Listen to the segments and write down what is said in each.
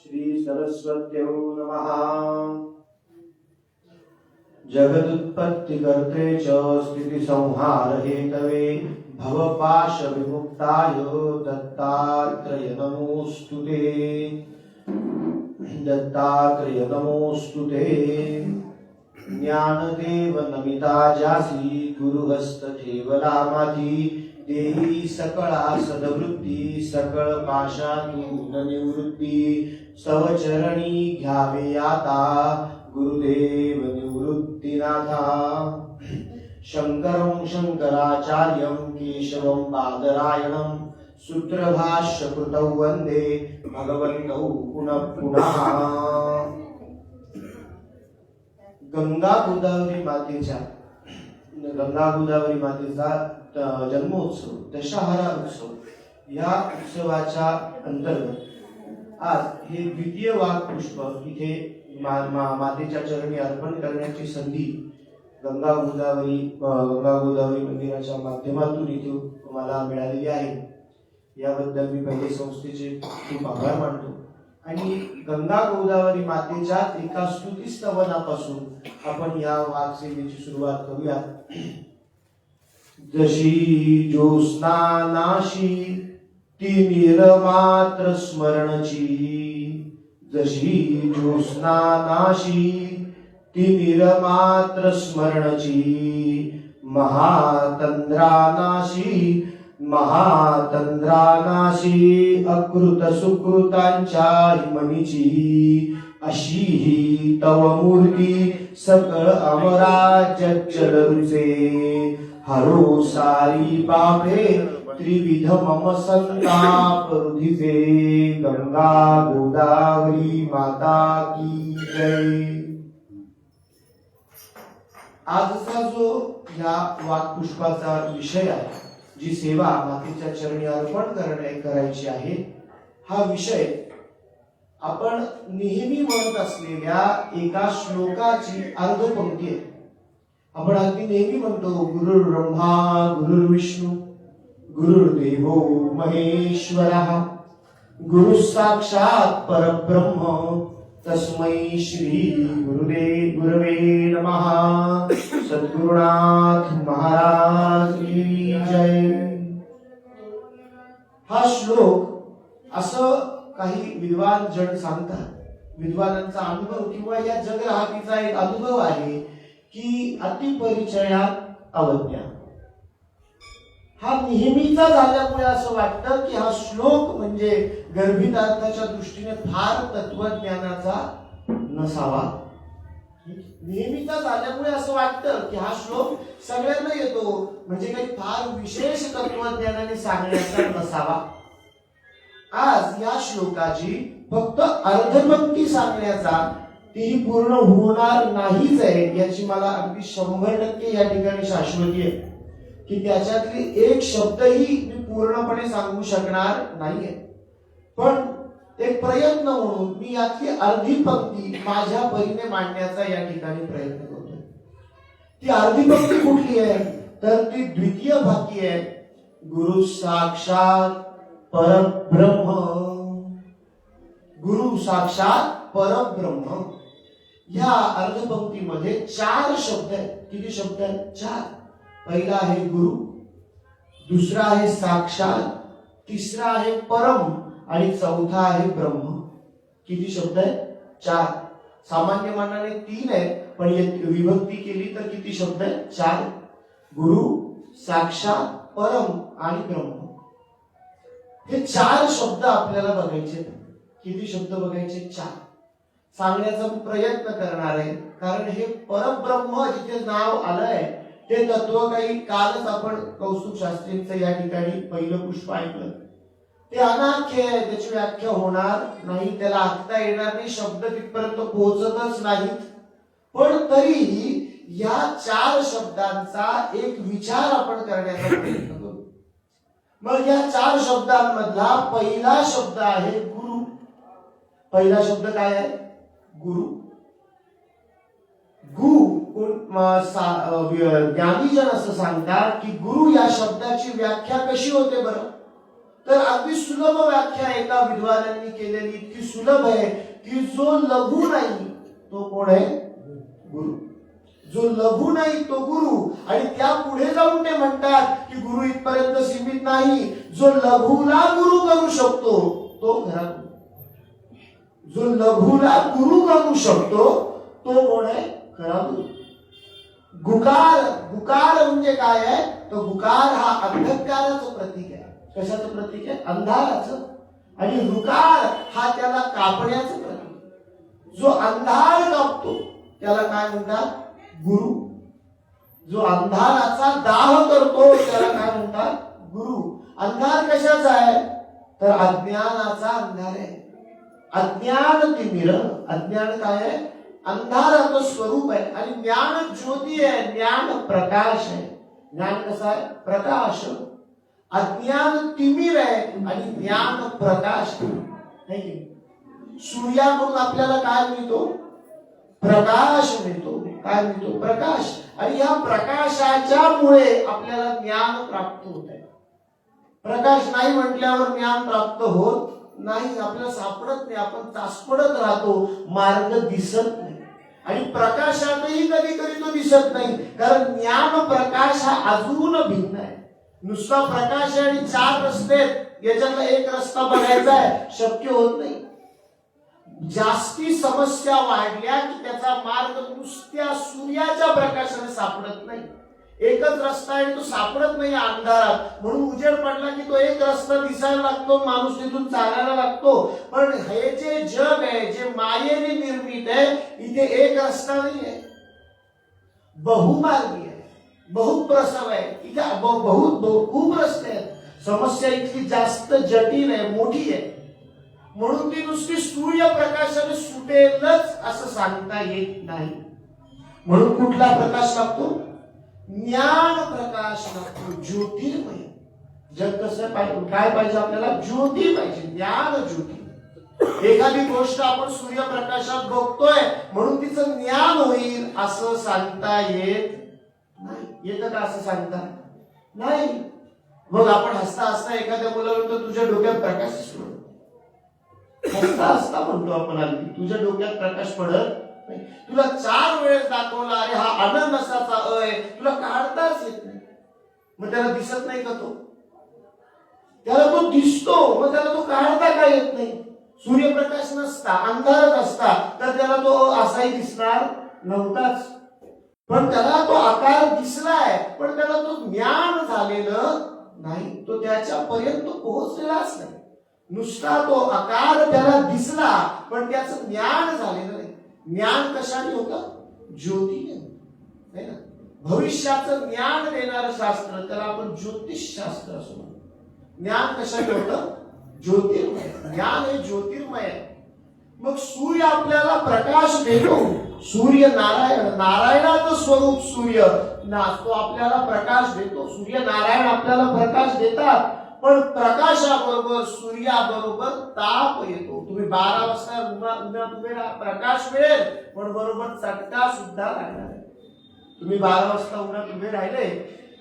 श्री सरस्वत्यो नमः। जगदुत्पत्तिकर्त्रे च स्थितिसंहार हेतवे भवपाश विमुक्ताय दत्तात्रेय नमोस्तुते। दत्तात्रेय नमोस्तुते। ज्ञानदेव नमिता जासी गुरुहस्त ठेवला माझी देही सकळा सदवृत्ती सकळ पाशातून निवृत्ती सवचरणी घ्यावे आता गुरुदेव निवृत्तीनाथा। शंकरं शंकराचार्यं केशवं बादरायणं सूत्रभाष्य कृतौ वंदे भगवन्तौ पुनः पुनः। गंगा गोदावरी मातेचा जन्मोत्सव दशहरा उत्सव या उत्सवाच्या अंतर्गत आज हे द्वितीय वाघ पुष्प इथे मातेच्या चरणी अर्पण करण्याची संधी गंगा गोदावरी मंदिराच्या माध्यमातून इथे मला मिळालेली आहे। याबद्दल मी पहिले संस्थेचे खूप आभार मानतो आणि गंगा गोदावरी मातेच्या एका स्तुतिस्तवनापासून आपण या वाघ सेवेची सुरुवात करूया। जशी ज्योत्स्ना नाशी ती निरमात्र स्मरणची, जशी ज्योत्स्ना नाशी ती निरमात्र स्मरणची, महातंद्रानाशी अकृत सुकृतांच्या हिमनीची, अशी ही तव मूर्ती सकळ अमराज्य रुचे। हरो सारी पापे त्रिविध मम संताप रुधिसे। गंगा गोदावरी माता की जय। आजचा जो या वाक्पुष्पाचा विषय आहे, जी सेवा मातेच्या चरणी अर्पण करायची आहे, हा विषय आपण नेहमी म्हणत असलेल्या एका श्लोकाची अर्धपंक्ती आहे। आपण अगदी नेहमी म्हणतो गुरुर् ब्रह्मा गुरुर्विष्णू गुरुर्देवो महेश्वरः गुरु साक्षात परब्रह्म तस्मै श्री गुरुवे नमः। सद्गुरुनाथ महाराज की जय। हा श्लोक असं काही विद्वान जन सांगतात, विद्वानांचा अनुभव किंवा या जगराहतीचा एक अनुभव आहे की अतिपरिचयात अवज्ञा। हा नेहमीचा झाल्यामुळे असं वाटतं की हा श्लोक म्हणजे गर्भितार्थाच्या दृष्टीने फार तत्वज्ञानाचा नसावा। नेहमीचा झाल्यामुळे असं वाटतं की हा श्लोक सगळ्यांना येतो म्हणजे काही फार विशेष तत्वज्ञानाने सांगण्याचा नसावा। आज या श्लोकाची फक्त अर्धपंक्ती सांगण्याचा, ती पूर्ण होणार नाहीच आहे याची मला अगदी 100% या ठिकाणी शाश्वती आहे की त्याच्यातली एक शब्दही मी पूर्णपणे सांगू शकणार नाहीये। पण एक प्रयत्न म्हणून मी यातली अर्धी पंक्ती माझ्या परीने मांडण्याचा या ठिकाणी प्रयत्न करतोय। ती अर्धी पंक्ती कुठली आहे तर ती द्वितीय वाक्य आहे, गुरु साक्षात परब्रह्म। गुरु साक्षात परब्रह्म या अर्धपंक्तीमध्ये 4 शब्द आहेत। किती शब्द आहेत? 4। पहिला आहे गुरु, दुसरा आहे साक्षात, तिसरा आहे परम आणि चौथा आहे ब्रह्म। किती शब्द आहेत? 4। सामान्य मानाने 3 आहे, पण विभक्ती केली तर किती शब्द आहेत? 4। गुरु, साक्षात, परम आणि ब्रह्म हे 4 शब्द आपल्याला बघायचे। किती शब्द बघायचे? 4। सांगण्याचा प्रयत्न करणार आहे कारण हे परब्रह्म जिथे नाव आलंय ते तत्व काही कालच आपण कौस्तुभ शास्त्रींचं या ठिकाणी पहिलं पुष्प ऐकलं। ते अनाख्य आहे, त्याची व्याख्या होणार नाही, त्याला आखता येणार नाही, शब्द तिथपर्यंत पोहोचतच नाहीत। पण तरीही या 4 शब्दांचा एक विचार आपण करण्याचा प्रयत्न करू। मग या 4 शब्दांमधला पहिला शब्द आहे गुरु। पहिला शब्द काय आहे? गुरु। ज्ञानीजन असं सांगतात की गुरु या शब्दाची व्याख्या कशी होते बरं तर अगदी सुलभ व्याख्या एका विद्वानांनी केलेली, इतकी सुलभ आहे की जो लघु नाही तो कोण आहे? गुरु. जो लघु नाही तो गुरु. आणि त्या पुढे जाऊन ते म्हणतात की गुरु इथपर्यंत सीमित नाही, जो लघुला गुरु करू शकतो तो खरा गुरु. जो लघुला गुरु करू शकतो तो कोण आहे? खरा गुरु. गुकार, गुकार म्हणजे काय आहे? तर गुकार हा अंधकाराचं प्रतीक आहे. कशाचं प्रतीक आहे? अंधाराचं. आणि रुकार हा त्याला कापण्याचं प्रतीक. जो अंधार कापतो त्याला काय म्हणतात? गुरु. जो अंधाराचा दाह करतो त्याला काय म्हणतात? गुरु. अंधार कशाचा आहे? तर अज्ञानाचा अंधार आहे. अज्ञान तिमिर. अज्ञान काय आहे? अंधाराचं स्वरूप आहे. आणि ज्ञान ज्योती आहे, ज्ञान प्रकाश आहे. ज्ञान कसा आहे? प्रकाश. अज्ञान तिमिर आहे आणि ज्ञान प्रकाश आहे. सूर्याकडून आपल्याला काय मिळतो? प्रकाश मिळतो. काय मिळतो? प्रकाश. आणि या प्रकाशाच्या मुळे आपल्याला ज्ञान प्राप्त होत आहे. प्रकाश नाही म्हटल्यावर ज्ञान प्राप्त होत नाही. आपल्याला सापडत नाही. आपण तासपडत राहतो, मार्ग दिसत नाही. आणि प्रकाशातही कधी कधी तो दिसत नाही, कारण ज्ञान प्रकाश हा अजून भिन्न आहे. नुसता प्रकाश आहे आणि चार रस्ते आहेत, याच्यातला एक रस्ता बघायचा आहे, शक्य होत नाही. जास्ती समस्या वाढल्या की त्याचा मार्ग नुसत्या सूर्याच्या प्रकाशाने सापडत नाही. एकच रस्ता आहे, तो सापडत नाही अंधारात. म्हणून उजेड पडला की तो एक रस्ता दिसायला लागतो, माणूस तिथून चालायला लागतो. पण हे जे जग आहे, जे मायेने निर्मित आहे, इथे एक रस्ता नाही आहे, बहुमार्गी आहे, बहुप्रसव आहे. इथे खूप रस्ते आहेत. समस्या इतकी जास्त जटिल आहे, मोठी आहे. म्हणून ती नुसती सूर्यप्रकाशाने सुटेलच असं सांगता येत नाही. म्हणून कुठला प्रकाश लागतो? ज्ञान प्रकाश लागतो, ज्योतिर्मय. जग कसं पाहिजे? काय पाहिजे आपल्याला? ज्योती पाहिजे, ज्ञान ज्योती. एखादी गोष्ट आपण सूर्यप्रकाशात बघतोय म्हणून तिचं ज्ञान होईल असं सांगता येत नाही. येतं का असं सांगता? नाही. मग आपण हसता हसता एखाद्या मुलाला म्हणतो तुझ्या डोक्यात प्रकाश पडतो. हसता हसता म्हणतो आपण, अगदी तुझ्या डोक्यात प्रकाश पडत नाही. तुला 4 वेळेस दाखवला, अरे हा अननसाचा अय, तुला काढताच येत नाही. मग त्याला दिसत नाही का? तो त्याला तो दिसतो, मग त्याला तो काढता का येत नाही? सूर्यप्रकाश नसता, अंधारच असता तर त्याला तो असाही दिसणार नव्हताच. पण त्याला तो आकार दिसलाय, पण त्याला तो ज्ञान झालेलं नाही. तो त्याच्यापर्यंत पोहोचलेलाच नाही. नुसता तो आकार त्याला दिसला, पण त्याचं ज्ञान झालेलं नाही. ज्ञान कशाने होतं? ज्योतीने. ना, भविष्याचं ज्ञान देणारं शास्त्र त्याला आपण ज्योतिष शास्त्र असं म्हणतो. ज्ञान कशाने होतं? ज्योतिर्मय. ज्ञान हे ज्योतिर्मय आहे. मग सूर्य आपल्याला प्रकाश देतो. सूर्य नारायण, नारायणाचं स्वरूप सूर्य ना, तो आपल्याला प्रकाश देतो. सूर्य नारायण आपल्याला प्रकाश देतात. पण प्रकाशाबरोबर सूर्याबरोबर ताप येतो. तुम्ही 12 वाजता उन्हात उभे राहा, प्रकाश मिळेल, पण बरोबर चटका सुद्धा लागणार आहे. तुम्ही 12 वाजता उन्हात उभे राहिले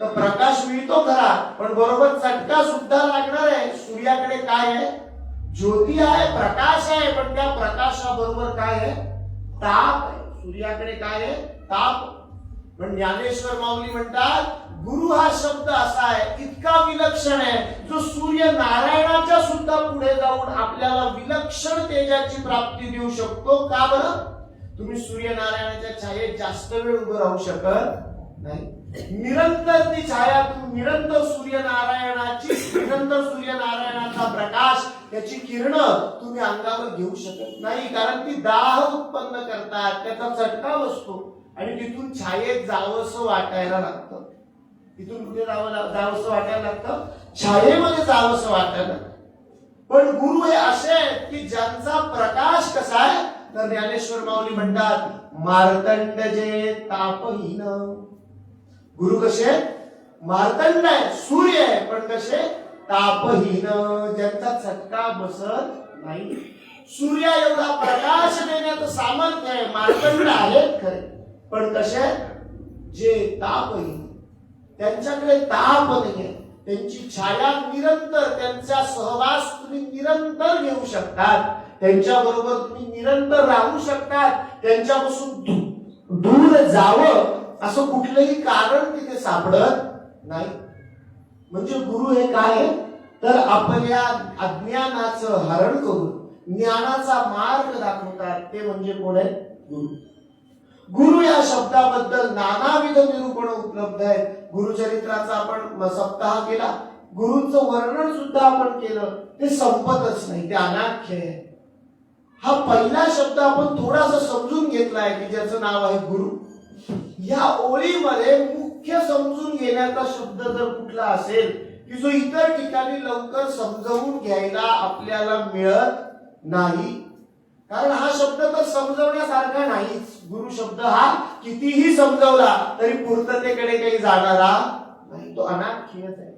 तर प्रकाश मिळतो खरा, पण बरोबर चटका सुद्धा लागणार आहे. सूर्याकडे काय आहे? ज्योती आहे, प्रकाश आहे, पण त्या प्रकाशाबरोबर काय आहे? ताप आहे. सूर्याकडे काय आहे? ताप. पण ज्ञानेश्वर माऊली म्हणतात गुरु हा शब्द असा आहे, इतका विलक्षण आहे, जो सूर्य नारायणाच्या सुद्धा पुढे जाऊन आपल्याला विलक्षण तेजाची प्राप्ती देऊ शकतो. का बरं? तुम्ही सूर्यनारायणाच्या छायेत जास्त वेळ उभं राहू शकत नाही. निरंतर ती छाया, तुम्ही निरंतर सूर्यनारायणाचा प्रकाश, त्याची किरणं तुम्ही अंगावर घेऊ शकत नाही. कारण ती दाह उत्पन्न करतात, त्याचा चटका बसतो आणि तिथून छायेत जावंसं वाटायला लागतं. तिथून कुठे जावंसं वाटायला लागतं? छायेमध्ये जावंसं वाटायला. पण गुरु हे असे आहेत की ज्यांचा प्रकाश कसा आहे, तर ज्ञानेश्वर माऊली म्हणतात मार्तंड जे तापहीन. गुरु कसे? मार्तंड आहे, सूर्य आहे, पण कसे? तापहीन, ज्यांचा चटका बसत नाही. सूर्या एवढा प्रकाश देण्याचं सामर्थ्य आहे, मार्तंड आहेत खरे, पण कसे? जे तापहीन, त्यांच्याकडे ताप नाही. त्यांची छाया निरंतर, त्यांचा सहवास तुम्ही निरंतर घेऊ शकतात, त्यांच्याबरोबर तुम्ही निरंतर राहू शकतात, त्यांच्यापासून दूर जावं असं कुठलंही कारण तिथे सापडत नाही. म्हणजे गुरु हे काय, तर आपल्या अज्ञानाचं हरण करून ज्ञानाचा मार्ग दाखवतात, ते म्हणजे कोण आहे, गुरु. गुरु या शब्दाबद्दल नानाविध निरूपण उपलब्ध आहेत. गुरुचरित्राचा आपण सप्ताह केला, गुरुंचं वर्णन सुद्धा आपण केलं, ते संपतच नाही, ते अनाख्य आहे. हा पहिला शब्द आपण थोडासा समजून घेतलाय की ज्याचं नाव आहे गुरु. या ओळीमध्ये मुख्य समजून घेण्याचा शब्द जर कुठला असेल की जो इतर ठिकाणी लवकर समजावून घ्यायला आपल्याला मिळत नाही, कारण हा शब्द तर समजवण्यासारखा नाहीच. गुरु शब्द हा कितीही समजवला तरी पूर्ततेकडे काही जाणारा नाही, तो अनाख्यच आहे.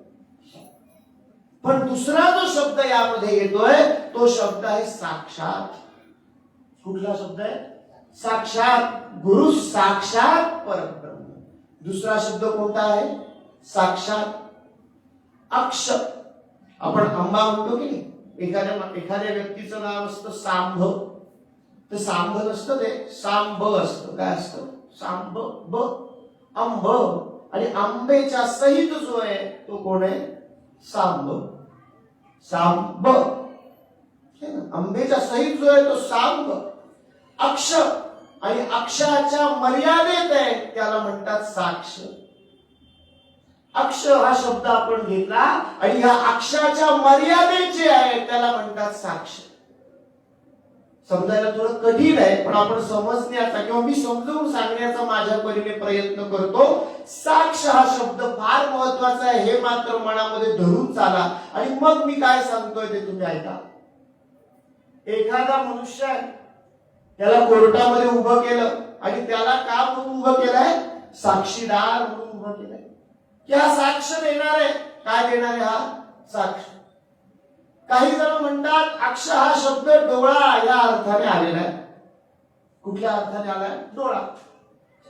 पण दुसरा जो शब्द यामध्ये येतोय तो शब्द आहे साक्षात. कुठला शब्द आहे, साक्षात. गुरु साक्षात परब्रह्म. दुसरा शब्द कोणता आहे, साक्षात. अक्ष, आपण आंबा म्हणतो की नाही, एखाद्या व्यक्तीचं नाव असतं सांभ, तर सांभ नसतं, ते सांब असतं. काय असतं, सांब ब, आंब. आणि आंबेच्या सहित जो आहे तो कोण आहे, सांब. सांब, आंबेच्या सहित जो आहे तो सांब. अक्ष, आणि अक्षाच्या मर्यादेत आहे त्याला म्हणतात साक्ष. अक्ष हा शब्द आपण घेतला आणि ह्या अक्षाच्या मर्यादेत जे आहे त्याला म्हणतात साक्ष. समजायला थोडं कठीण आहे, पण आपण समजण्याचा किंवा मी समजावून सांगण्याचा माझ्या परीने प्रयत्न करतो. साक्ष हा शब्द फार महत्वाचा आहे, हे मात्र मनामध्ये धरून चाला. आणि मग मी काय सांगतोय ते तुम्ही ऐका. एखादा मनुष्य आहे, त्याला कोर्टामध्ये उभं केलं आणि त्याला का म्हणून उभं केलंय, साक्षीदार म्हणून उभं केलंय. क्या साक्ष देणार आहे, काय देणार आहे, हा साक्ष. काही जण म्हणतात अक्ष हा शब्द डोळा या अर्थाने आलेला आहे. कुठल्या अर्थाने आलाय, डोळा.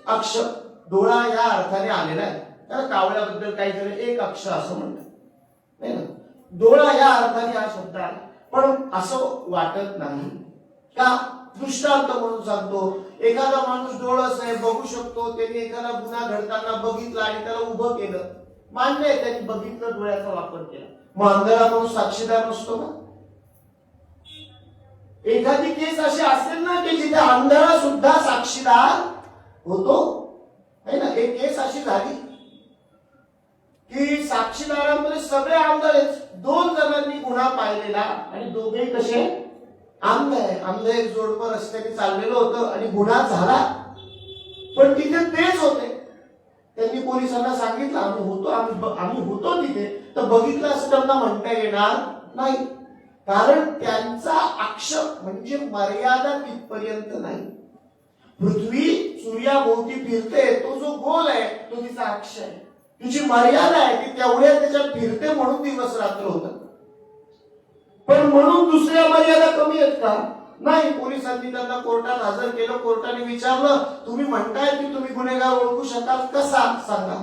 अक्ष डोळा या अर्थाने आलेला आहे. तर कावळ्याबद्दल काही जण एक अक्ष असं म्हणतात, नाही ना. डोळा या अर्थाने हा शब्द आहे, पण असं वाटत नाही का. दृष्टांत म्हणून सांगतो, एखादा माणूस डोळस आहे, बघू शकतो, त्याने एखादा गुन्हा घडताना बघितला आणि त्याला उभं केलं, मान्य आहे त्यांनी बघितलं, डोळ्याचा वापर केला. मग अंधारा माणूस साक्षीदार नसतो का. एखादी केस अशी असेल ना की जिथे अंधारा सुद्धा साक्षीदार होतो, है ना. एक केस अशी झाली की साक्षीदारांमध्ये सगळे अंध आहेत. 2 जणांनी गुन्हा पाहिलेला आणि दोघेही कसे अंध आहे. अंध एक जोडपं रस्त्याने चाललेलं होतं आणि गुन्हा झाला, पण तिथे तेच होते. त्यांनी पोलिसांना सांगितलं आम्ही होतो तिथे, तर बघितलं असं त्यांना म्हणता येणार नाही, कारण त्यांचा अक्ष म्हणजे मर्यादा तिथपर्यंत नाही. पृथ्वी सूर्याभोवती फिरते, तो जो गोल आहे तो तिचा अक्ष आहे, तिची मर्यादा आहे, ती तेवढ्या त्याच्यात फिरते म्हणून दिवस रात्र होतात. पण म्हणून दुसऱ्या मर्यादा कमी आहेत का, नाही. पोलिसांनी त्यांना कोर्टात हजर केलं, कोर्टाने विचारलं तुम्ही म्हणताय की तुम्ही गुन्हेगार ओळखू शकाल, कसा सांगा.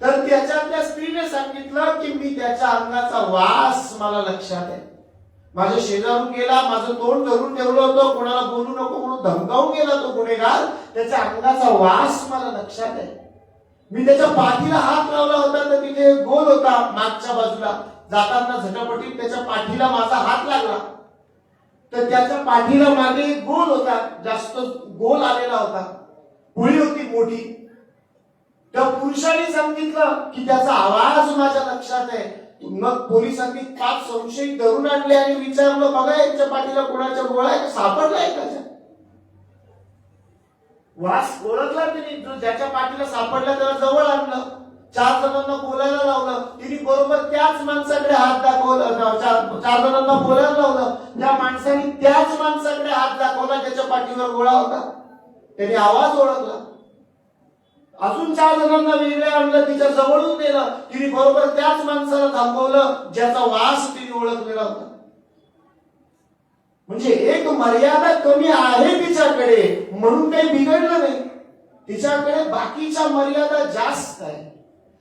तर त्याच्यातल्या स्त्रीने सांगितलं की मी त्याच्या अंगाचा वास मला लक्षात आहे. माझ्या शेजारून गेला, माझं तोंड धरून ठेवलं होतं, कोणाला बोलू नको म्हणून धमकावून गेला तो गुन्हेगार, त्याच्या अंगाचा वास मला लक्षात आहे. मी त्याच्या पाठीला हात लावला होता तर तिथे गोल होता मागच्या बाजूला, जाताना झटापटीत त्याच्या पाठीला माझा हात लागला, तर त्याच्या पाठीला मागे गोल होता, जास्त गोल आलेला होता, पुळी होती मोठी. त्या पुरुषाने सांगितलं की त्याचा आवाज माझ्या लक्षात आहे. मग पोलिसांनी 5 संशयित धरून आणले आणि विचारलं बघा याच्या पाठीला कोणाच्या गोळा आहे, सापडलाय त्याच्या. वास ओळखला त्यांनी, जो ज्याच्या पाठीला सापडला त्याला जवळ आणलं, 4 जणांना बोलायला लावलं. तिने बरोबर त्याच माणसाकडे हात दाखवला, 4 जणांना बोलायला लावलं, त्या माणसाने त्याच माणसाकडे हात दाखवला ज्याच्या पाठीवर गोळा होता. त्याने आवाज ओळखला. अजून 4 जणांना वेगळे आणलं, तिच्या जवळून नेलं, तिने बरोबर त्याच माणसाला थांबवलं ज्याचा वास तिने ओळखलेला होता. म्हणजे एक मर्यादा कमी आहे तिच्याकडे म्हणून काही बिघडलं नाही, तिच्याकडे बाकीच्या मर्यादा जास्त आहे.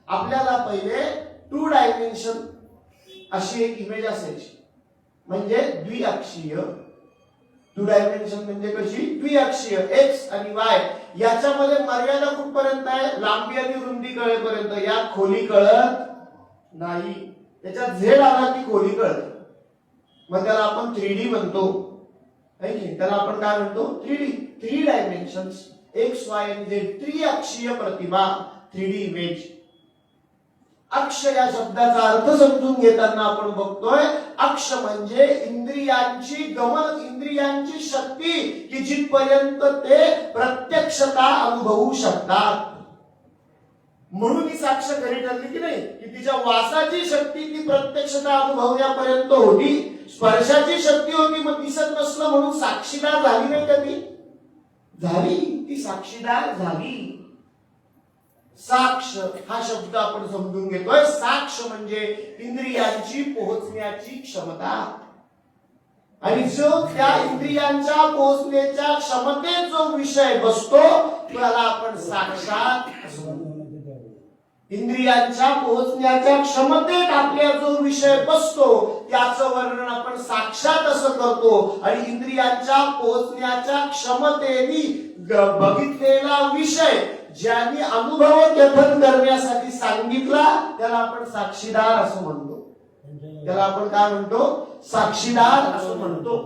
आपल्याला पहिले 2 डायमेन्शन अशी एक इमेज असायची, म्हणजे द्विअक्षीय. 2 डायमेन्शन म्हणजे कशी? द्विअक्षीय, एक्स आणि वाय. याच्यामध्ये मर्यादा कुठपर्यंत आहे? लांबी आणि रुंदी कळेपर्यंत. यात खोली कळत नाही. त्याच्यात झेड आला की खोली कळते. मग त्याला आपण 3D म्हणतो. त्याला आपण काय म्हणतो? 3D. 3 डायमेन्शन्स, एक्स वाय आणि झेड, त्रिअक्षीय प्रतिमा, 3D इमेज. अक्ष या शब्दाचा अर्थ समजून घेताना आपण बघतोय, अक्ष म्हणजे इंद्रियांची गमन, इंद्रियांची शक्ती, की जिथपर्यंत ते प्रत्यक्षता अनुभवू शकतात. म्हणून ही साक्ष खरी ठरली की नाही, की तिच्या वासाची शक्ती ती प्रत्यक्षता अनुभवण्यापर्यंत होती. स्पर्शाची शक्ती होती, मग दिसत नसलं म्हणून साक्षीदार झाली नाही का? ती झाली, ती साक्षीदार झाली. साक्ष हा शब्द आपण समजून घेतोय. साक्ष म्हणजे इंद्रियांची पोहोचण्याची क्षमता, आणि जो त्या इंद्रियांच्या पोहोचण्याच्या क्षमतेत जो विषय बसतो त्याला आपण साक्षात असं म्हणतो. इंद्रियांच्या पोहोचण्याच्या क्षमतेत आपल्या जो विषय बसतो त्याचं वर्णन आपण साक्षात असं करतो. आणि इंद्रियांच्या पोहोचण्याच्या क्षमतेने बघितलेला विषय ज्यांनी अनुभव कथन करण्यासाठी सांगितला त्याला आपण साक्षीदार असं म्हणतो. त्याला आपण काय म्हणतो? साक्षीदार असं म्हणतो.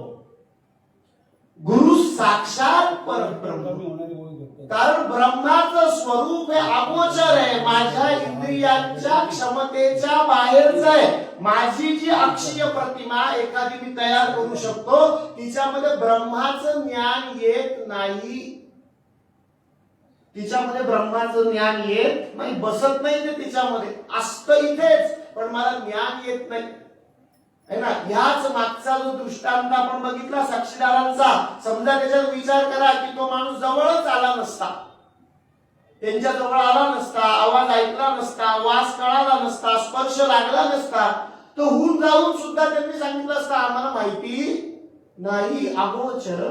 गुरु साक्षात परब्रह्म. कारण ब्रह्माचं स्वरूप हे अगोचर आहे, माझ्या इंद्रियांच्या क्षमतेच्या बाहेरच आहे. माझी जी अक्षीय प्रतिमा एखादी मी तयार करू शकतो, तिच्यामध्ये ब्रह्माचं ज्ञान येत नाही. तिच्यामध्ये ब्रह्माचं ज्ञान येत नाही, बसत नाही. ते तिच्यामध्ये असतं इथेच, पण मला ज्ञान येत नाही, है ना. ह्याच मागचा जो दृष्टांत आपण बघितला साक्षीदारांचा, समजा त्याच्यात विचार करा की तो माणूस जवळच आला नसता, त्यांच्या जवळ आला नसता, आवाज ऐकला नसता, वास कळाला नसता, स्पर्श लागला नसता, तो होऊन जाऊन सुद्धा त्यांनी सांगितलं असतं आम्हाला माहिती नाही, अगोचर,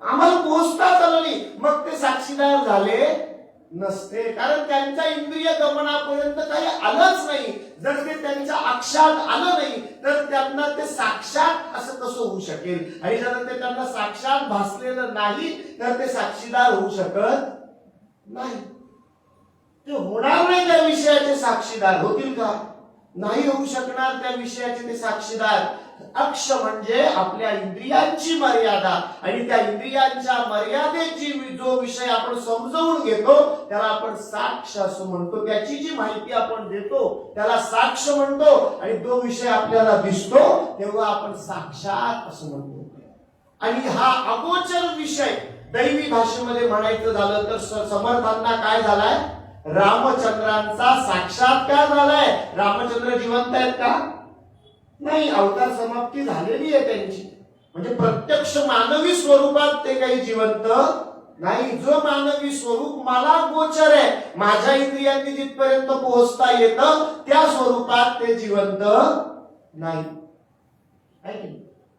आम्हाला पोहोचताच आलं नाही. मग ते साक्षीदार झाले नसते, कारण त्यांच्या इंद्रिय गमनापर्यंत काही आलंच नाही. जर ते त्यांच्या अक्षात आलं नाही तर त्यांना ते साक्षात असं कसं होऊ शकेल? आणि जर ते त्यांना साक्षात भासलेलं नाही तर ते साक्षीदार होऊ शकत नाही. ते होणार नाही. त्या विषयाचे साक्षीदार होतील का? नाही होऊ शकणार त्या विषयाचे ते साक्षीदार. अक्ष म्हणजे आपल्या इंद्रियांची मर्यादा, आणि त्या इंद्रियांच्या मर्यादेची जो विषय आपण समजवून घेतो त्याला आपण साक्ष असं म्हणतो. त्याची जी माहिती आपण देतो त्याला साक्ष म्हणतो, आणि जो विषय आपल्याला दिसतो तेव्हा आपण साक्षात असं म्हणतो. आणि हा अगोचर विषय दैवी भाषेमध्ये म्हणायचं झालं तर समर्थांना काय झालाय? रामचंद्रांचा साक्षात्कार झालाय. रामचंद्र जिवंत आहेत का? नाही, अवतार समाप्ती झालेली आहे त्यांची. म्हणजे प्रत्यक्ष मानवी स्वरूपात ते काही जिवंत नाही. जो मानवी स्वरूप मला गोचर आहे, माझ्या इंद्रियांनी जिथपर्यंत पोहोचता येतं त्या स्वरूपात ते जिवंत नाही.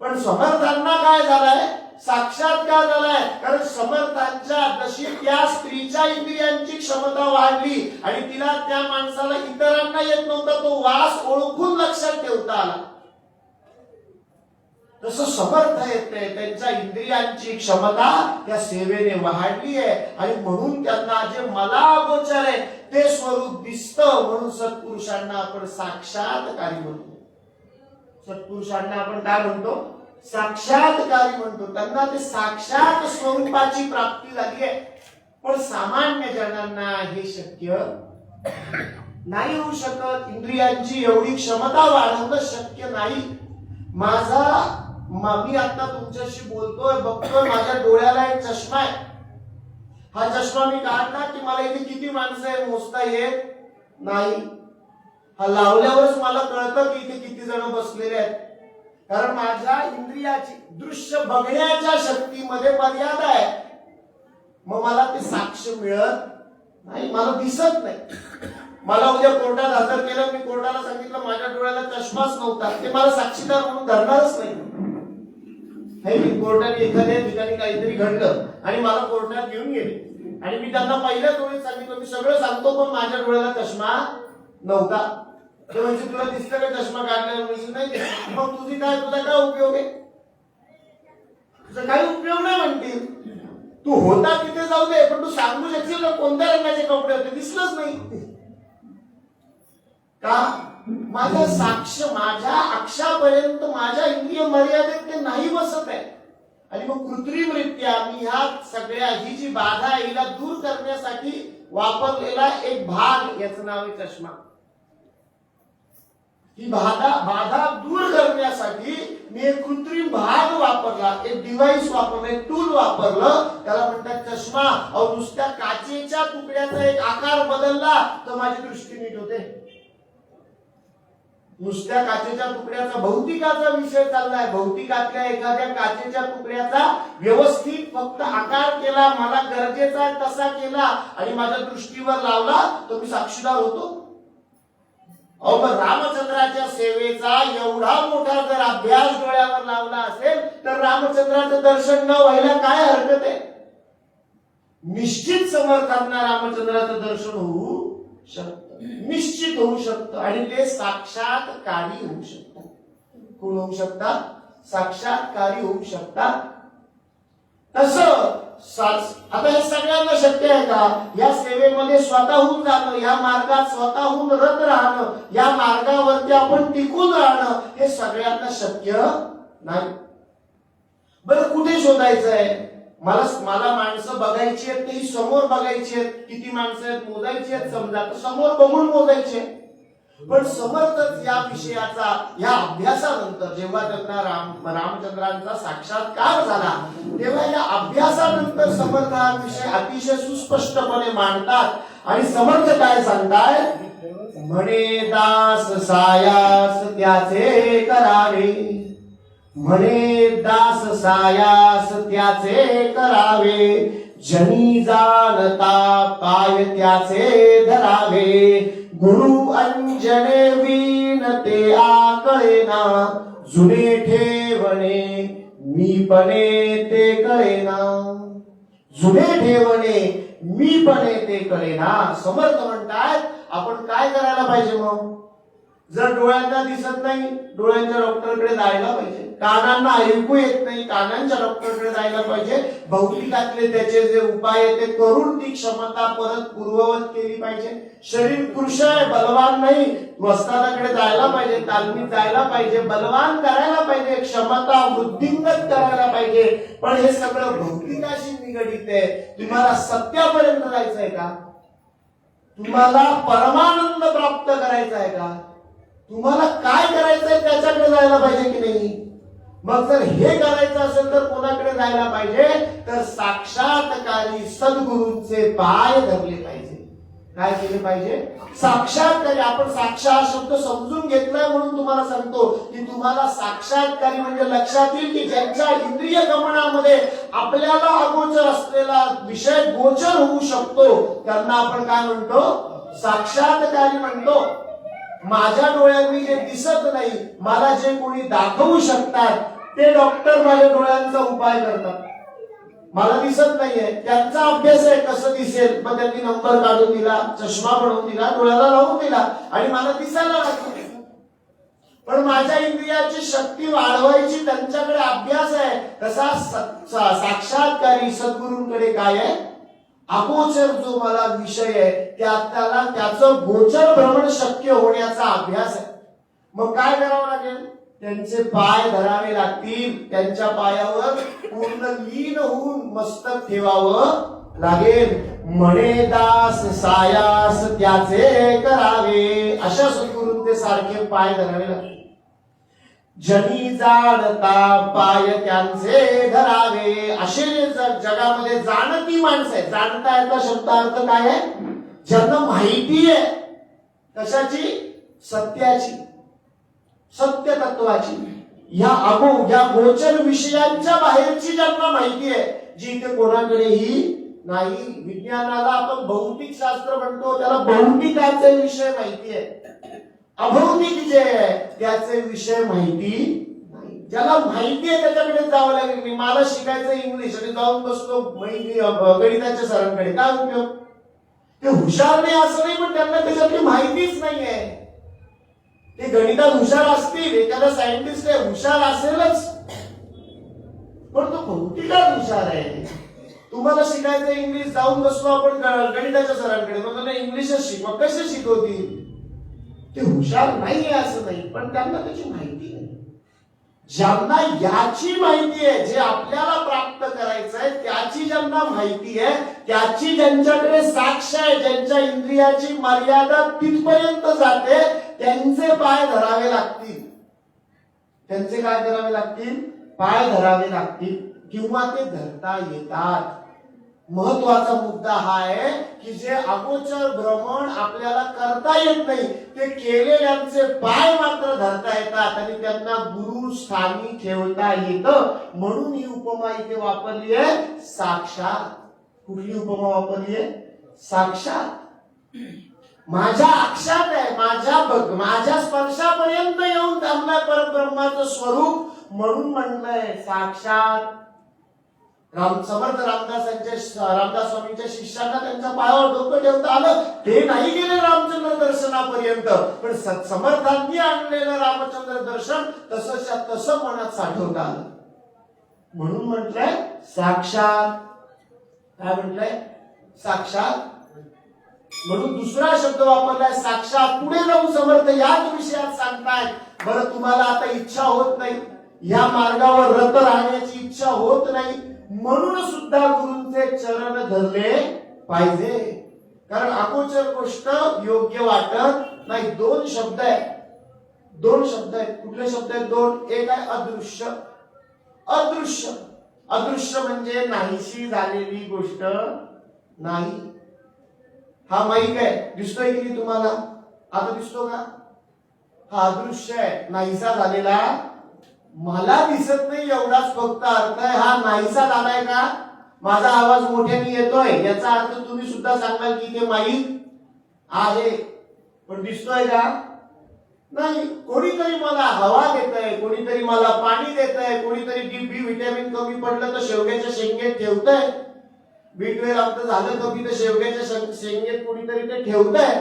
पण समर्थांना काय झालंय? साक्षात्कार झालाय. कारण समर्थांच्या जशी त्या स्त्रीच्या इंद्रियांची क्षमता वाढली आणि तिला त्या माणसाला इतरांना येत नव्हता तो वास ओळखून लक्षात ठेवता आला, तसं समर्थ येते. त्यांच्या इंद्रियांची क्षमता त्या सेवेने वाढली आहे, आणि म्हणून त्यांना जे मला गोचर आहे ते स्वरूप दिसतं. म्हणून सत्पुरुषांना आपण साक्षात्कारी म्हणतो. सत्पुरुषांना आपण काय म्हणतो? साक्षात्कारी म्हणतो. त्यांना ते साक्षात स्वरूपाची प्राप्ती झाली आहे. पण सामान्य जनांना हे शक्य नाही होऊ शकत. इंद्रियांची एवढी क्षमता वाढवणं शक्य नाही. मी आता तुमच्याशी बोलतोय, बघतोय, माझ्या डोळ्याला एक चष्मा आहे. हा चष्मा मी काढला की मला इथे किती माणसं आहे मोजता येत नाही. हा लावल्यावरच मला कळतं की इथे किती जण बसलेले आहेत. कारण माझ्या इंद्रियाची दृश्य बघण्याच्या शक्तीमध्ये मर्यादा आहे. मग मला ते साक्ष मिळत नाही, मला दिसत नाही. मला उद्या कोर्टात हजर केलं, मी कोर्टाला सांगितलं माझ्या डोळ्याला चष्माच नव्हता, ते मला साक्षीदार म्हणून धरणारच नाही. कोर्टाने एखाद्या ठिकाणी काहीतरी घडलं आणि मला कोर्टात घेऊन गेले, आणि मी त्यांना पहिल्याच ओळीत सांगितलं मी सगळं सांगतो पण माझ्या डोळ्याला चष्मा नव्हता. ते म्हणजे तुला दिसतं का चष्मा काढलेला? म्हणजे नाही. मग तुझी काय तुझा काय उपयोग आहे? तुझा काही उपयोग नाही म्हणतील. तू होता तिथे जाऊ दे पण तू सांगू शकशील ना कोणत्या रंगाचे कपडे होते? दिसलंच नाही का? माझ्या साक्ष माझ्या अक्षापर्यंत माझ्या इंद्रिय मर्यादेत ते नाही बसत आहे. आणि मग कृत्रिमरित्या मी ह्या सगळ्या ही जी बाधा आहे हिला दूर करण्यासाठी वापरलेला एक भाग, याचं नाव आहे चष्मा. ही बाधा दूर करण्यासाठी मी एक कृत्रिम भाग वापरला, एक डिव्हाइस वापरलं, एक टूल वापरलं, त्याला म्हणतात चष्मा. अहो नुसत्या काचेच्या तुकड्याचा एक आकार बदलला तर माझी दृष्टी नीट होते. नुसत्या काचेच्या तुकड्याचा भौतिकाचा विषय चाललाय. भौतिकातल्या एखाद्या काचेच्या तुकड्याचा व्यवस्थित फक्त आकार केला, मला गरजेचा तसा केला आणि माझ्या दृष्टीवर लावला तर मी साक्षीदार होतो. अहो मग रामचंद्राच्या सेवेचा एवढा मोठा जर अभ्यास डोळ्यावर लावला असेल तर रामचंद्राचं दर्शन न व्हायला काय हरकत आहे? निश्चित समर्थांना रामचंद्राचं दर्शन होऊ शकतं, निश्चित होऊ शकतं आणि ते साक्षात्कारी होऊ शकतात. कोण होऊ शकतात? साक्षात्कारी होऊ शकतात. तसं आता हे सगळ्यांना शक्य आहे का? या सेवेमध्ये स्वतःहून जाणं, या मार्गात स्वतःहून रत राहणं, या मार्गावरती आपण टिकून राहणं हे सगळ्यांना शक्य नाही. बरं कुठे शोधायचंय? मला माणसं बघायची आहेत, ती समोर बघायची आहेत. किती माणसं आहेत मोजायची आहेत समजा, तर समोर बघून मोजायचे. पण समर्थच या विषयाचा या अभ्यासानंतर जेव्हा त्यांना रामचंद्रांचा साक्षात्कार झाला तेव्हा या अभ्यासानंतर समर्थ हा विषय अतिशय सुस्पष्टपणे मांडतात. आणि समर्थ काय सांगताय? म्हणे दास सायास त्याचे करावे, म्हणे दास सायास त्याचे करावे, जनी जाणता पाय त्याचे धरावे, गुरु अंजने वीन ते आकळेना, जुने ठेवणे मीपणे ते कळेना, जुने ठेवणे मीपणे ते कळेना. समर्थ म्हणतात आपण काय करायला पाहिजे? मग जर डोळ्यांना दिसत नाही, डोळ्यांच्या डॉक्टरकडे जायला पाहिजे. कानांना ऐकू येत नाही, कानांच्या डॉक्टरकडे जायला पाहिजे. भौतिकातले त्याचे जे उपाय आहे ते करून ती क्षमता परत पूर्ववत केली पाहिजे. शरीर पुरुष आहे, बलवान नाही, वस्तादाकडे जायला पाहिजे, तालमीत जायला पाहिजे, बलवान करायला पाहिजे, क्षमता वृद्धिंगत करायला पाहिजे. पण हे सगळं भौतिकाशी निगडित आहे. तुम्हाला सत्यापर्यंत जायचंय का? तुम्हाला परमानंद प्राप्त करायचा आहे का? तुम्हाला काय करायचंय त्याच्याकडे जायला पाहिजे की नाही? मग जर हे करायचं असेल तर कोणाकडे जायला पाहिजे? तर साक्षात्कारी सद्गुरूंचे पाय धरले पाहिजे. काय केले पाहिजे? साक्षात्कारी. आपण साक्षा हा शब्द समजून घेतलाय म्हणून तुम्हाला सांगतो की तुम्हाला साक्षात्कारी म्हणजे लक्षात येईल की ज्यांच्या इंद्रिय गमनामध्ये आपल्याला अगोचर असलेला विषय गोचर होऊ शकतो त्यांना आपण काय म्हणतो? साक्षात्कारी म्हणतो. माझ्या डोळ्यांनी जे दिसत नाही, मला जे कोणी दाखवू शकतात ते डॉक्टर माझ्या डोळ्यांचा उपाय करतात. मला दिसत नाहीये, त्यांचा अभ्यास आहे कसं दिसेल, मग त्यांनी नंबर काढून दिला, चष्मा बनवून दिला, डोळ्याला लावून दिला आणि मला दिसायला लागलं. पण माझ्या इंद्रियाची शक्ती वाढवायची त्यांच्याकडे अभ्यास आहे. तसा साक्षात्कारी सद्गुरूंकडे काय आहे? अगोचर जो मला विषय आहे त्याला त्याचं गोचर भ्रमण शक्य होण्याचा अभ्यास आहे. मग काय करावं लागेल? त्यांचे पाय धरावे लागतील, त्यांच्या पायावर पूर्ण लीन होऊन मस्तक ठेवावं लागेल. म्हणे दास सायास त्याचे करावे, अशा सद्गुरूंचे सारखे पाय धरावे लागतील. जनी जाणता पाय त्यांचे धरावे, असे जगामध्ये जाणती माणसं आहे. जाणता याचा शब्दार्थ काय आहे? ज्यांना माहिती आहे कशाची? सत्याची, सत्य तत्वाची, या गोचर विषयांच्या बाहेरची ज्यांना माहिती आहे, जी इथे कोणाकडेही नाही. विज्ञानाला आपण भौतिक शास्त्र म्हणतो, त्याला भौतिकाचे विषय माहिती आहे. अभौतिक जे आहे त्याचे विषय माहिती नाही. ज्याला माहिती आहे त्याच्याकडे जावं लागेल. मी मला शिकायचं इंग्लिश आणि जाऊन बसतो गणिताच्या सरांकडे, काय उपयोग? ते हुशार नाही असं नाही, पण त्यांना त्याच्यातली माहितीच नाहीये. ते गणितात हुशार असतील, एखादा सायंटिस्ट आहे हुशार असेलच, पण तो भौतिकात हुशार आहे. तुम्हाला शिकायचं इंग्लिश, जाऊन बसलो आपण गणिताच्या सरांकडे, मग त्यांना इंग्लिशच शिकवा, कसे शिकवतील? ते हुशार नाहीये असं नाही, पण त्यांना त्याची माहिती नाही. ज्यांना याची माहिती आहे, जे आपल्याला प्राप्त करायचं आहे त्याची ज्यांना माहिती आहे, त्याची ज्यांच्याकडे साक्ष आहे, ज्यांच्या इंद्रियाची मर्यादा तिथपर्यंत जाते, त्यांचे पाय धरावे लागतील. त्यांचे काय करावे लागतील? पाय धरावे लागतील, किंवा ते धरता येतात. महत्वाचा मुद्दा हा आहे की जे अगोचर भ्रमण आपल्याला करता येत नाही, ते केलेल्यांचे पाय मात्र धरता येतात आणि त्यांना गुरु स्थानी ठेवता येतं. म्हणून ही उपमा इथे वापरली आहे साक्षात. कुठली उपमा वापरली आहे? साक्षात. माझ्या अक्षात आहे, माझ्या स्पर्शापर्यंत येऊन थांबलाय परब्रह्माचं स्वरूप, म्हणून म्हणलंय साक्षात. समर्थ रामदास स्वामींच्या शिष्यांना त्यांच्या पायावर डोकं ठेवता आलं, ते नाही गेले रामचंद्र दर्शनापर्यंत, पण समर्थांनी आणलेलं रामचंद्र दर्शन तसं मनात साठवता आलं. म्हणून म्हटलंय साक्षात. काय म्हटलंय? साक्षात. म्हणून दुसरा शब्द वापरलाय साक्षात. पुढे जाऊन समर्थ याच विषयात सांगतायत, बरं तुम्हाला आता इच्छा होत नाही, या मार्गावर रत राहण्याची इच्छा होत नाही, म्हणून सुद्धा गुरूंचे चरण धरले पाहिजे. कारण अगोचर गोष्ट योग्य वाटत नाही. दोन शब्द आहेत. कुठले शब्द आहेत? दोन. एक आहे अदृश्य. अदृश्य म्हणजे नाहीशी झालेली गोष्ट नाही. हा माईक आहे, दिसतोय की तुम्हाला? आता दिसतो का? हा अदृश्य आहे, नाहीसा झालेला. मला दिसत नाही एवढाच फक्त अर्थ आहे. हा नाहीसा झालाय का? माझा आवाज मोठ्याने येतोय याचा अर्थ तुम्ही सुद्धा सांगाल की ते माईक आहे, पण दिसतोय का? नाही. कोणीतरी मला हवा देतंय, कोणीतरी मला पाणी देतंय, कोणीतरी बी विटॅमिन कमी पडलं तर शेवग्याच्या शेंगेत ठेवतंय. B12 आमचं झालं कमी तर शेवग्याच्या शेंगेत कोणीतरी ते ठेवतंय.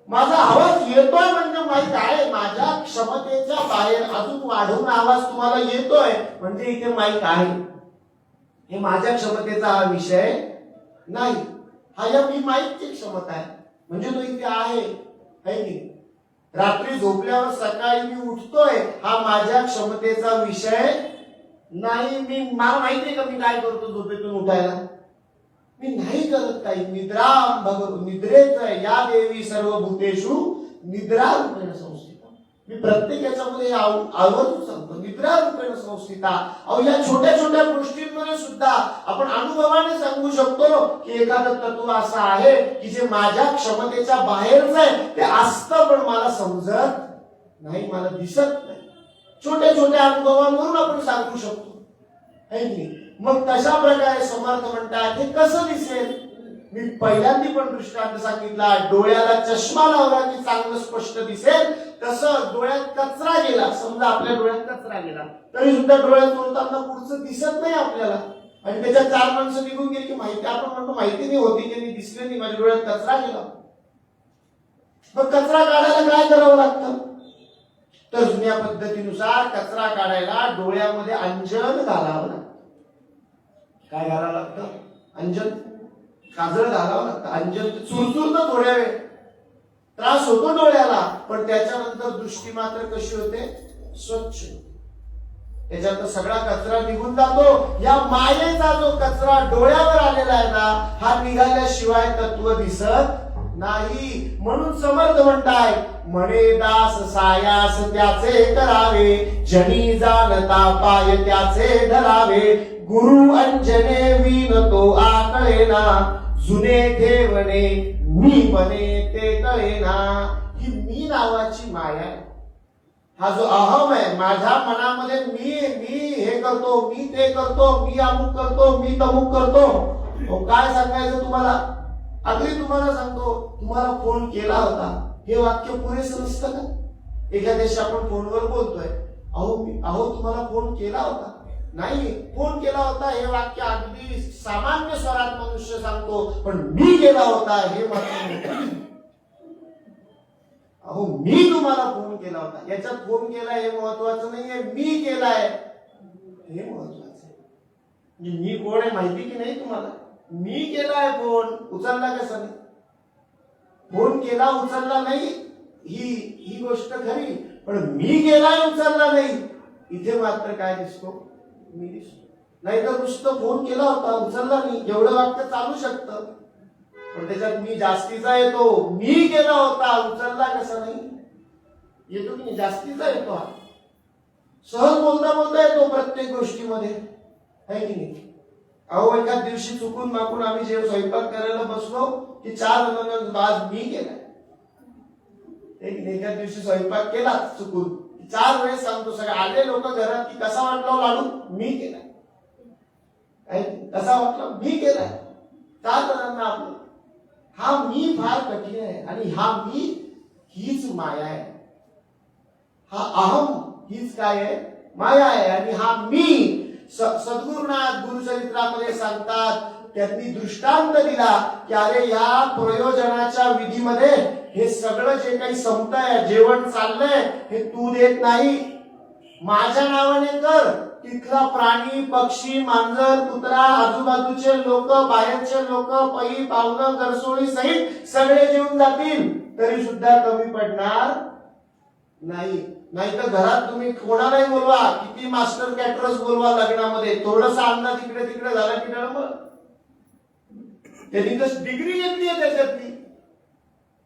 माझा आवाज येतोय म्हणजे माहित आहे माझ्या क्षमतेच्या बाहेर अजून वाढवून आवाज तुम्हाला येतोय म्हणजे इथे माहित आहे. हे माझ्या क्षमतेचा हा विषय नाही. हा या मी माहितची क्षमता आहे म्हणजे तो इथे आहे की. रात्री झोपल्यावर सकाळी मी उठतोय हा माझ्या क्षमतेचा विषय नाही. मला माहितीये का मी काय करतो झोपेतून उठायला? मी नाही करत काही. निद्रेच या देवी सर्व भूतेषु निद्रा रूपेण संस्थिता. मी प्रत्येक याच्यामध्ये आवर्जून सांगतो निद्रा रूपेण संस्थिता. अहो या छोट्या छोट्या गोष्टींमध्ये सुद्धा आपण अनुभवाने सांगू शकतो की एखादं तत्व असं आहे की जे माझ्या क्षमतेच्या बाहेरच आहे. ते असतं पण मला समजत नाही, मला दिसत नाही. छोट्या छोट्या अनुभवांवरून आपण सांगू शकतो है की. मग तशा प्रकारे समर्थ म्हणतात हे कसं दिसेल? मी पहिल्यांदा पण दृष्टांत सांगितला. डोळ्याला चष्मा लावला की चांगलं स्पष्ट दिसेल. तसं डोळ्यात कचरा गेला, समजा आपल्या डोळ्यात कचरा गेला तरी सुद्धा डोळ्यात चोरताना पुढचं दिसत नाही आपल्याला. आणि त्याच्यात चार माणसं निघून गेली की माहिती आपण म्हणतो माहिती नाही होती की दिसले नाही, माझ्या डोळ्यात कचरा गेला. मग कचरा काढायला काय करावं लागतं? तर जुन्या पद्धतीनुसार कचरा काढायला डोळ्यामध्ये अंजन घालावं लागतं. काय घालावं लागतं? अंजन, काजळ घालावं लागतं. अंजन चुरचुरतं थोड्या वेळ, त्रास होतो डोळ्याला, पण त्याच्यानंतर दृष्टी मात्र कशी होते? स्वच्छ. त्याच्यात सगळा कचरा निघून जातो. या मायेचा जो कचरा डोळ्यावर आलेला आहे ना, हा निघाल्याशिवाय तत्व दिसत नाही. म्हणून समर्थ म्हणताय म्हणे दास सायास त्याचे करावे, जनी जाणता पाय त्याचे धरावे. गुरु अंजने वीन तो आकळेना, जुने ठेवणे मी बने ते कळेना. ही मी नावाची माया आहे. हा जो अहम आहे माझ्या मनामध्ये, मी हे करतो, मी ते करतो, मी अमुक करतो, मी तमुक करतो. काय सांगायचं तुम्हाला? अगदी तुम्हाला सांगतो, तुम्हाला फोन केला होता हे वाक्य पुरेसं नसतं का? एखाद्याशी आपण फोनवर बोलतोय, अहो तुम्हाला फोन केला होता. नाही, फोन केला होता हे वाक्य अगदी सामान्य स्वरात मनुष्य सांगतो, पण मी केला होता हे मात्र. अहो मी तुम्हाला फोन केला होता, याच्यात फोन केला हे महत्वाचं नाहीये, मी केलाय हे महत्वाचं आहे. म्हणजे मी कोण आहे माहिती की नाही तुम्हाला? मी केलाय फोन, उचलला कसा नाही? फोन केला उचलला नाही ही गोष्ट खरी, पण मी केलाय उचलला नाही इथे मात्र काय दिसतो? मी दिसतो. नाही तर नुसतं फोन केला होता उचलला नाही एवढं वाक्य चालू शकतं, पण त्याच्यात मी जास्तीचा येतो. मी केला होता उचलला कसा नाही येतो की नाही? जास्तीचा येतो. हा सहज बोलता बोलता येतो प्रत्येक गोष्टीमध्ये, आहे की नाही? अहो एखाद दिवशी चुकून माकून आम्ही जेव्हा स्वयंपाक करायला बसलो की 4 जणांना आज मी केलाय. एखाद दिवशी स्वयंपाक केला चुकून 4 वेळेस सांगतो, सगळे आले लोक घरात की कसा वाटला लाडू? मी केलाय. कसा वाटला? मी केलाय. 4 जणांना आपलं. हा मी फार कठीण आहे आणि हा मी हीच माया आहे. हा अहम हीच काय आहे? माया आहे. आणि हा मी सद्गुरुनाथ गुरुचरित्रामध्ये सांगतात, त्यांनी दृष्टांत दिला की अरे या प्रयोजनाच्या विधीमध्ये हे सगळं जे काही संपतंय, जेवण चाललंय, हे तू देत नाही, माझ्या नावाने कर. तिथला प्राणी पक्षी मांजर कुत्रा आजूबाजूचे लोक बाहेरचे लोक पै पाहुणं गरसोळी सहित सगळे जेवून जातील तरी सुद्धा कमी पडणार नाही. नाही तर घरात तुम्ही कोणालाही बोलवा, किती मास्टर कॅटरर्स बोलवा लग्नामध्ये, थोडसा अंदाज इकडे तिकडे झाला की मग त्यांनी तर डिग्री घेतली आहे त्याच्यातली,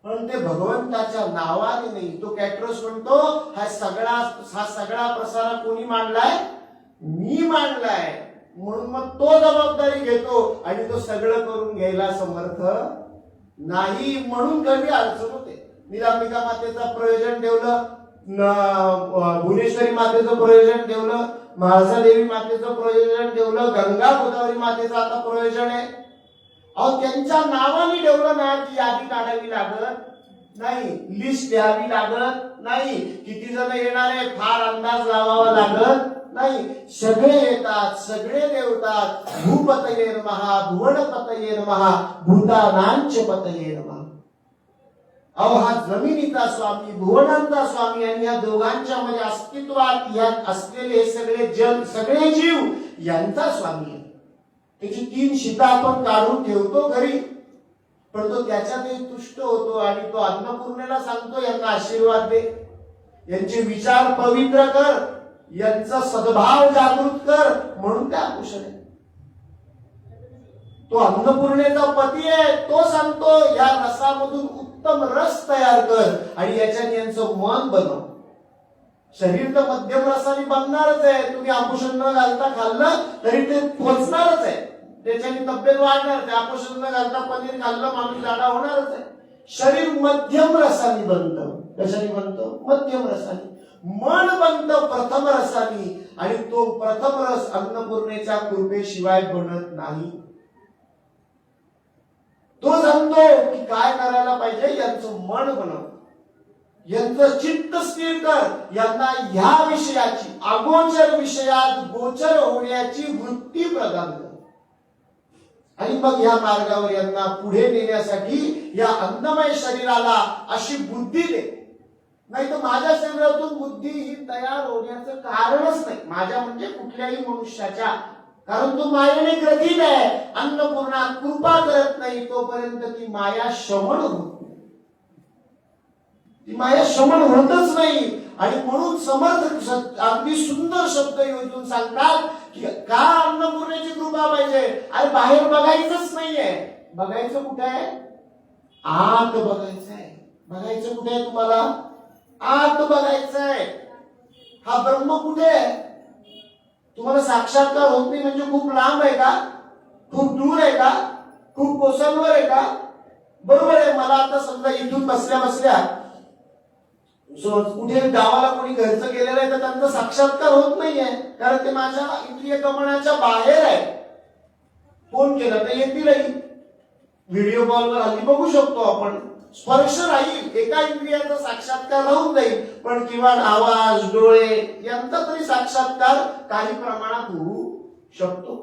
पण ते भगवंताच्या नावाने नाही. तो कॅटरर्स म्हणतो हा सगळा प्रसारा कोणी मांडलाय? मी मांडलाय. म्हणून मग तो जबाबदारी घेतो आणि तो सगळं करून घ्यायला समर्थ नाही. म्हणून कधी अडचण होते. निलांबिका मातेचं प्रयोजन ठेवलं, भुवनेश्वरी मातेचं प्रयोजन ठेवलं, म्हाळसादेवी मातेचं प्रयोजन ठेवलं, गंगा गोदावरी मातेचं आता प्रयोजन आहे. अहो त्यांच्या नावाने ठेवलं ना की यादी काढावी लागत नाही, लिस्ट द्यावी लागत नाही, किती जण येणार आहे फार अंदाज लावावा लागत नाही. सगळे येतात, सगळे देवतात. भूपतये नमः, भुवनपतये नमः, भूतानांच पतये नमः. अहो हा जमिनीचा स्वामी, भुवनांचा स्वामी आणि या दोघांच्या मध्ये अस्तित्वात यात असलेले सगळे जल, सगळे जीव यांचा स्वामी आहे. त्याची 3 शीता आपण काढून ठेवतो घरी, पण तो त्याच्यातही तुष्ट होतो आणि तो अन्नपूर्णेला सांगतो यांना आशीर्वाद दे, यांचे विचार पवित्र कर, यांचा सद्भाव जागृत कर. म्हणून त्या आभूषण आहे. तो अन्नपूर्णेचा पती आहे. तो सांगतो या रसामधून उत्तम रस तयार कर आणि याच्याने यांचं मन बनव. शरीर तर मध्यम रसाने बनणारच आहे. तुम्ही आभूषण न घालता खाल्लं तरी ते पोचणारच आहे, त्याच्याने तब्येत वाढणार आहे. आभूषण न घालता पनीर खाल्लं माणूस जाडा होणारच आहे. शरीर मध्यम रसाने बनतं. कशाने बनतं? मध्यम रसाने. मन बनतं प्रथम रसाने आणि तो प्रथम रस अन्नपूर्णेच्या कृपेशिवाय बनत नाही. तो सांगतो की काय करायला पाहिजे? यांचं मन बनव, यांचं चित्त स्थिर कर, यांना ह्या विषयाची, अगोचर विषयात गोचर होण्याची वृत्ती प्रदान कर आणि मग या मार्गावर यांना पुढे नेण्यासाठी या अन्नमय शरीराला अशी बुद्धी दे. नाही तर माझ्या शरीरातून बुद्धी ही तयार होण्याचं कारणच नाही. माझ्या म्हणजे कुठल्याही मनुष्याच्या, कारण तो मायेने ग्रथित आहे. अन्नपूर्णा कृपा करत नाही तोपर्यंत ती माया शमन होत नाही. ती माया शमन होतच नाही. आणि म्हणून समर्थ अगदी सुंदर शब्द योजून सांगतात की का अन्नपूर्णेची कृपा पाहिजे? अरे बाहेर बघायचंच नाहीये. बघायचं कुठे आहे? आत बघायचं आहे. बघायचं कुठे आहे तुम्हाला? आत बघायचं आहे. हा ब्रह्म कुठे आहे? तुम्हाला साक्षात्कार होत नाही म्हणजे खूप लांब आहे का? खूप दूर आहे का? खूप कोसलवर आहे का? बरोबर आहे. मला आता समजा इथून बसल्या बसल्या कुठे गावाला कोणी घरचं गेलेलं आहे तर त्यांचा साक्षात्कार होत नाहीये, कारण ते माझ्या इंद्रिय गमनाच्या बाहेर आहे. फोन केला तर येतीलही. व्हिडिओ कॉलवर हल्ली बघू शकतो आपण, स्पर्श राहील, एका इंद्रियाचा साक्षात्कार राहून जाईल, पण किमान आवाज, डोळे यांचा तरी साक्षात्कार काही प्रमाणात होऊ शकतो.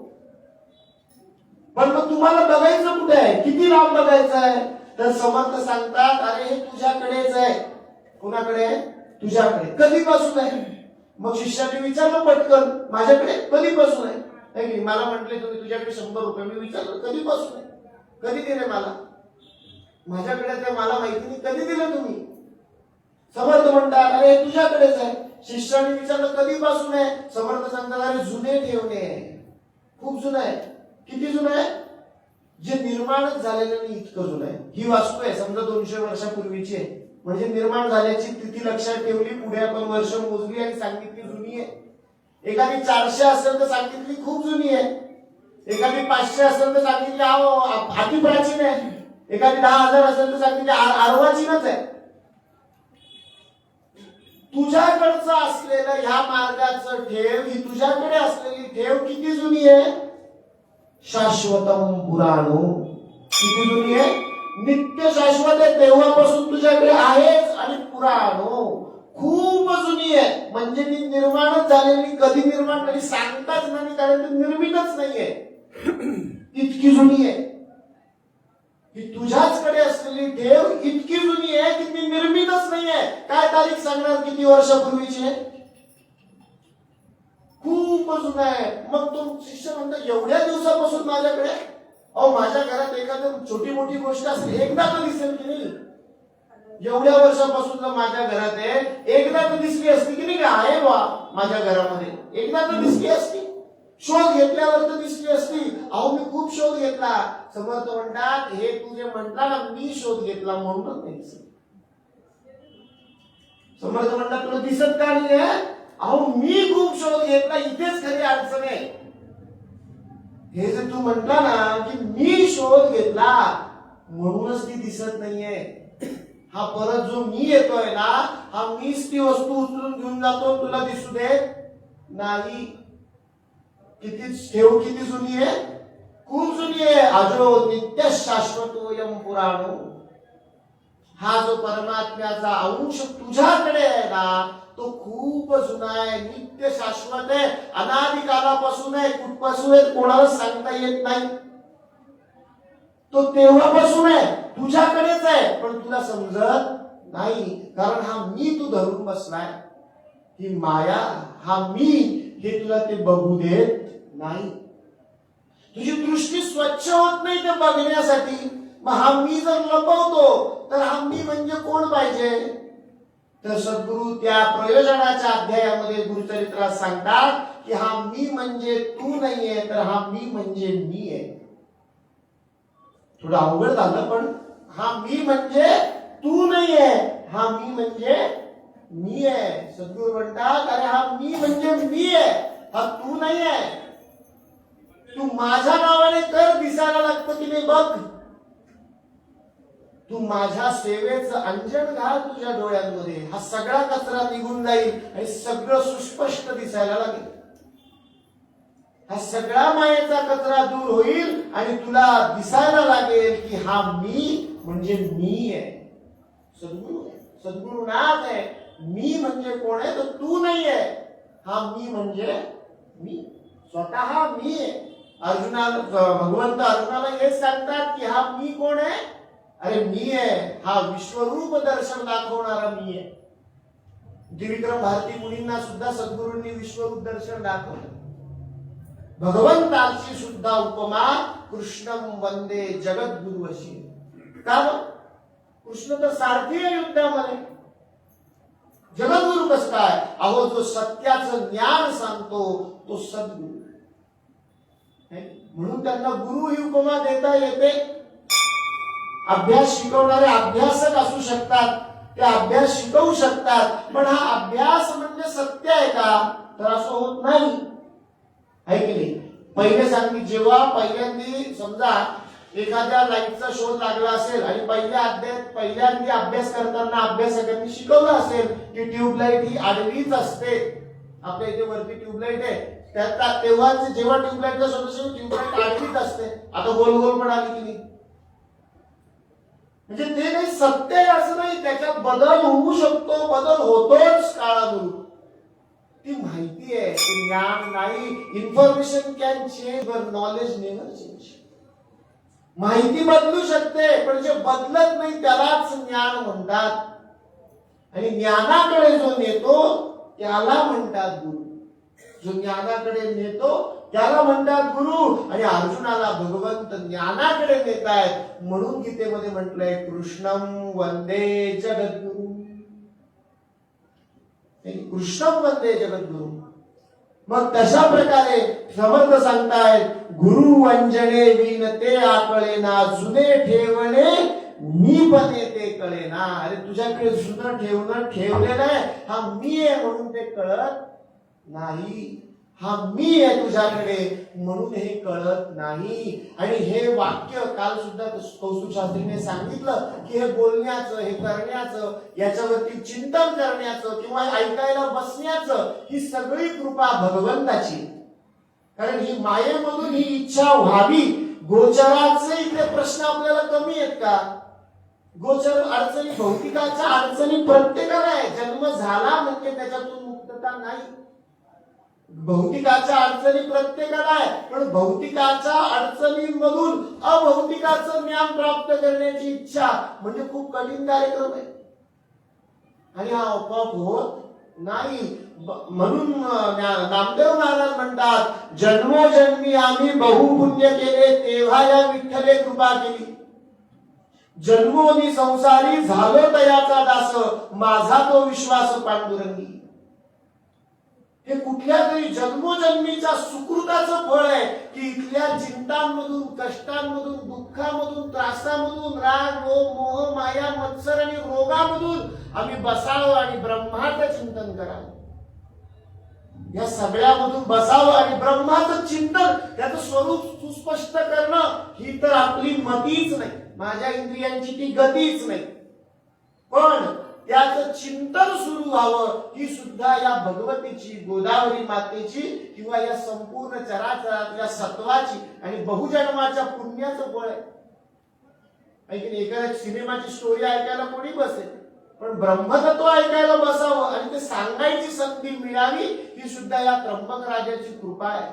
पण मग तुम्हाला बघायचं कुठे आहे, किती लांब बघायचं आहे? तर समर्थ सांगतात, अरे हे तुझ्याकडेच आहे. कुणाकडे आहे? तुझ्याकडे. कधीपासून आहे? मग शिष्याने विचारलं पटकन, माझ्याकडे कधीपासून आहे? मला म्हटले तुम्ही तुझ्याकडे 100 रुपये. मी विचारलं कधीपासून आहे, कधी दिले मला? माझ्याकडे ते मला माहिती नाही, कधी दिले तुम्ही? समर्थ म्हणतात, अरे तुझ्याकडेच आहे. शिष्याने विचारलं कधीपासून आहे? समर्थ सांगतात, अरे जुने ठेवणे आहे, खूप जुनं आहे. किती जुनं आहे? जे निर्माणच झालेलं नाही इतकं जुनं आहे. ही वास्तू आहे, समजा 200 वर्षापूर्वीची आहे, म्हणजे निर्माण झाल्याची तिथी लक्षात ठेवली, पुढे आपण वर्ष मोजली आणि सांगितली जुनी आहे. एखादी 400 असेल तर सांगितली खूप जुनी आहे. एखादी 500 असेल तर सांगितली अति प्राचीन आहे. एखादी 10,000 असेल तर सांगितली अर्वाचीनच आहे. तुझ्याकडचं असलेलं ह्या मार्गाचं ठेव, ही तुझ्याकडे असलेली ठेव किती जुनी आहे? शाश्वतम पुराणो. किती जुनी आहे? नित्य शाश्वत आहे, तेव्हापासून तुझ्याकडे आहेच. आणि पुराणो खूप जुनी आहे, म्हणजे ती निर्माणच झालेली. कधी निर्माण झाली सांगताच नाही, कारण ती निर्मितच नाहीये, इतकी जुनी आहे. ही तुझ्याचकडे असलेली ठेव इतकी जुनी आहे की ती निर्मितच नाहीये. काय तारीख सांगणार किती वर्षापूर्वीची आहे? खूप जुनं आहे. मग तो शिष्य म्हणतो, एवढ्या दिवसापासून माझ्याकडे? अहो माझ्या घरात एखादी छोटी मोठी गोष्ट असेल, एकदा तर दिसेल की नाही? एवढ्या वर्षापासून जर माझ्या घरात आहे, एकदा तर दिसली असती की नाही, का आहे बा माझ्या घरामध्ये, एकदा तर दिसली असती. शोध घेतल्यावर तर दिसली असती. अहो मी खूप शोध घेतला. समर्थ म्हणतात, हे तू जे म्हटला ना मी शोध घेतला म्हणूनच नाही दिसत. समर्थ म्हणतात, तुला दिसत का नाही? अहो मी खूप शोध घेतला, इथेच खरी अडचण आहे. हे जे तू म्हटला ना की मी शोध घेतला म्हणूनच ती दिसत नाहीये. हा परत जो मी येतोय ना, हा मीच ती वस्तू उचलून घेऊन जातो, तुला दिसू देत नाही. किती ठेव किती जुनी आहे? खूप जुनी आहे. अजो नित्य शाश्वतोयम पुराणो. हा जो परमात्म्याचा अंश तुझ्याकडे आहे ना, तो खूप जुना आहे, नित्य शाश्वत आहे, अनादी कालापासून आहे. कुठपासून आहे कोणाला सांगता येत नाही. तो तेव्हापासून आहे, तुझ्याकडेच आहे, पण तुला समजत नाही, कारण हा मी तू धरून बसलाय. ही माया, हा मी, हे तुला ते बघू देत नाही. तुझी दृष्टी स्वच्छ होत नाही ते बघण्यासाठी. मग हा मी जर लपवतो तर हा मी म्हणजे कोण पाहिजे? तर सद्गुरु त्या प्रयोजनाच्या अध्यायामध्ये गुरुचरित्रात सांगतात की हा मी म्हणजे तू नाहीये, तर हा मी म्हणजे मी आहे. थोडं अवघड झालं, पण हा मी म्हणजे तू नाहीये, हा मी म्हणजे मी आहे. सद्गुरु म्हणतात, अरे हा मी म्हणजे मी आहे, हा तू नाही आहे. तू माझ्या नावाने कर दिसायला लागतं की नाही बघ. तू माझ्या सेवेचं अंजन घाल तुझ्या डोळ्यांमध्ये, हा सगळा कचरा निघून जाईल आणि सगळं सुस्पष्ट दिसायला लागेल. हा सगळा मायेचा कचरा दूर होईल आणि तुला दिसायला लागेल की हा मी म्हणजे मी आहे. सद्गुरुनाथ आहे. मी म्हणजे कोण आहे? तर तू नाही आहे, हा मी म्हणजे मी, स्वतः मी आहे. भगवंत अर्जुनाला हेच सांगतात की हा मी कोण आहे? अरे मी आहे, हा विश्वरूप दर्शन दाखवणारा मी आहे. त्रिविक्रम भारती मुनींना सुद्धा सद्गुरूंनी विश्वरूप दर्शन दाखवलं. भगवंताची सुद्धा उपमा कृष्णम वंदे जगद्गुरु अशी. का? कृष्ण तर सारथी आहे युद्धामध्ये. जगद्गुरु कसं काय? अहो जो सत्याचं ज्ञान सांगतो तो सद्गुरु. म्हणून त्यांना गुरु ही उपमा देता येते. अभ्यास शिकवणारे अभ्यासक असू शकतात, ते अभ्यास शिकवू शकतात, पण हा अभ्यास म्हणजे सत्य आहे का? तर असं होत नाही, आहे की नाही? पहिले सांगितले, जेव्हा पहिल्यांदा समजा एखाद्या लाईटचा शोध लागला असेल आणि पहिल्यांदा अभ्यास करताना अभ्यासकांनी शिकवलं असेल की ट्यूबलाईट ही आडवीच असते. आपल्या इथे वरती ट्यूबलाईट आहे, तेव्हा जेव्हा ट्यूबलाईटचा शोध असेल ट्यूबलाईट आडवीच असते. आता गोल गोल पण आली की नाही? म्हणजे ते काही सत्य आहे असं नाही, त्याच्यात बदल होऊ शकतो, बदल होतोच काळानुरूप. ती माहिती आहे, ते ज्ञान नाही. Information can change but knowledge never change. माहिती बदलू शकते, पण जे बदलत नाही त्यालाच ज्ञान म्हणतात. आणि ज्ञानाकडे जो नेतो त्याला म्हणतात गुरु. जो ज्ञानाकडे नेतो त्याला म्हणतात गुरु. आणि अर्जुनाला भगवंत ज्ञानाकडे नेत आहेत, म्हणून गीतेमध्ये म्हटलंय कृष्णम वंदे जगद्गुरु. कृष्णम वंदे जगद्गुरु. मग तशा प्रकारे समर्थ सांगतायत, गुरु वंजने विन ते आकळे ना, जुने ठेवणे मी पण ते कळे ना. अरे तुझ्याकडे जुनं ठेवणं ठेवलेलं आहे, हा मी आहे म्हणून ते कळत नाही. हा मी आहे तुझ्याकडे म्हणून हे कळत नाही. आणि हे वाक्य काल सुद्धा कौस्तुभ शास्त्रीने सांगितलं की हे बोलण्याचं, हे करण्याचं, याच्यावरती चिंतन करण्याचं किंवा ऐकायला बसण्याचं, ही सगळी कृपा भगवंताची. कारण ही मायेमधून ही इच्छा व्हावी. गोचराचे इथे प्रश्न आपल्याला कमी आहेत का? गोचर अडचणी, भौतिकाच्या अडचणी प्रत्येकाला आहे. जन्म झाला म्हणजे त्याच्यातून मुक्तता नाही. भौतिकाच्या अडचणी प्रत्येकाला आहे, पण भौतिकाच्या अडचणींमधून अभौतिकाचं ज्ञान प्राप्त करण्याची इच्छा म्हणजे खूप कठीण कार्यक्रम आहे. आणि हा आपोआप होत नाही. म्हणून नामदेव महाराज म्हणतात, जन्मोजन्मी आम्ही बहुपुण्य केले, तेव्हा या विठ्ठले कृपा केली. जन्मोनी संसारी झालो तयाचा दास, माझा तो विश्वास पांडुरंगी. हे कुठल्या तरी जन्मोजन्मीच्या सुकृताचं फळ आहे की इथल्या चिंतांमधून, कष्टांमधून, दुःखामधून, त्रासामधून, राग, रोग, मोह, माया, मत्सर आणि रोगामधून आम्ही बसावं आणि ब्रह्माचं चिंतन करावं. या सगळ्यामधून बसावं आणि ब्रह्माचं चिंतन, त्याचं स्वरूप सुस्पष्ट करणं, ही तर आपली मतीच नाही, माझ्या इंद्रियांची ती गतीच नाही. पण त्याचं चिंतन सुरू व्हावं, ही सुद्धा या भगवतीची, गोदावरी मातेची किंवा या संपूर्ण चराचरातल्या सत्वाची आणि बहुजन्माच्या पुण्याचं फळ आहे. एखाद्या सिनेमाची स्टोरी ऐकायला कोणी बसेल, पण ब्रह्मतत्व ऐकायला बसावं आणि ते सांगायची संधी मिळावी, ही सुद्धा या त्र्यंबक राजाची कृपा आहे.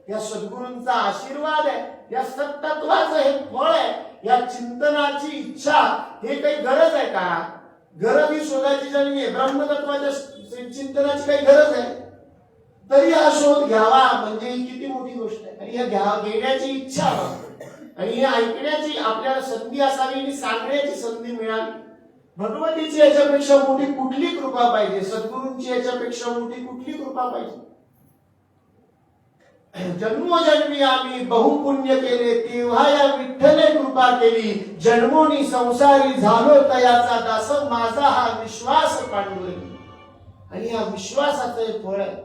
या सद्गुरूंचा आशीर्वाद आहे. या सत्तत्वाचं हे फळ आहे. या चिंतनाची इच्छा, हे काही गरज आहे का? गरज ही शोधायची नाहीये. ब्रह्मतत्वाच्या चिंतनाची काही गरज आहे तरी हा शोध घ्यावा म्हणजे ही किती मोठी गोष्ट आहे. आणि या घेण्याची इच्छा आणि हे ऐकण्याची आपल्याला संधी असावी आणि सांगण्याची संधी मिळावी. भगवतीची याच्यापेक्षा मोठी कुठली कृपा पाहिजे? सद्गुरूंची याच्यापेक्षा मोठी कुठली कृपा पाहिजे? जन्मोजन्मी आम्ही बहुपुण्य केले, तेव्हा या विठ्ठले कृपा केली. जन्मोनी संसारी झालो तयाचा दास, माझा हा विश्वास पांडुरंगी. आणि या विश्वासाचे फळ आहे.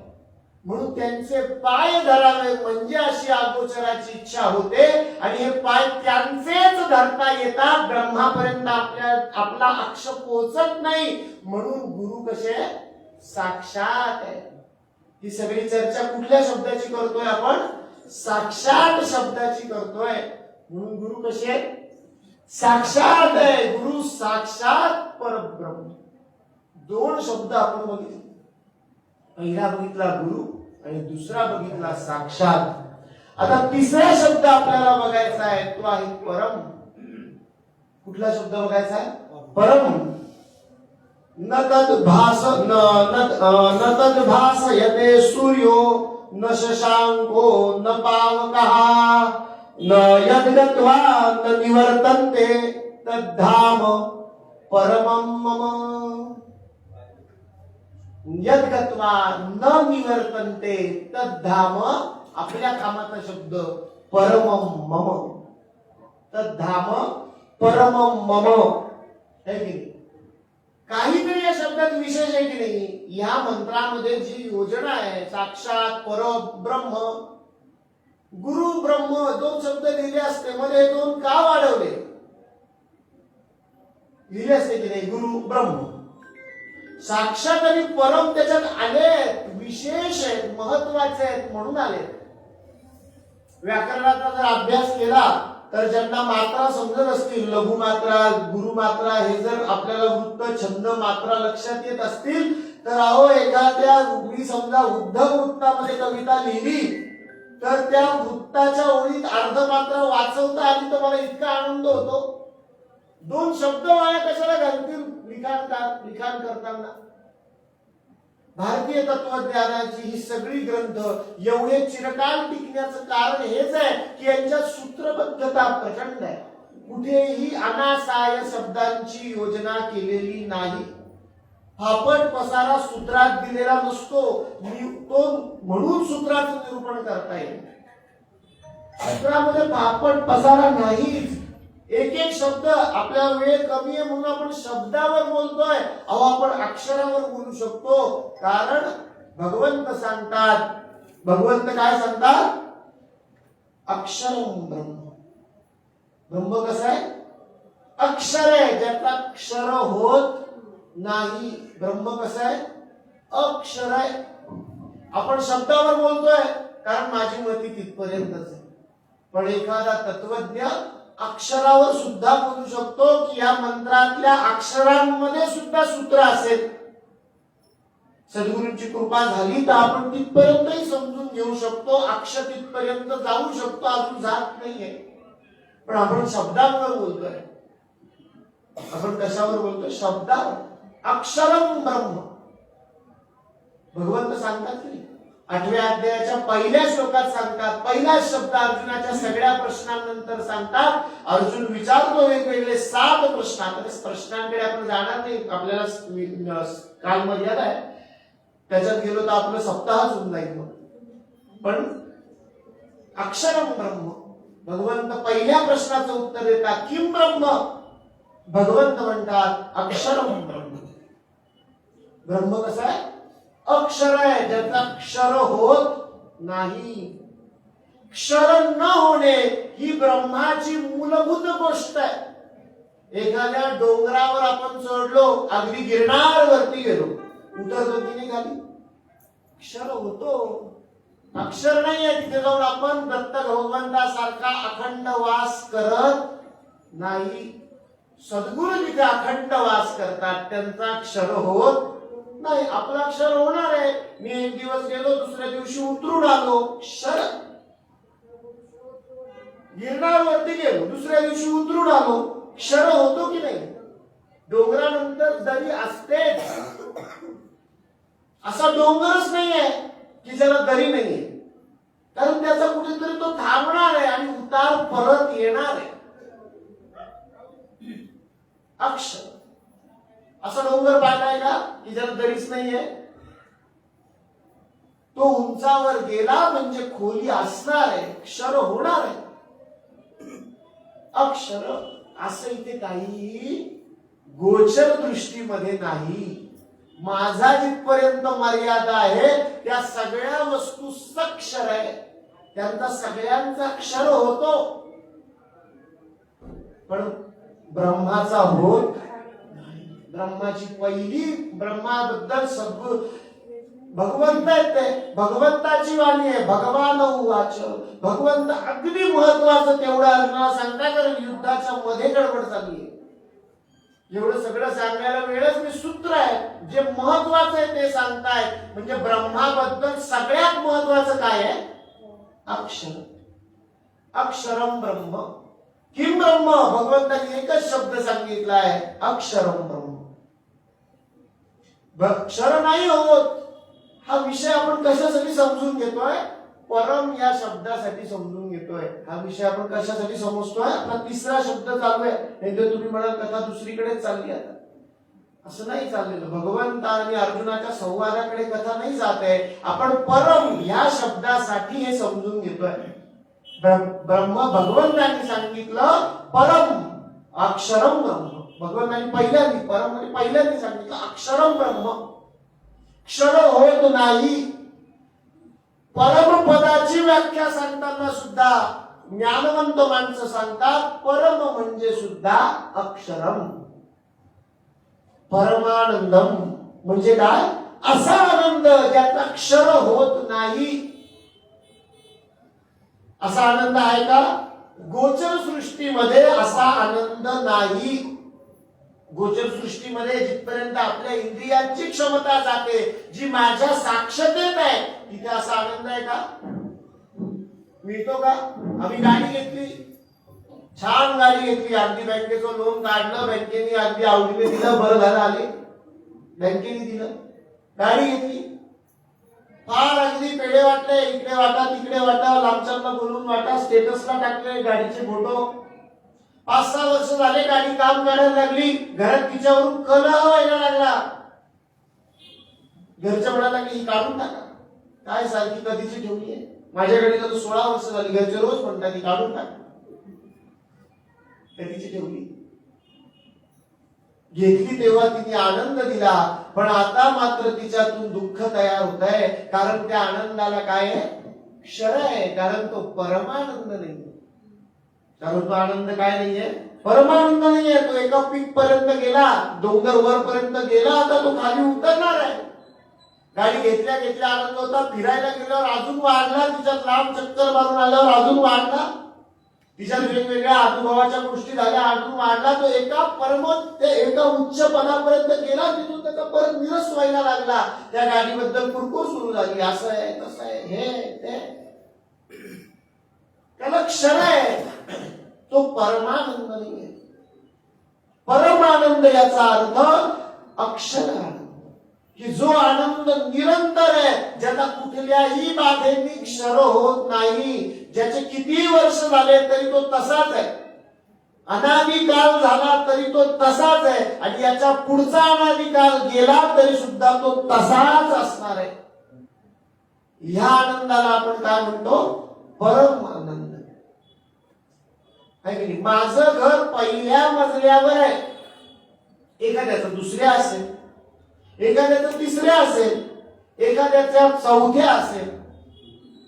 म्हणून त्यांचे पाय धरावे म्हणजे अशी अगोचराची इच्छा होते. आणि हे पाय त्यांचेच धरता येतात, ब्रह्मापर्यंत आपला अक्ष पोहोचत नाही. म्हणून गुरु कसे? साक्षात आहे. ही सगळी चर्चा कुठल्या शब्दाची करतोय आपण? साक्षात शब्दाची करतोय. म्हणून गुरु कसे आहेत? साक्षात आहे. गुरु साक्षात परब्रह्म. दोन शब्द आपण बघितले. पहिला बघितला गुरु आणि दुसरा बघितला साक्षात. आता तिसरा शब्द आपल्याला बघायचा आहे, तो आहे परम. कुठला शब्द बघायचा आहे? परम. न तद्भासयते सूर्यो न शशांको न पावकः न यद्गत्वा न निवर्तन्ते तद्धाम परमं मम. यद्गत्वा न निवर्तन्ते तद्धाम, आपल्या कामाचा शब्द परमं मम. तद्धाम परमं मम. है की नाही? काहीतरी या शब्दात विशेष आहे की नाही? या मंत्रामध्ये जी योजना आहे, साक्षात परब्रह्म, गुरु ब्रह्म, दोन शब्द लिहिले असते, मध्ये दोन का वाढवले? लिहिले असते की नाही? गुरु ब्रह्म, साक्षात आणि परम त्याच्यात आले, विशेष आहेत, महत्वाचे आहेत म्हणून आले. व्याकरणाचा जर अभ्यास केला तर ज्यांना मात्रा समजत असतील, लघुमात्रा, गुरुमात्रा, हे जर आपल्याला वृत्त, छंद, मात्रा लक्षात येत असतील, तर अहो एखाद्या, मी समजा उद्धव वृत्तामध्ये कविता लिहिली तर त्या वृत्ताच्या ओळीत अर्धमात्रा वाचवता आली तर मला इतका आनंद होतो. 2 शब्द वाया कशाला घालतील लिखाण करताना. भारतीय तत्वज्ञानाची ही सगळी ग्रंथ एवढे चिरकाल टिकण्याचं कारण हेच आहे की यांच्यात सूत्रबद्धता प्रचंड आहे. कुठेही अनासाय शब्दांची योजना केलेली नाही. फापट पसारा सूत्रात दिलेला नसतो. तो म्हणून सूत्राचं निरूपण करता येईल. सूत्रामध्ये फापट पसारा नाहीच. एक एक शब्द, आपला वेळ कमी आहे म्हणून आपण शब्दावर बोलतोय, अहो आपण अक्षरावर बोलू शकतो. कारण भगवंत सांगतात, भगवंत काय सांगतात? अक्षरम ब्रह्म. ब्रह्म कसं आहे? अक्षर आहे, ज्याचा अक्षर होत नाही. ब्रह्म कसं आहे? अक्षर आहे. आपण शब्दावर बोलतोय कारण माझी मती तिथपर्यंतच आहे. पण एखादा तत्वज्ञ अक्षरावर सुद्धा बोलू शकतो की या मंत्रातल्या अक्षरांमध्ये सुद्धा सूत्र असेल. सद्गुरूंची कृपा झाली तर आपण तिथपर्यंतही समजून घेऊ शकतो. अक्षर तिथपर्यंत जाऊ शकतो, अजून जात नाहीये. पण आपण शब्दावर बोलतोय. आपण कशावर बोलतोय? शब्दावर. अक्षरम ब्रह्म. भगवंत सांगतात की 8व्या अध्यायाच्या पहिल्या श्लोकात सांगतात, पहिला शब्द अर्जुनाच्या सगळ्या प्रश्नांनंतर सांगतात. अर्जुन विचारतो वेगवेगळे 7 प्रश्न. आता प्रश्नांकडे आपण जाणार नाही, आपल्याला काल मर्यादा आहे, त्याच्यात गेलो तर आपलं सप्ताहच होऊन जाईल. पण अक्षरम ब्रह्म, भगवंत पहिल्या प्रश्नाचं उत्तर देतात किम ब्रह्म. भगवंत म्हणतात अक्षरम ब्रह्म. ब्रह्म कसं आहे? अक्षर आहे, ज्याचा अक्षर होत नाही. क्षर न होणे ही ब्रह्माची मूलभूत गोष्ट आहे. एखाद्या डोंगरावर आपण चढलो, अगदी गिरनार वरती गेलो, उतरतो की नाही खाली? अक्षर होतो. अक्षर नाही आहे तिथे जाऊन आपण दत्त भगवंतासारखा अखंड वास करत नाही. सद्गुरू जिथे अखंड वास करतात त्यांचा अक्षर होत नाही. आपलं अक्षर होणार आहे. मी एक दिवस गेलो, दुसऱ्या दिवशी उतरून आलो, क्षर. गिरनारवरती गेलो, दुसऱ्या दिवशी उतरून आलो, क्षर होतो की नाही? डोंगरानंतर दरी असतेच. असा डोंगरच नाहीये की ज्याला दरी नाहीये, कारण त्याचा कुठेतरी तो थांबणार आहे आणि उतार परत येणार आहे. अक्षर. असा डोंगर पाहिलाय का की ज्याला दरीच नाहीये? तो उंचावर गेला म्हणजे खोली असणार आहे, क्षर होणार आहे. अक्षर असं इथे काही गोचर दृष्टीमध्ये नाही. माझा जिथपर्यंत मर्यादा आहे त्या सगळ्या वस्तू सक्षर आहे, त्यांचा सगळ्यांचा अक्षर होतो. पण ब्रह्माचा होत. ब्रह्माची पहिली, ब्रह्माबद्दल सद्गुरू भगवंत येते, भगवंताची वाणी आहे. भगवान उवाच. भगवंत अगदी महत्वाचं तेवढं अर्जुनाला सांगताय, कारण युद्धाच्या मध्ये गडबड चालली आहे. एवढं सगळं सांगायला वेळच मी सूत्र आहे, जे महत्वाचं आहे ते सांगताय. म्हणजे ब्रह्माबद्दल सगळ्यात महत्वाचं काय आहे? अक्षर. अक्षरम ब्रह्म. किम ब्रह्म. भगवंताने एकच शब्द सांगितला आहे, अक्षरम ब्रह्म. क्षर नाही होत हा विषय आपण कशासाठी समजून घेतोय? परम या शब्दासाठी समजून घेतोय. हा विषय आपण कशासाठी समजतोय? आता 3रा शब्द चालू आहे. नाही तर तुम्ही म्हणाल कथा दुसरीकडे चालली. आता असं नाही चाललेलं. भगवंत आणि अर्जुनाच्या संवादाकडे कथा नाही जात आहे. आपण परम या शब्दासाठी हे समजून घेतोय. ब्रह्म भगवंतांनी सांगितलं परम अक्षरम ब्रह्म. भगवंतांनी पहिल्यांदा परम म्हणजे पहिल्यांदा सांगितलं अक्षरम ब्रह्म. क्षर होत नाही. परमपदाची व्याख्या सांगताना सुद्धा ज्ञानवंत माणसं सांगतात परम म्हणजे सुद्धा अक्षरम. परमानंदम म्हणजे काय? असा आनंद ज्याचा क्षर होत नाही. असा आनंद आहे का? गोचर सृष्टीमध्ये असा आनंद नाही. गोचर सृष्टीमध्ये जिथपर्यंत आपल्या इंद्रियांची क्षमता जाते, जी माझ्या साक्षतेत आहे, तिथे असा आनंद आहे का? मिळतो का? आम्ही गाडी घेतली, छान गाडी घेतली, अगदी बँकेचं लोन काढलं, बँकेने अगदी आवडीने दिलं, बरं झालं आले, बँकेने दिलं, गाडी घेतली, फार अगदी पेढे वाटले, इकडे वाटा तिकडे वाटा, लांबच्यांना बोलून वाटा, स्टेटसला टाकले गाडीचे फोटो. 5-6 वर्ष झाले गाडी काम करायला लागली, घरात तिच्यावरून कलह व्हायला लागला. घरच्या म्हणायला लागली ही काढून टाका, काय सारखी कधीची ठेवली आहे, माझ्याकडे तर 16 वर्ष झाली, घरचे रोज म्हणतात ती काढून टाका, कधीची ठेवली. घेतली तेव्हा तिने आनंद दिला, पण आता मात्र तिच्यातून दुःख तयार होत आहे, कारण त्या आनंदाला काय आहे? क्षर आहे, कारण तो परमानंद नाही. कारण तो आनंद काय नाहीये? परमानंद नाहीये. तो एका पीक पर्यंत गेला, डोंगर वर पर्यंत गेला, आता तो खाली उतरणार आहे. गाडी घेतल्या घेतल्या आनंद होता, फिरायला गेल्यावर अजून वाढला, तिच्यात लांब चक्कर मारून आल्यावर अजून वाढला, तिच्यात वेगवेगळ्या अनुभवाच्या गोष्टी झाल्या, अजून वाढला. तो एका उच्च पदापर्यंत गेला, तिथून त्याचा परत निरस व्हायला लागला. त्या गाडीबद्दल कुरकुर सुरू झाली, असं आहे तसं आहे, हे ते. त्याला क्षण आहे, तो परमानंद नाहीये. परमानंद याचा अर्थ अक्षर आनंद, की जो आनंद निरंतर आहे, ज्याचा कुठल्याही बाधेने क्षर होत नाही, ज्याचे किती वर्ष झाले तरी तो तसाच आहे, अनादिकाल झाला तरी तो तसाच आहे, आणि याच्या पुढचा अनादिकाल गेला तरी सुद्धा तो तसाच असणार आहे. ह्या आनंदाला आपण काय म्हणतो? परम आनंद. माझं घर पहिल्या मजल्यावर आहे, एखाद्याचं दुसऱ्या असेल, एखाद्याचं तिसऱ्या असेल, एखाद्याच्या चौथ्या असेल.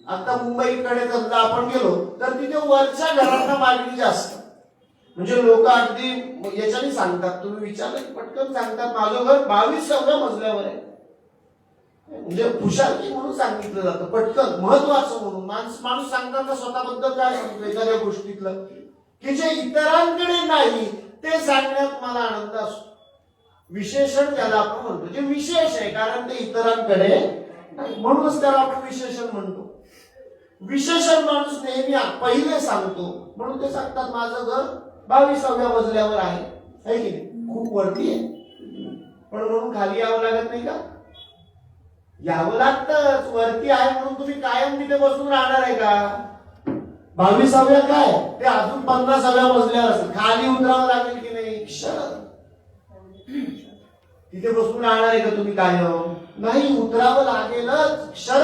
आता मुंबईकडे समजा आपण गेलो तर तिथे वरच्या घरांना मागणी जास्त, म्हणजे लोक अगदी याच्याने सांगतात, तुम्ही विचारलं पटकन सांगतात माझं घर 22व्या मजल्यावर आहे, म्हणजे हुशारकी म्हणून सांगितलं जातं, पटकन महत्वाचं म्हणून. माणूस सांगताना स्वतःबद्दल काय सांगितलं एखाद्या गोष्टीतलं, की जे इतरांकडे नाही ते सांगण्यात मला आनंद असतो. विशेषण ज्याला आपण म्हणतो, जे विशेष आहे कारण ते इतरांकडे नाही, म्हणूनच त्याला आपण विशेषण म्हणतो. विशेषण माणूस नेहमी पहिले सांगतो, म्हणून ते सांगतात माझं घर 22व्या मजल्यावर आहे, है की नाही? खूप वरती आहे, पण म्हणून खाली यावं लागत नाही का? यावं लागतं. वरती आहे म्हणून तुम्ही कायम तिथे बसून राहणार आहे का? 22व्या काय ते अजून 50व्या मजल्यावर असेल, खाली उतरावं लागेल की नाही? क्षण. तिथे बसून राहणार आहे का तुम्ही कायम? नाही, उतरावं लागेलच, क्षर.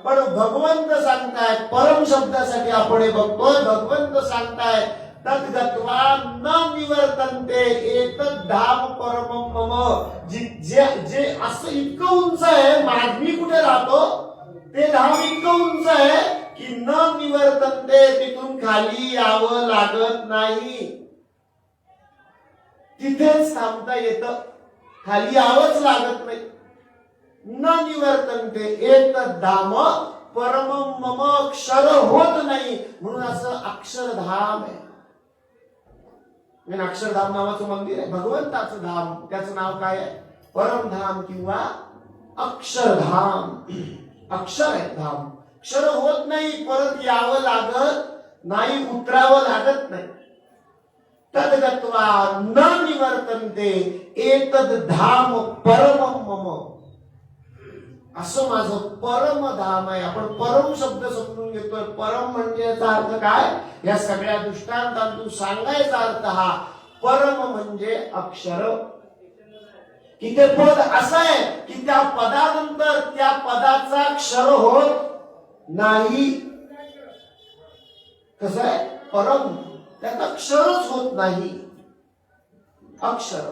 पण भगवंत सांगताय, परम शब्दासाठी आपण हे बघतोय, भगवंत सांगताय तद्गत्वा न निवर्तन्ते एतद् धाम परमं मम. जे असं इतकं उंच आहे, मी कुठे राहतो ते धाम इतकं उंच आहे की न निवर्तन्ते, तिथून खाली यावं लागत नाही, तिथेच थांबता येतं, खाली यावंच लागत नाही. न निवर्तन्ते एतद् धाम परमं मम, क्षर होत नाही, म्हणून असं अक्षरधाम आहे. अक्षरधाम नावाचं मंदिर आहे, भगवंताचं धाम, त्याचं नाव काय आहे? परमधाम किंवा अक्षरधाम. अक्षर आहे धाम, क्षर होत नाही, परत यावं लागत नाही, उतरावं लागत नाही. तद्गत्वा न निवर्तन्ते एतद् धाम परमं मम, असं माझं परम धाम आहे. आपण परम शब्द समजून घेतोय. परम म्हणजे याचा अर्थ काय? या सगळ्या दृष्टांतातून सांगायचा अर्थ हा, परम म्हणजे अक्षर. की ते पद असं आहे की त्या पदानंतर त्या पदाचा क्षर होत नाही. कसं आहे? परम, त्याचा क्षरच होत नाही. अक्षर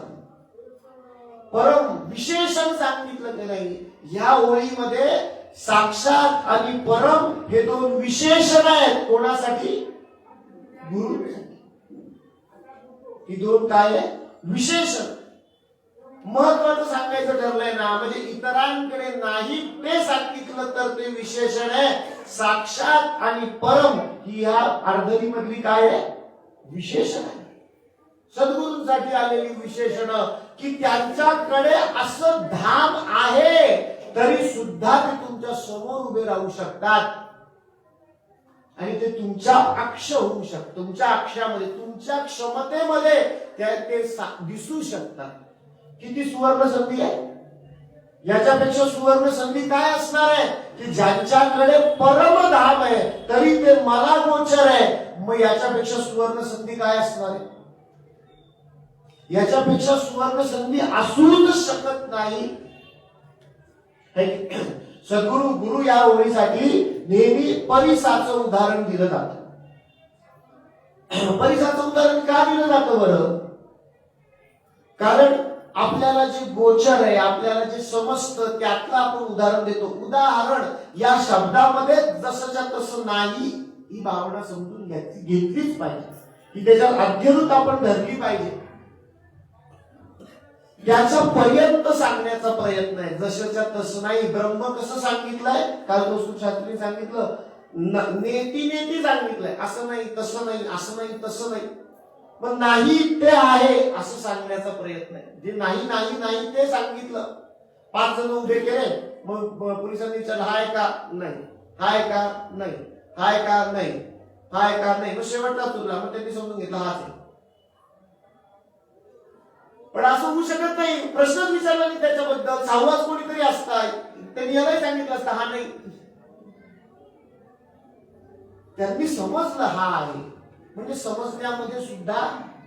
परम विशेषण सांगितलं की नाही. या ओळीमध्ये साक्षात आणि परम हे दोन विशेषण आहेत. कोणासाठी? गुरुसाठी. ही दोन काय आहे? विशेषण. महत्वाचं सांगायचं ठरलंय ना, म्हणजे इतरांकडे नाही ते सांगितलं तर ते विशेषण आहे. साक्षात आणि परम ही ह्या अर्धली मधली काय आहे? विशेषण आहे. सद्गुरूंसाठी आलेली विशेषण की त्यांच्याकडे असं धाम आहे तरी सुद्धा ते तुमच्या समोर उभे राहू शकतात आणि ते तुमच्या अक्ष होऊ शकतात. तुमच्या अक्षामध्ये, तुमच्या क्षमतेमध्ये ते दिसू शकतात. किती सुवर्ण संधी आहे. याच्यापेक्षा सुवर्ण संधी काय असणार आहे की ज्यांच्याकडे परमधाम आहे तरी ते मला गोचर आहे. मग याच्यापेक्षा सुवर्ण संधी काय असणार आहे? याच्यापेक्षा सुवर्ण संधी असूच शकत नाही. सद्गुरु गुरु या ओळीसाठी नेहमी परिसाचं उदाहरण दिलं जातं. परिसाचं उदाहरण का दिलं जातं बरं? कारण आपल्याला जे गोचर आहे, आपल्याला जे समजतं त्यातलं आपण उदाहरण देतो. उदाहरण या शब्दामध्ये जसंच्या तसं नाही ही भावना समजून घेतलीच पाहिजे की त्याच्यात अध्यरूत आपण धरली पाहिजे. त्याच्या पर्यंत सांगण्याचा प्रयत्न आहे. जशाच्या तसं नाही. ब्रह्म कसं सांगितलंय? काल शास्त्रीने सांगितलं, नेती नेती सांगितलंय. असं नाही, तसं नाही, असं नाही, तसं नाही. पण नाही ते आहे असं सांगण्याचा प्रयत्न आहे. जे नाही नाही नाही ते सांगितलं. 5 जण उभे केले, मग पोलिसांनी विचारलं हाय का? नाही. हाय का? नाही. हाय का? नाही. हाय का? नाही. मग शेवटचा तुला, मग त्यांनी समजून घेतलं हाच आहे. पण असं होऊ शकत नाही. प्रश्नच विचारला नाही त्याच्याबद्दल. 6वाच कोणीतरी असताय, त्यांनी यालाही सांगितलं असतं हा नाही. त्यांनी समजलं हा आहे. म्हणजे समजण्यामध्ये सुद्धा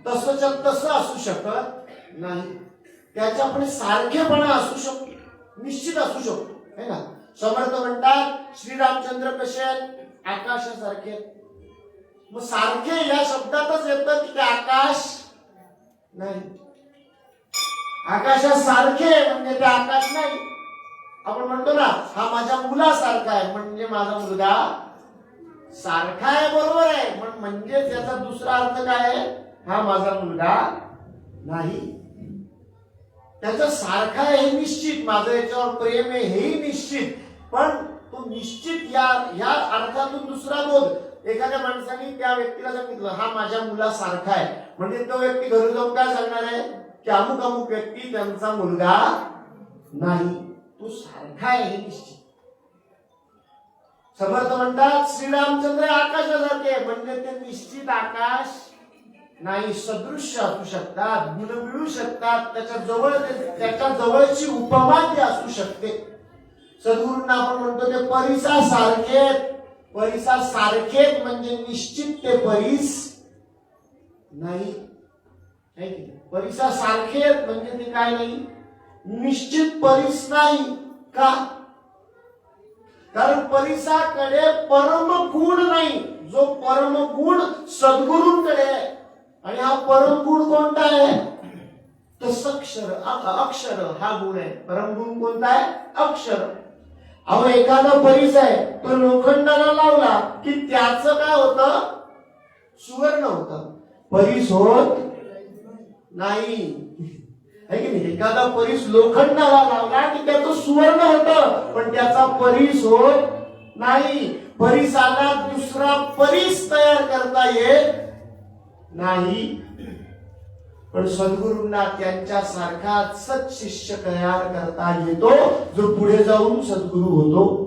तसंच्या तसं असू शकत नाही. त्याच्यापुढे सारखेपणा असू शकतो, निश्चित असू शकतो, है ना. समर्थ म्हणतात श्रीरामचंद्र कसे आहेत? आकाशासारखे. मग सारखे या शब्दातच येतं की ते आकाश नाही. आकाशासारखे म्हणजे ते आकाश नाही. आपण म्हणतो ना हा माझ्या मुलासारखा आहे, म्हणजे माझा मुलगा सारखा आहे. बरोबर आहे. पण म्हणजे त्याचा दुसरा अर्थ काय आहे? हा माझा मुलगा नाही. त्याचा सारखा आहे हे निश्चित, माझं याच्यावर प्रेम आहे हेही निश्चित. पण तो निश्चित या अर्थातून दुसरा बोध. एखाद्या माणसाने त्या व्यक्तीला सांगितलं हा माझ्या मुलासारखा आहे, म्हणजे तो व्यक्ती घरी जाऊन काय सांगणार आहे की अमुक अमुक व्यक्ती त्यांचा मुलगा नाही. तो सारखा आहे हे निश्चित. समर्थ म्हणतात श्रीरामचंद्र आकाशासारखे, म्हणजे ते निश्चित आकाश नाही. सदृश्य असू शकतात, गुण मिळू शकतात, त्याच्या जवळची उपमा ती असू शकते. सद्गुरूंना आपण म्हणतो ते परिसासारखे. परिसासारखे म्हणजे निश्चित ते परीस नाही. परिसासारखे म्हणजे ते काय नाही? निश्चित परीस नाही. का? कारण परिसाकडे परम गुण नाही. जो परम गुण सद्गुरूंकडे आहे. आणि हा परम गुण कोणता आहे? तर अक्षर हा गुण आहे. परम गुण कोणता आहे? अक्षर. अहो एखादा परिस आहे, तो लोखंडाला लावला की त्याचं काय होतं? सुवर्ण होतं. परिस होत नाही. एखादा परिस लोखंडाला लावला की त्याचं सुवर्ण होतं, पण त्याचा परिस होत नाही. परिसाला दुसरा परिस तयार करता येत नाही. पण सद्गुरूंना त्यांच्या सारखा सत्शिष्य तयार करता येतो, जो पुढे जाऊन सद्गुरू होतो.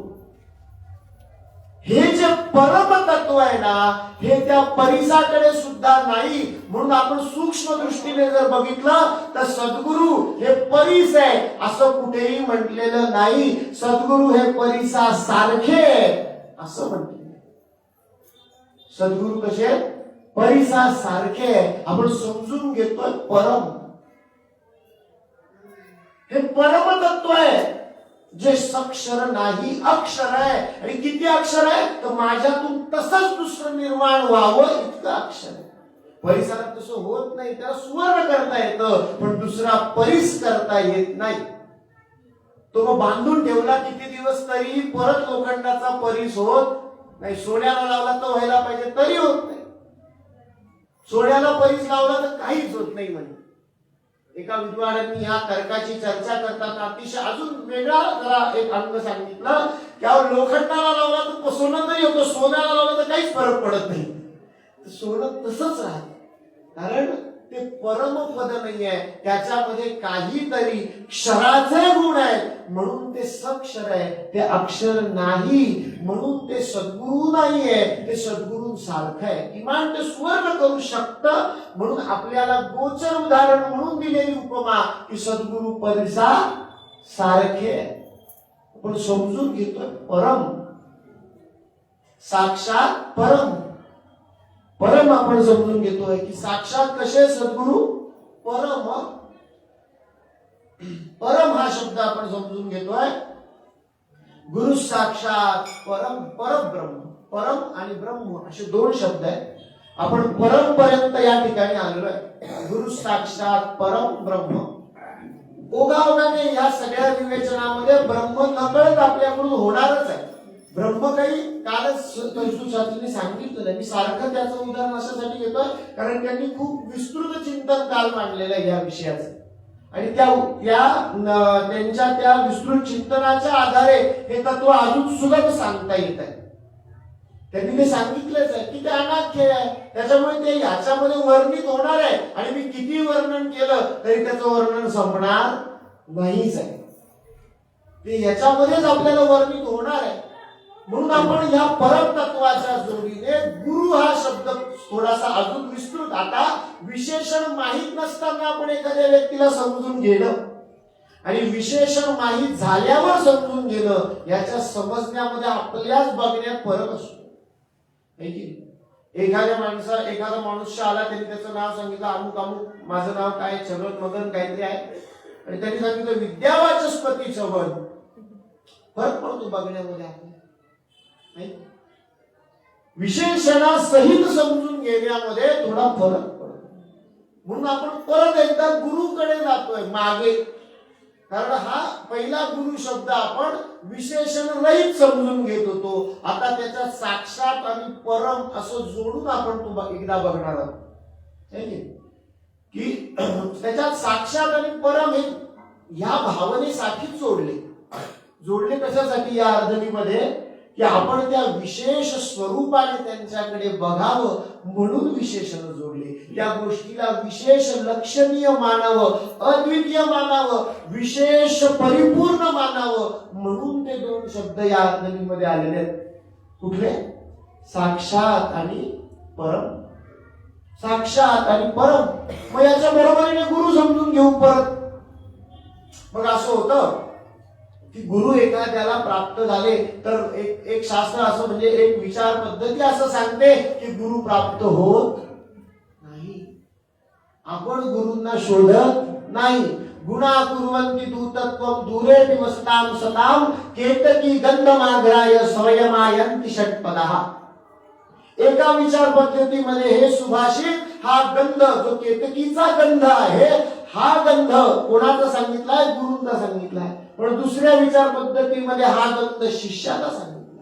हे जे परम तत्व आहे ना, हे त्या परिसाकडे सुद्धा नाही. म्हणून आपण सूक्ष्म दृष्टीने जर बघितलं तर सद्गुरू हे परिस आहे असं कुठेही म्हटलेलं नाही. सद्गुरू हे परिसासारखे असं म्हटलेलं. सद्गुरू कसे? परिसासारखे. आपण समजून घेतोय परम. हे परम तत्व आहे जे सक्षर नाही, अक्षर आहे. आणि किती अक्षर आहे? तर माझ्यातून तसंच दुसरं निर्माण व्हावं इतकं अक्षर आहे. परिसरात तसं होत नाही. त्याला सुवर्ण करता येतं, पण दुसरा परिस करता येत नाही. तो मग बांधून ठेवला किती दिवस तरी परत लोखंडाचा परिस होत नाही. सोन्याला लावला तर व्हायला पाहिजे तरी होत नाही. सोन्याला परिस लावला तर काहीच होत नाही. म्हणजे एका विद्वानांनी या तर्काची चर्चा करताना अतिशय अजून वेगळा जरा एक अंग सांगितलं की अहो लोखंडाला लावला तर सोनं नाही होतं, सोन्याला लावला तर काहीच फरक पडत नाही. सोनं तसंच राहत, कारण ते परमपद नाही आहे, त्याच्यामध्ये काहीतरी क्षराचे गुण आहेत म्हणून ते सक्षर आहे. ते अक्षर नाही म्हणून ते सद्गुरू नाही आहे, ते सद्गुरूंसारखं आहे. किमान ते सुवर्ण करू शकतं म्हणून आपल्याला गोचर उदाहरण म्हणून दिलेली उपमा की सद्गुरू परिसा सारखे. आपण समजून घेतोय परम, साक्षात परम. परम आपण समजून घेतोय की साक्षात कसे सद्गुरू परम. परम हा शब्द आपण समजून घेतोय. गुरु साक्षात परम, परब्रह्म. परम आणि ब्रह्म असे दोन शब्द आहेत. आपण परम पर्यंत या ठिकाणी आलेलो आहे. गुरु साक्षात परम ब्रह्म. ओघाओघाने या सगळ्या विवेचनामध्ये ब्रह्म नकळत आपल्याकडून होणारच आहे. ब्रह्म काही कालच शास्त्रींनी सांगितलं. मी सारखं त्याचं उदाहरण अशासाठी घेतोय कारण त्यांनी खूप विस्तृत चिंतन काल मांडलेलं आहे या विषयाचं. आणि त्यांच्या त्या विस्तृत चिंतनाच्या आधारे हे तत्व अजून सुलभ सांगता येत आहे. त्यांनी ते सांगितलंच आहे की ते अनाख्य आहे, त्याच्यामुळे ते ह्याच्यामध्ये वर्णित होणार आहे. आणि मी किती वर्णन केलं तरी त्याचं वर्णन संपणार नाहीच आहे. ते याच्यामध्येच आपल्याला वर्णित होणार आहे. म्हणून आपण या परमतत्वाच्या जोडीने गुरु हा शब्द थोडासा अजून विस्तृत. आता विशेषण माहीत नसताना आपण एखाद्या व्यक्तीला समजून घेणं आणि विशेषण माहीत झाल्यावर समजून घेणं याच्या समजण्यामध्ये आपल्याच बघण्यात फरक असतो. एखाद्या एखादा मनुष्य आला, त्यांनी त्याचं नाव सांगितलं अमुक अमुक, माझं नाव काय छगन मगन काहीतरी आहे, आणि त्यांनी सांगितलं विद्यावाचस्पती छगन. फरक पडतो बघण्यामध्ये आपल्याला. विशेषणासहित समजून घेण्यामध्ये थोडा फरक पडतो. म्हणून आपण परत एकदा गुरुकडे जातोय मागे, कारण हा पहिला गुरु शब्द आपण विशेषण रहित समजून घेत होतो. आता त्याच्या साक्षात आणि परम असं जोडून आपण तो एकदा बघणार आहोत की त्याच्यात साक्षात आणि परम हे ह्या भावनेसाठी जोडले कशासाठी या अर्धनीमध्ये की आपण त्या विशेष स्वरूपाने त्यांच्याकडे बघावं म्हणून विशेषण जोडले. त्या गोष्टीला विशेष लक्षणीय मानावं, अद्वितीय मानावं, विशेष परिपूर्ण मानावं म्हणून ते दोन शब्द या अर्धनीमध्ये आलेले आहेत. कुठले? साक्षात आणि परम. साक्षात आणि परम. मग याच्या बरोबरीने गुरु समजून घेऊ परत. मग असं होतं की गुरु एखाद्याला प्राप्त झाले तर एक शास्त्र असं म्हणजे एक विचार पद्धती असं सांगते की गुरु प्राप्त होत नाही. आपण गुरूंना शोधत नाही. गुणा कुर्वन्ति दूतत्वं दूरे विवस्तां सतां केतकी गंधमाग्राय स्वयमायन्ति षट्पदः. एका विचार पद्धतीमध्ये हे सुभाषित हा गंध जो केतकीचा गंध आहे, हा गंध कोणाचा सांगितलाय? गुरूंचा सांगितलाय. पण दुसऱ्या विचार पद्धतीमध्ये हा गंध शिष्याला सांगितला.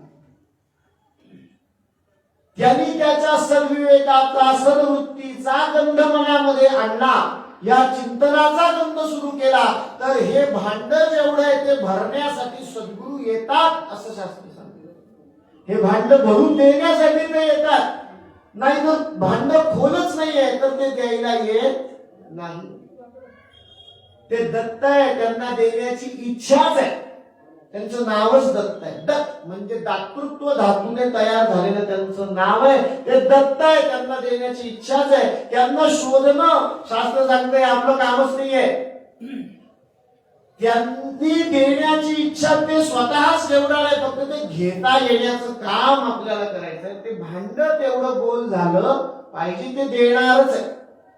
त्यांनी त्याच्या सद्विवेकाचा, सद्वृत्तीचा गंध मनामध्ये आणला, या चिंतनाचा गंध सुरू केला, तर हे भांड जेवढं आहे ते भरण्यासाठी सद्गुरू येतात असं शास्त्र सांगितलं. हे भांड भरून देण्यासाठी ते येतात. नाही तर भांड खोलच नाहीये तर ते द्यायला येत नाही. ते दत्त आहे, त्यांना देण्याची इच्छाच आहे. त्यांचं नावच दत्त आहे. दत्त म्हणजे दातृत्व धातूने तयार झालेलं त्यांचं नाव आहे. ते दत्त आहे, त्यांना देण्याची इच्छाच आहे. त्यांना शोधणं शास्त्र सांगतंय आपलं कामच नाहीये. त्यांनी देण्याची इच्छा ते स्वतःच ठेवणार आहे. फक्त ते घेता येण्याचं काम आपल्याला करायचंय. ते भांड तेवढं गोल झालं पाहिजे, ते देणारच आहे.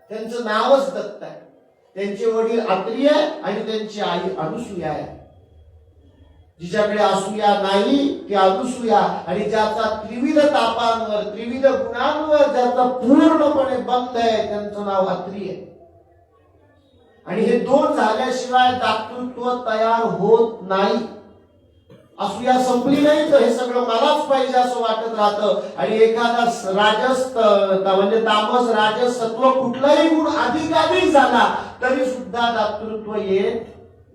त्यांचं नावच दत्त आहे. त्यांचे वडील अत्रि आहे आणि त्यांची आई अनुसूया आहे. जिच्याकडे असूया नाही ती अनुसूया, आणि ज्याचा त्रिविध तापांवर, त्रिविध गुणांवर ज्याचा पूर्णपणे बंद आहे त्यांचं नाव अत्रि आहे. आणि हे दोन झाल्याशिवाय दातृत्व तयार होत नाही. असूया संपली नाही तर हे सगळं मलाच पाहिजे असं वाटत राहतं. आणि एखादा राजस म्हणजे तामस राजस सत्व कुठलाही गुण अधिकाधिक झाला तरी सुद्धा दातृत्व येत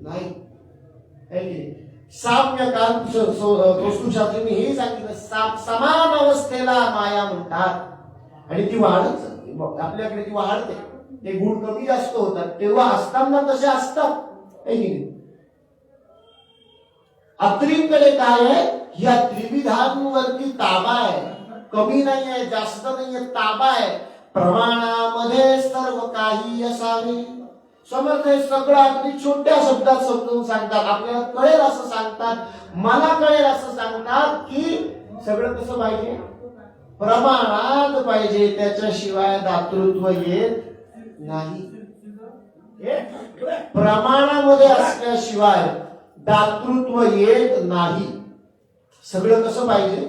नाही. साम्यकांत वस्तुशास्त्रीने हे सांगितलं, समान अवस्थेला माया म्हणतात आणि ती वाढत जाते. आपल्याकडे ती वाढते, ते गुण कमी जास्त होतात तेव्हा असताना तसे असतात. अत्रींकडे काय आहे, या त्रिविधांवरती ताबा आहे, कमी नाही आहे, जास्त नाही आहे, ताबा आहे. प्रमाणामध्ये सर्व काही असावे. समर्थ हे सगळं अगदी छोट्या शब्दात समजून सांगतात, आपल्याला कळेल असं सांगतात, मला कळेल असं सांगतात की सगळं कसं पाहिजे, प्रमाणात पाहिजे, त्याच्याशिवाय दातृत्व येत नाही. प्रमाणामध्ये असल्याशिवाय दातृत्व येत नाही. सगळं कसं पाहिजे,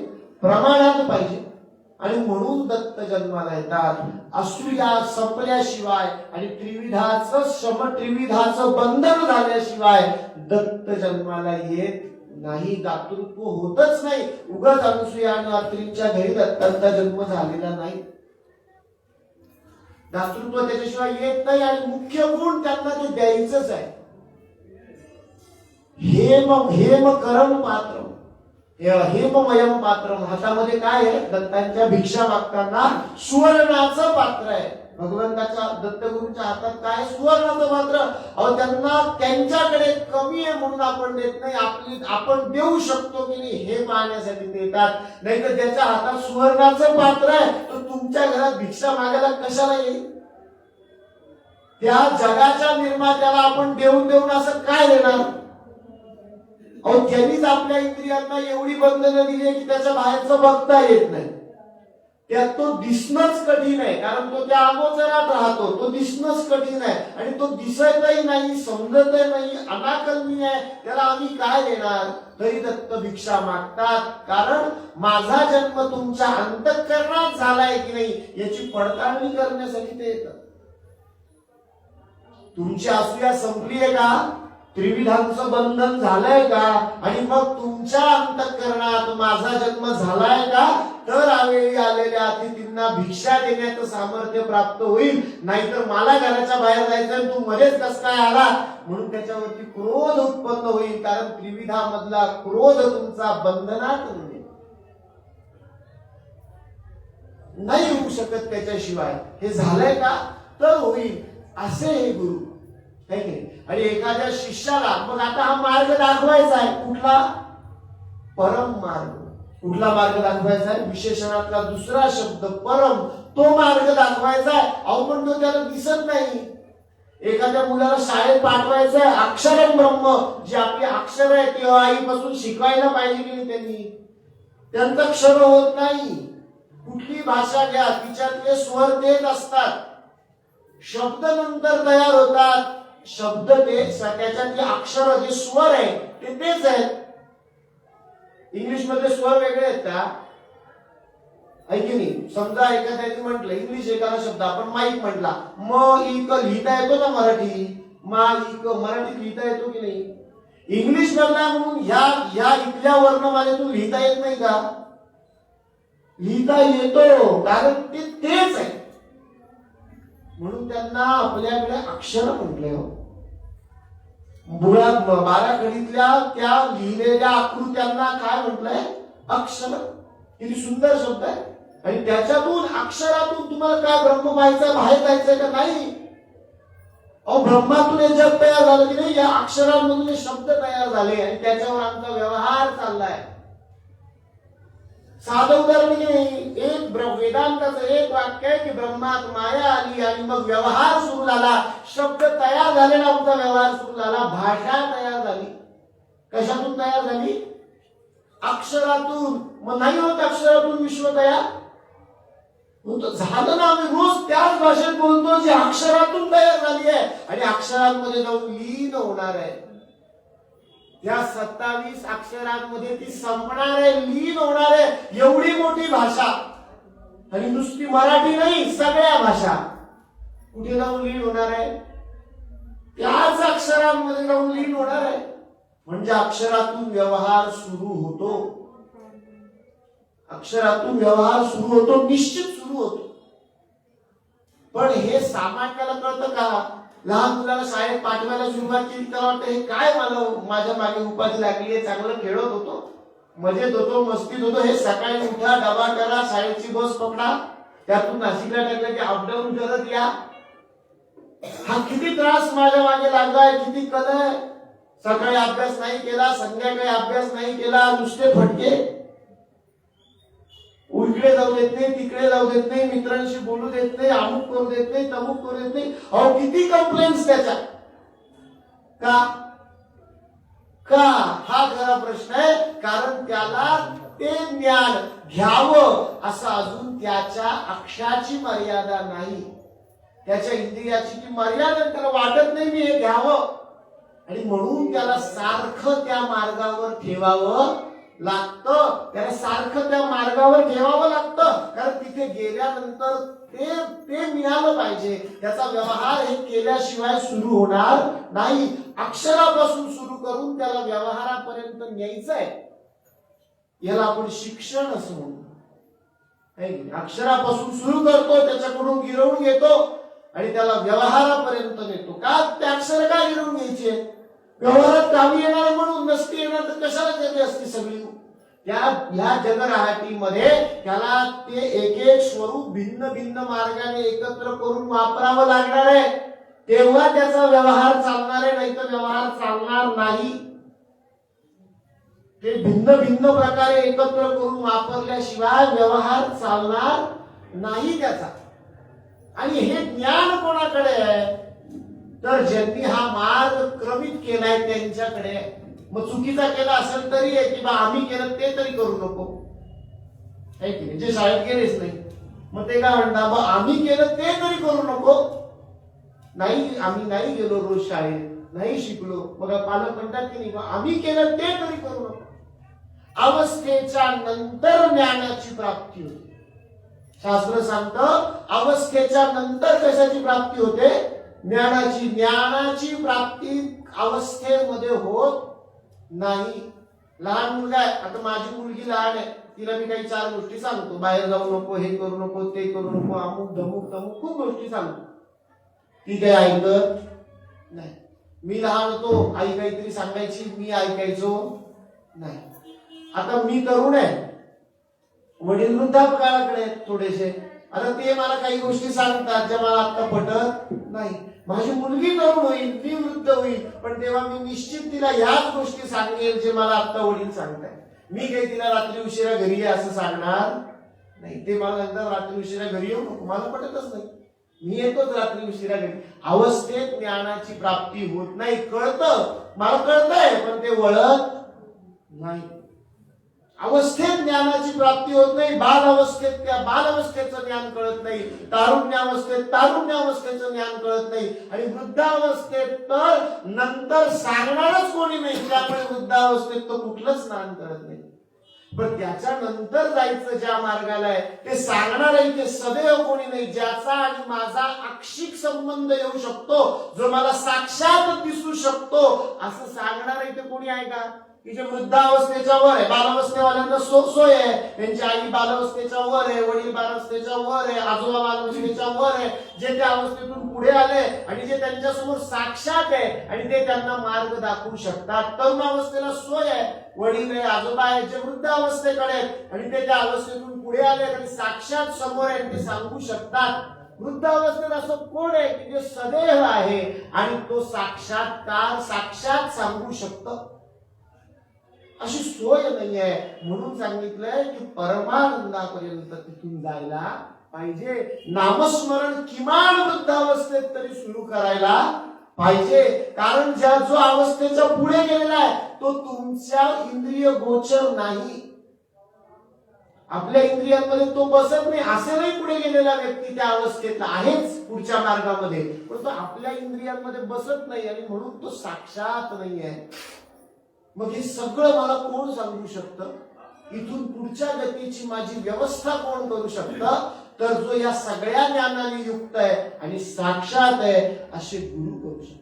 प्रमाणात पाहिजे. आणि म्हणून दत्त जन्माला येतात. असूया संपल्याशिवाय आणि त्रिविधाचं बंधन झाल्याशिवाय दत्त जन्माला येत नाही, दातृत्व होतच नाही. उगाच अनसूया आणि अत्रींच्या घरी दत्तांचा जन्म झालेला नाही, दातृत्व त्याच्याशिवाय येत नाही. आणि मुख्य गुण त्यांना ते द्यायचंच आहे. हेम करम पात्र, हेममयम पात्र. हातामध्ये काय आहे, दत्तांच्या भिक्षा मागताना सुवर्णाचं पात्र आहे. भगवंताच्या दत्तगुरूंच्या हातात काय, सुवर्णाचं पात्र. अहो त्यांना त्यांच्याकडे कमी आहे म्हणून आपण देत नाही, आपण देऊ शकतो की नाही हे पाहण्यासाठी देतात. नाही तर ज्याच्या हातात सुवर्णाचं पात्र आहे तो तुमच्या घरात भिक्षा मागायला कशाला येईल. त्या जगाच्या निर्मात्याला आपण देऊन असं काय देणार. अहो त्यांनीच आपल्या इंद्रियांना एवढी बंधनं दिली की त्याच्या बाहेरचं बघता येत नाही. त्यात तो दिसणंच कठीण आहे, कारण तो त्या अगोचरात राहतो, तो दिसणंच कठीण आहे. आणि तो दिसतही नाही, समजतही नाही, अनाकलनीय आहे, त्याला आम्ही काय देणार. तरी दत्त भिक्षा मागतात, कारण माझा जन्म तुमच्या अंतःकरणात झालाय की नाही याची पडताळणी करण्यासाठी ते येतात. तुमची असूया संपली आहे का, त्रिविधांचं बंधन झालंय का, आणि मग तुमच्या अंतःकरणात माझा जन्म झालाय का, तर आवेळी आलेल्या अतिथींना भिक्षा देण्याचं सामर्थ्य प्राप्त होईल. नाहीतर मला घराच्या बाहेर जायचं तू मध्येच कस काय आला म्हणून त्याच्यावरती क्रोध उत्पन्न होईल. कारण त्रिविधामधला क्रोध तुमचा बंधनात नाही होऊ शकत त्याच्याशिवाय. हे झालंय का तर होईल, असे हे गुरु. आणि एखाद्या शिष्याला मग आता हा मार्ग दाखवायचा आहे, कुठला, परम मार्ग. कुठला मार्ग दाखवायचा आहे, विशेषणातला दुसरा शब्द परम, तो मार्ग दाखवायचा आहे. अहो पण तो त्याला दिसत नाही. एखाद्या मुलाला शाळेत पाठवायचं आहे, अक्षरम ब्रह्म, जी आपली अक्षर आहे ती आईपासून शिकवायला पाहिजे की नाही त्यांनी, त्यांचं क्षर होत नाही. कुठली भाषा घ्या तिच्यातले स्वर तेच असतात, शब्द नंतर तयार होतात, शब्द तेच, त्याच्यातले अक्षर जे स्वर आहे ते तेच आहेत. इंग्लिश मध्ये स्वर वेगळे आहेत का, ऐकी नाही. समजा एखाद्याने म्हटलं इंग्लिश एखादा शब्द आपण माईक म्हटला, म इक लिहिता येतो ना मराठी, मा इक मराठीत लिहिता येतो की नाही. इंग्लिश मधला म्हणून ह्या इथल्या वर्णमालेतून लिहिता येत नाही का, लिहिता येतो, कारण ते तेच आहे. म्हणून त्यांना आपल्याकडे अक्षर म्हटले. मुळात 12 कडीतल्या त्या लिहिलेल्या आकृत्यांना काय म्हटलंय, अक्षर. किती सुंदर शब्द आहे. आणि त्याच्यातून अक्षरातून तुम्हाला काय ब्रह्म पाहायचं, बाहेर जायचंय का नाही. अहो ब्रह्मातून हे जग तयार झालं की नाही, या अक्षरांमधून हे शब्द तयार झाले आणि त्याच्यावर आमचा व्यवहार चाललाय. साधं उदाहरण घे, एक वेदांताचं एक वाक्य आहे की ब्रह्मात माया आली आणि मग व्यवहार सुरू झाला, शब्द तयार झाले, आमचा व्यवहार सुरू झाला, भाषा तयार झाली. कशातून तयार झाली, अक्षरातून. मग नाही होत अक्षरातून विश्व तयार झालं ना. आम्ही रोज त्याच भाषेत बोलतो जी अक्षरातून तयार झाली आहे आणि अक्षरांमध्ये जाऊन लीन होणार आहे. या 27 अक्षरांमध्ये ती संपणार आहे, लीन होणार आहे. एवढी मोठी भाषा, आणि नुसती मराठी नाही, सगळ्या भाषा कुठे जाऊन लीन होणार आहे, त्याच अक्षरांमध्ये जाऊन लीन होणार आहे. म्हणजे अक्षरातून व्यवहार सुरू होतो, अक्षरातून व्यवहार सुरू होतो, निश्चित सुरू होतो. पण हे सामान्याला कळतं का, लहान मुलाला शाळेत पाठवायला सुरुवात केली तर वाटतं हे काय मला माझ्या मागे उपाधी लागली आहे, चांगलं खेळत होतो, मजेत होतो, मस्तीत होतो, हे सकाळी उठा, डबा करा, शाळेची बस पकडा, त्यातून नाशिकला टाकलं की अपडाऊन करत या, हा किती त्रास माझ्या मागे लागलाय, किती कलय, सकाळी अभ्यास नाही केला, संध्याकाळी अभ्यास नाही केला, नुसते फटके, इकडे जाऊ देत नाही, तिकडे जाऊ देत नाही, मित्रांशी बोलू देत नाही, अमुक करू देत नाही, तमुक करू देत नाही. अहो किती कंप्लेंट्स त्याच्या, का का हा खरा प्रश्न आहे. कारण त्याला ते ज्ञान घ्यावं असं अजून त्याच्या अक्षाची मर्यादा नाही, त्याच्या इंद्रियाची ती मर्यादा त्याला वाटत नाही मी हे घ्यावं, आणि म्हणून त्याला सारखं त्या मार्गावर ठेवावं लागतं, त्याला सारखं त्या मार्गावर ठेवावं लागतं. कारण तिथे गेल्यानंतर ते मिळालं पाहिजे, त्याचा व्यवहार हे केल्याशिवाय सुरू होणार नाही. अक्षरापासून सुरू करून त्याला व्यवहारापर्यंत न्यायचंय, याला आपण शिक्षण असं म्हणतो. अक्षरापासून सुरू करतो, त्याच्याकडून गिरवून घेतो आणि त्याला व्यवहारापर्यंत नेतो. का ते अक्षर का गिरवून घ्यायचे, व्यवहारात कामी येणार म्हणून, नसती येणार तर कशाला केली असती सगळी. या जगराहाटीमध्ये त्याला ते एक एक स्वरूप भिन्न भिन्न मार्गाने एकत्र करून वापरावं लागणार आहे, तेव्हा त्याचा व्यवहार चालणार आहे, नाही तर व्यवहार चालणार नाही. ते भिन्न भिन्न प्रकारे एकत्र करून वापरल्याशिवाय व्यवहार चालणार नाही त्याचा. आणि हे ज्ञान कोणाकडे आहे, तर ज्यांनी हा मार्ग क्रमित केलाय त्यांच्याकडे. मग चुकीचा केला असेल तरी आहे की बा आम्ही केलं ते तरी करू नको, आहे की नाही. जे शाळेत गेलेच नाही मग ते काय म्हणतात, मग आम्ही केलं ते तरी करू नको. नाही, आम्ही नाही गेलो रोज शाळेत, नाही शिकलो, मग पालक म्हणतात की नाही आम्ही केलं ते तरी करू नको. अवस्थेच्या नंतर ज्ञानाची प्राप्ती होते. शास्त्र सांगतं अवस्थेच्या नंतर कशाची प्राप्ती होते, ज्ञानाची. ज्ञानाची प्राप्ती अवस्थेमध्ये होत नाही. लहान मुलगा आहे, आता माझी मुलगी लहान आहे, तिला मी काही 4 गोष्टी सांगतो, बाहेर जाऊ नको, हे करू नको, ते करू नको, अमुक धमुक तमुक खूप गोष्टी सांगतो, ती काही ऐकत नाही. मी लहान होतो, आई काहीतरी सांगायची, मी ऐकायचो नाही. आता मी तरुण आहे, वडील वृद्धापकाळाकडे थोडेसे, आता ते मला काही गोष्टी सांगतात ज्या मला आता पटत नाही. माझी मुलगी तरुण होईल, मी वृद्ध होईल, पण तेव्हा मी निश्चित तिला ह्याच गोष्टी सांगेल जे मला आता वडील सांगताय. मी काही तिला रात्री उशिरा घरी ये असं सांगणार नाही. ते मला नंतर रात्री उशिरा घरी येऊ नको, मला पटतच नाही, मी येतोच रात्री उशिरा घरी. अवस्थेत ज्ञानाची प्राप्ती होत नाही. कळतं, मला कळतंय, पण ते वळत नाही. अवस्थेत ज्ञानाची प्राप्ती होत नाही. बाल अवस्थेत त्या बाल अवस्थेचं ज्ञान कळत नाही, तारुण्यावस्थेत तारुण्यावस्थेचं ज्ञान कळत नाही, आणि वृद्धावस्थेत तर नंतर सांगणारच कोणी नाही, त्यामुळे वृद्धावस्थेत तो कुठलंच ज्ञान कळत नाही. पण त्याच्यानंतर जायचं ज्या मार्गाला आहे ते सांगणार आहे ते सदैव कोणी नाही, ज्याचा आणि माझा आक्षिक संबंध येऊ शकतो, जो मला साक्षात दिसू शकतो, असं सांगणार आहे ते कोणी आहे का, की जे वृद्धावस्थेच्या वर आहे. बालावस्थेवाल्यांना सोय आहे, त्यांची आई बालावस्थेच्या वर आहे, वडील बालावस्थेच्या वर आहे, आजोबा बालावस्थेच्या वर आहे, जे त्या अवस्थेतून पुढे आले आणि जे त्यांच्यासमोर साक्षात आहे आणि ते त्यांना मार्ग दाखवू शकतात. तरुणावस्थेला सोय आहे, वडील आहे, आजोबा आहे, जे वृद्धावस्थेकडे आहेत आणि ते त्या अवस्थेतून पुढे आले आणि साक्षात समोर आहे, ते सांगू शकतात. वृद्धावस्थेत असं कोण आहे की जे सदैव आहे आणि तो साक्षात्कार साक्षात सांगू शकतो, अशी सोय नाही आहे. म्हणून सांगितलंय की परमानंदापर्यंत तिथून जायला पाहिजे. नामस्मरण किमान वृद्धावस्थेत तरी सुरू करायला पाहिजे. कारण जो अवस्थेच्या पुढे गेलेला आहे तो तुमच्या इंद्रिय गोचर नाही, आपल्या इंद्रियांमध्ये तो बसत नाही. असे नाही पुढे गेलेला व्यक्ती त्या अवस्थेत आहेच पुढच्या मार्गामध्ये, पण तो आपल्या इंद्रियांमध्ये बसत नाही आणि म्हणून तो साक्षात नाही आहे. मग हे सगळं मला कोण सांगू शकतं, इथून पुढच्या गतीची माझी व्यवस्था कोण करू शकतं, तर जो या सगळ्या ज्ञानाने युक्त आहे आणि साक्षात आहे असे गुरु करू शकतात.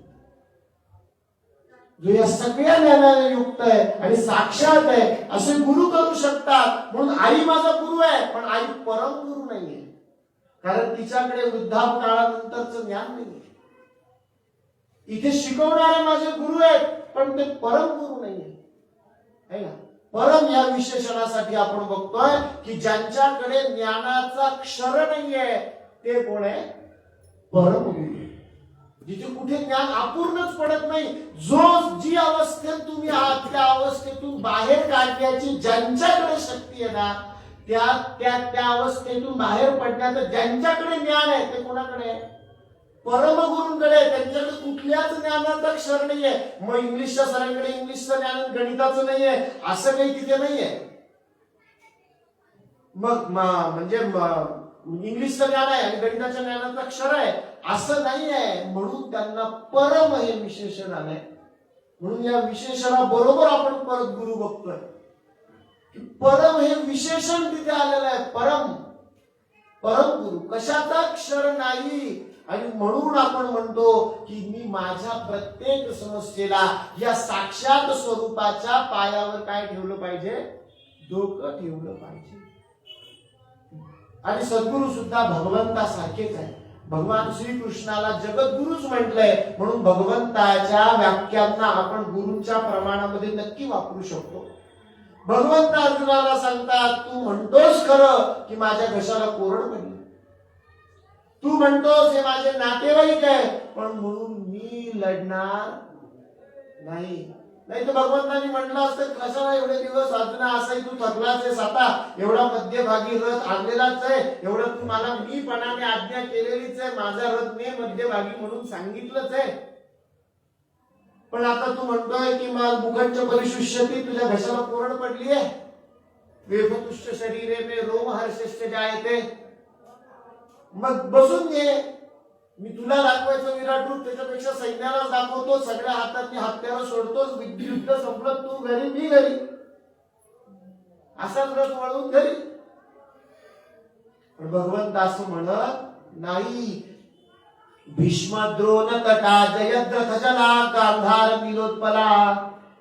जो या सगळ्या ज्ञानाने युक्त आहे आणि साक्षात आहे असे गुरु करू शकतात. म्हणून आई माझा गुरु आहे, पण आई परम गुरु नाहीये, कारण तिच्याकडे वृद्धापकाळानंतरचं ज्ञान नाहीये. इथे शिकवणारे माझे गुरु आहेत, पण ते परम गुरु नाहीये, है ना. परम या विशेषणासाठी आपण बघतोय की ज्यांच्याकडे ज्ञानाचा क्षर नाहीये ते कोण आहे? परम गुरु. जिथे कुठे ज्ञान अपूर्णच पडत नाही, जी अवस्थेत तुम्ही आहात त्या अवस्थेतून बाहेर काढण्याची ज्यांच्याकडे शक्ती आहे ना, त्या अवस्थेतून बाहेर पडण्याचं ज्यांच्याकडे ज्ञान आहे ते कोणाकडे आहे? परमगुरूंकडे. त्यांच्याकडे कुठल्याच ज्ञानाचा क्षर नाहीये. मग इंग्लिशच्या सरांकडे इंग्लिशचं ज्ञान, गणिताचं नाहीये असं काही तिथे नाहीये. मग म्हणजे इंग्लिशचं ज्ञान आहे आणि गणिताच्या ज्ञानाचा क्षर आहे असं नाहीये. म्हणून त्यांना परम हे विशेषण आलंय. म्हणून या विशेषणाबरोबर आपण परत गुरु बघतोय की परम हे विशेषण तिथे आलेलं आहे. परम गुरु कशाचा क्षर नाही. आणि म्हणून आपण म्हणतो की मी माझ्या प्रत्येक समस्येला या साक्षात स्वरूपाच्या पायावर काय ठेवलं पाहिजे? डोकं ठेवलं पाहिजे. आणि सद्गुरु सुद्धा भगवंतासारखेच आहे. भगवान श्रीकृष्णाला जगद्गुरुच म्हटलंय. म्हणून भगवंताच्या व्याख्यांना आपण गुरूंच्या प्रमाणामध्ये नक्की वापरू शकतो. भगवंत अर्जुनाला सांगतात, तू म्हणतोस खरं की माझ्या घशाला कोरड पडली, तू म्हणतोस हे माझे नातेवाईक आहे, पण म्हणून मी लढणार नाही. नाही तर भगवंतांनी म्हटलं असतं, कशाला एवढे दिवस अर्जुना असंही तू थकलाच आहेस, आता एवढा मध्यभागी रथ आणलेलाच आहे, एवढं तू मला मीपणाने आज्ञा केलेलीच आहे, माझा रथ ने मध्यभागी म्हणून सांगितलंच आहे, पण आता तू म्हणतोय की मुखंच परिशुष्यती, तुझ्या घशाला कोरड पडली आहे. वेभतुष्ट शरीरे में रोमहर्षश्च जायते. मग बसून घे, मी तुला दाखवायचं विराट रूप, त्याच्यापेक्षा सैन्याला दाखवतो, सगळ्या हातातली हत्यारं सोडतोच, युद्ध संपलं, तू घरी मी घरी, असाच रथ वळून घरी. पण भगवंत असं म्हणत नाही. भीष्म द्रोण तटा जयद्रथ जला गांधार मिलोत्पला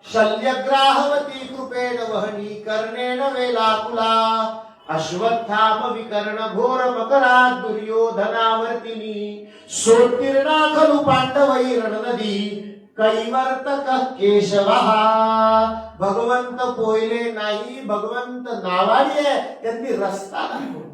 शल्यग्राहवती कृपेण वहनी कर्णेन वेलाकुला अश्वत्थाम विकर्ण घोर मकरा दुर्योधनावर्तिनी सोत्तीर्णा खलु पांडवै रणनदी कैवर्तक केशवः. भगवंत पोयले नाही, भगवंत नावाडी आहे. त्यांनी रस्ता दाखवला.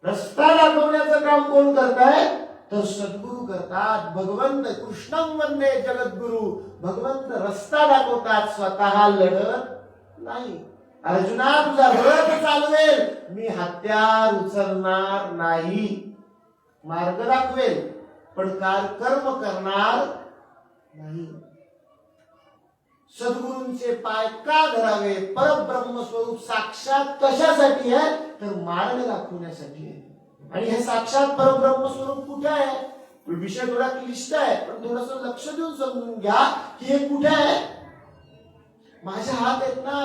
रस्ता दाखवण्याचं काम कोण करताय? तर सद्गुरु करतात. भगवंत कृष्णं वंदे जगद्गुरु. भगवंत रस्ता दाखवतात, स्वतः लढत नाही. अर्जुना तुझा रथ चालवेल, मी हत्यार उचलणार नाही. मार्ग दाखवेल पण कर्म करणार नाही. सद्गुरूंचे पाय का धरावे? परब्रह्म स्वरूप साक्षात कशासाठी आहे? तर मार्ग दाखवण्यासाठी आहे. आणि हे साक्षात परब्रह्म स्वरूप कुठे आहे? विषय थोडा क्लिष्ट आहे, पण थोडस लक्ष देऊन समजून घ्या की हे कुठे आहे. माझ्या हात आहेत ना.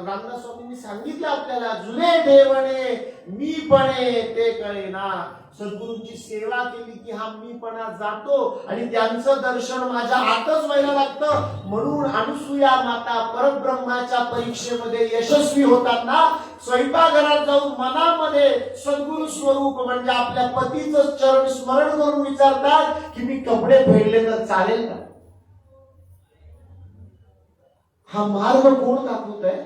रामदास स्वामींनी सांगितलं आपल्याला, जुने ठेवणे मीपणे ते कळे ना. सद्गुरूंची सेवा केली की हा मीपणा जातो आणि त्यांचं दर्शन माझ्या आतच व्हायला लागतं. म्हणून अनुसूया माता परब्रह्माच्या परीक्षेमध्ये यशस्वी होताना स्वयंपाकघरात जाऊन मनामध्ये सद्गुरु स्वरूप म्हणजे आपल्या पतीचं चरण स्मरण करून विचारतात की मी कपडे फेडले तर चालेल का? हा मार्ग कोण दाखवत आहे?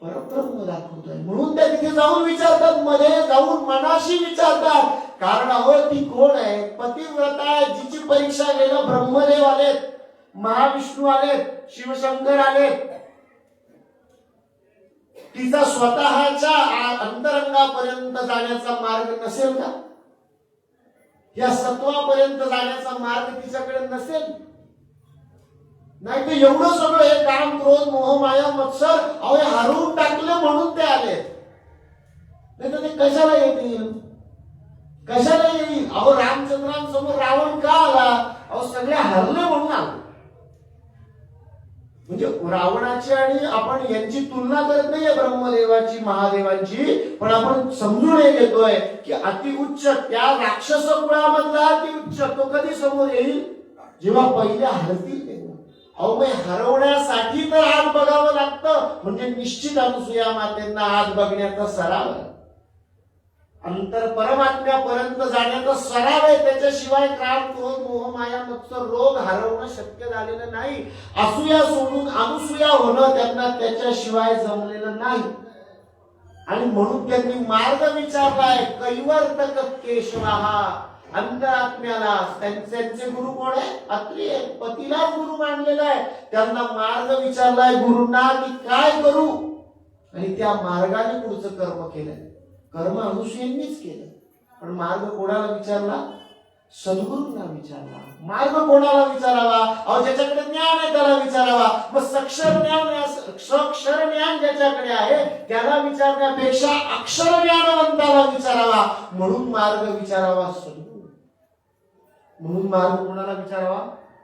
परब्रह्म दाखवत आहे. म्हणून त्या तिथे जाऊन विचारतात, मध्ये जाऊन मनाशी विचारतात. कारण अहो ती कोण आहे? पतिव्रता आहे, जिची परीक्षा घ्यायला ब्रह्मदेव आलेत, महाविष्णू आलेत, शिवशंकर आलेत. तिचा स्वतःच्या अंतरंगापर्यंत जाण्याचा मार्ग नसेल का? या सत्वापर्यंत जाण्याचा मार्ग तिच्याकडे नसेल? नाही तर एवढं सगळं हे काम, क्रोध, मोह, माया, मत्सर अहो हरवून टाकलं म्हणून ते आले. नाही तर ते कशाला येतील? कशाला येईल? अहो रामचंद्रांसमोर रावण का आला? अहो सगळे हरले म्हणून आले. म्हणजे रावणाची आणि आपण यांची तुलना करत नाहीये ब्रह्मदेवाची महादेवांची, पण आपण समजून हे घेतोय की अतिउच्च त्या राक्षस कुळामधला अतिउच्च तो कधी समोर येईल? जेव्हा पहिले हरतील तेव्हा. अहो मग हरवण्यासाठी तर आज बघावं लागतं. म्हणजे निश्चित अनुसूया मातेंना आज बघण्याचा सराव आहे. अंतर परमात्म्यापर्यंत जाण्याचा सराव आहे. त्याच्याशिवाय क्रांत क्रोध मोह माया मत्सर रोग हरवणं शक्य झालेलं नाही. असूया सोडून अनुसूया होणं त्यांना त्याच्याशिवाय जमलेलं नाही. आणि म्हणून त्यांनी मार्ग विचारलाय. कैवर्तक केशवा अंतरात्म्याला. त्यांचे गुरु कोण आहे? अत्रि आहे. पतीला गुरु मानलेला आहे. त्यांना मार्ग विचारलाय गुरुंना की काय करू, आणि त्या मार्गाने पुढचं कर्म केलंय. कर्म अनुसूयांनीच केलं, पण मार्ग कोणाला विचारला? सद्गुरूंना विचारला. मार्ग कोणाला विचारावा? अहो ज्याच्याकडे ज्ञान आहे त्याला विचारावा. मग सक्षर ज्ञान ज्याच्याकडे आहे त्याला विचारण्यापेक्षा अक्षर ज्ञानवंताला विचारावा. म्हणून मार्ग विचारावा सद्गुरू. म्हणून मार्ग कोणाला विचारावा?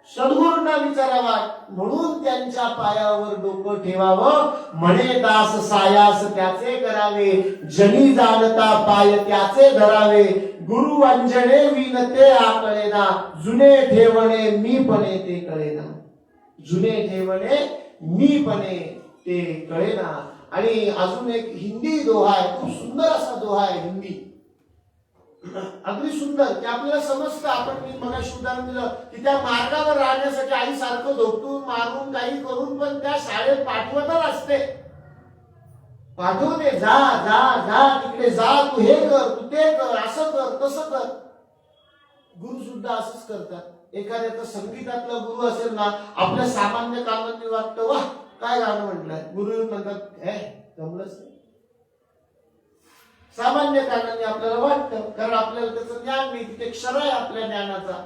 सद्गुरूंना विचारावा. म्हणून त्यांच्या पायावर डोकं ठेवावं. म्हणे दास सायास त्याचे करावे, जनी जाणता पाय त्याचे धरावे. गुरु अंजने विनते आकळेना, जुने ठेवणे मीपणे ते कळेना. जुने ठेवणे मीपणे ते कळेना. आणि अजून एक हिंदी दोहा आहे, खूप सुंदर असा दोहा आहे हिंदी, अगदी सुंदर, की आपल्याला समजतं. आपण मी मगाशी उदाहरण दिलं की त्या मार्गावर राहण्यासाठी आई सारखं धोपटून मारून काही करून पण त्या शाळेत पाठवतच असते. पाठवते, जा जा जा तिकडे जा, तू हे कर, तू ते कर, असं कर, तसं कर. गुरु सुद्धा असंच करतात. एखाद्याचा संगीतातला गुरु असेल ना, आपल्या सामान्य कामांनी वाटतं वा काय गाणं म्हटलंय, गुरु म्हणतात हे जमलंच नाही. सामान्य कारणाने आपल्याला वाटतं, कारण आपल्याला त्याचं ज्ञान नाही, तिथे क्षर आहे आपल्या ज्ञानाचा.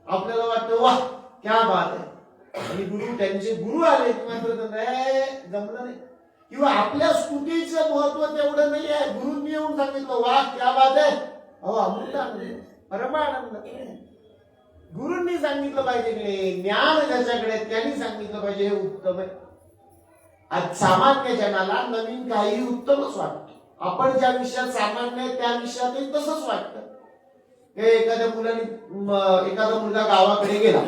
आपल्याला वाटतं वा क्या बात आहे. आणि गुरु त्यांचे गुरु आले मात्र जमलं नाही, किंवा आपल्या स्तुतीचं महत्व तेवढं नाही आहे. गुरुंनी येऊन सांगितलं वा क्या बात आहे, अहो अमृतानंद परमानंद. गुरुंनी सांगितलं पाहिजे की ज्ञान ज्याच्याकडे त्यांनी सांगितलं पाहिजे हे उत्तम आहे. आज सामान्य जनाला नवीन काही उत्तमच वाटतं. आपण ज्या विषयात सामान्य आहे त्या विषयातही तसंच वाटतं. एखाद्या मुलाने एखादा मुलगा गावाकडे गेला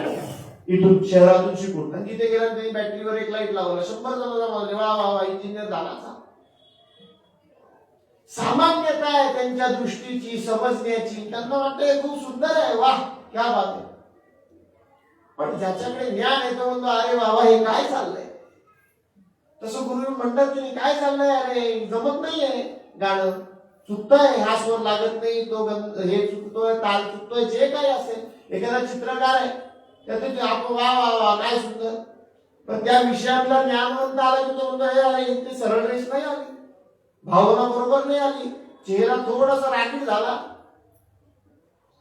इथून शहरातून शिकून, आणि तिथे गेला त्यांनी बॅटरीवर एक लाईट लावला, 100 जणांना बोलले वा वा वा इंजिनियर झाला. सामान्यता आहे त्यांच्या दृष्टीची, समजण्याची. त्यांना वाटतं हे खूप सुंदर आहे, वा क्या बात आहे. पण ज्याच्याकडे ज्ञान आहे तो म्हणतो अरे बाबा हे काय चाललंय. तसं गुरु म्हणतात की काय चाललंय, अरे जमत नाहीये, गाणं चुकतंय, हा स्वर लागत नाही, तो हे चुकतोय, ताल चुकतोय, जे काही असेल. एखादा चित्रकार आहे त्याचे आपण वा वा वा काय सुंदर, पण त्या विषयातला ज्ञानवंत आला की तो म्हणतो अरे इथे सरळ रेष नाही आली, भावना बरोबर नाही आली, चेहरा थोडासा रागीट झाला,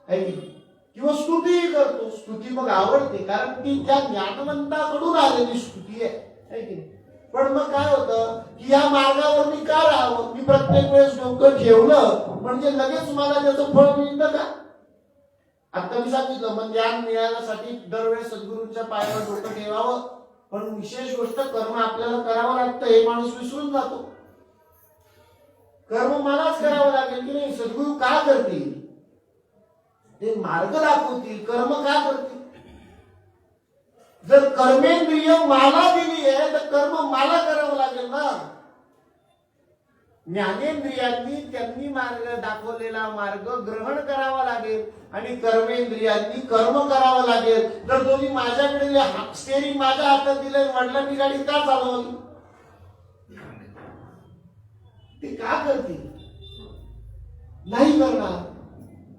किंवा स्तुतीही करतो. स्तुती मग आवडते कारण ती त्या ज्ञानवंताकडून आलेली स्तुती आहे की नाही. पण मग काय होतं की या मार्गावर मी का राहावं, मी प्रत्येक वेळेस डोकं ठेवलं म्हणजे लगेच मला त्याचं फळ मिळतं का? आता मी सांगितलं मग ज्ञान मिळण्यासाठी दरवेळेस सद्गुरूंच्या पायावर डोकं ठेवावं. पण विशेष गोष्ट कर्म आपल्याला करावं लागतं हे माणूस विसरून जातो. कर्म मलाच करावं लागेल की नाही, सद्गुरू का करतील, ते मार्ग दाखवतील, कर्म का करतील. जर कर्मेंद्रिय मला दिली आहे तर कर्म मला करावं लागेल ना. ज्ञानेंद्रियांनी त्यांनी मार्ग दाखवलेला मार्ग ग्रहण करावा लागेल आणि कर्मेंद्रियांनी कर्म करावं लागेल. जर दोन्ही माझ्याकडे स्टेरिंग माझ्या हातात दिले, वडिलांनी गाडी का चालवली, ते का करतील, नाही करणार.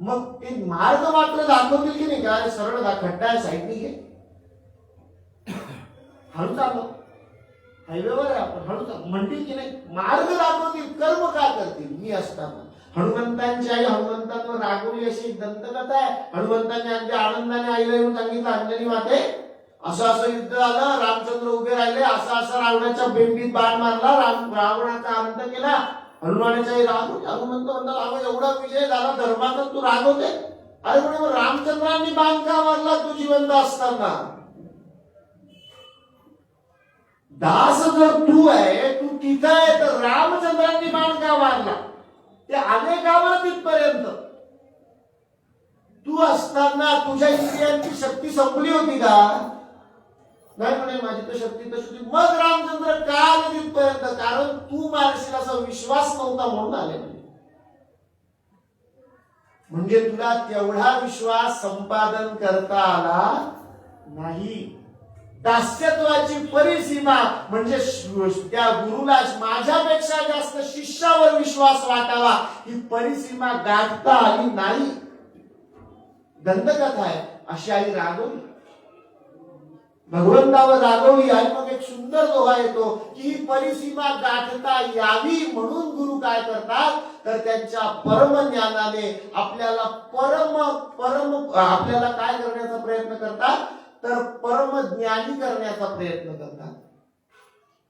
मग ते मार्ग मात्र दाखवतील की नाही, काय सरळ खड्डा आहे साईडने घे, हळू चालव, हायवेवर आहे आपण हळू चालव म्हणतील की नाही. मार्ग दाखवतील, कर्म का करतील. मी असताना हनुमंतांची आई हनुमंतांवर रागवली अशी एक दंतकथा आहे. हनुमंतांनी अगदी आनंदाने आईला येऊन सांगितलं अंजनी माते असं असं युद्ध झालं, रामचंद्र उभे राहिले, असा असा रावणाच्या बेंबीत बाण मारला, रावणाचा अंत केला. हनुमानाच्या आई रागवली. हनुमंत म्हणतात एवढा विजय झाला धर्माचा तू रागवते. अरे म्हणे रामचंद्रांनी बाण का मारला तू जिवंत असताना. दास जर तू आहे, तू तिथं आहे, तर रामचंद्रांनी बाण का मारला, ते आले का बरं तिथपर्यंत. तू असताना तुझ्या इंद्रियांची शक्ती संपली होती का, नाही म्हणे माझी तर शक्ती तशी होती. मग रामचंद्र का आले तिथपर्यंत, कारण तू मारशील असा विश्वास नव्हता म्हणून आले. म्हणजे तुला तेवढा विश्वास संपादन करता आला नाही. दास्यत्वाची परिसीमा म्हणजे त्या गुरुला माझ्यापेक्षा जास्त शिष्यावर विश्वास वाटावा ही परिसीमा गाठता आली नाही. दंतकथा आहे अशी आई रागवली, भगवंतावर रागवली. आणि मग एक सुंदर दोहा येतो की ही परिसीमा गाठता यावी म्हणून गुरु काय करतात तर त्यांच्या परम ज्ञानाने आपल्याला आपल्याला काय करण्याचा प्रयत्न करतात तर परम ज्ञानी करण्याचा प्रयत्न करतात.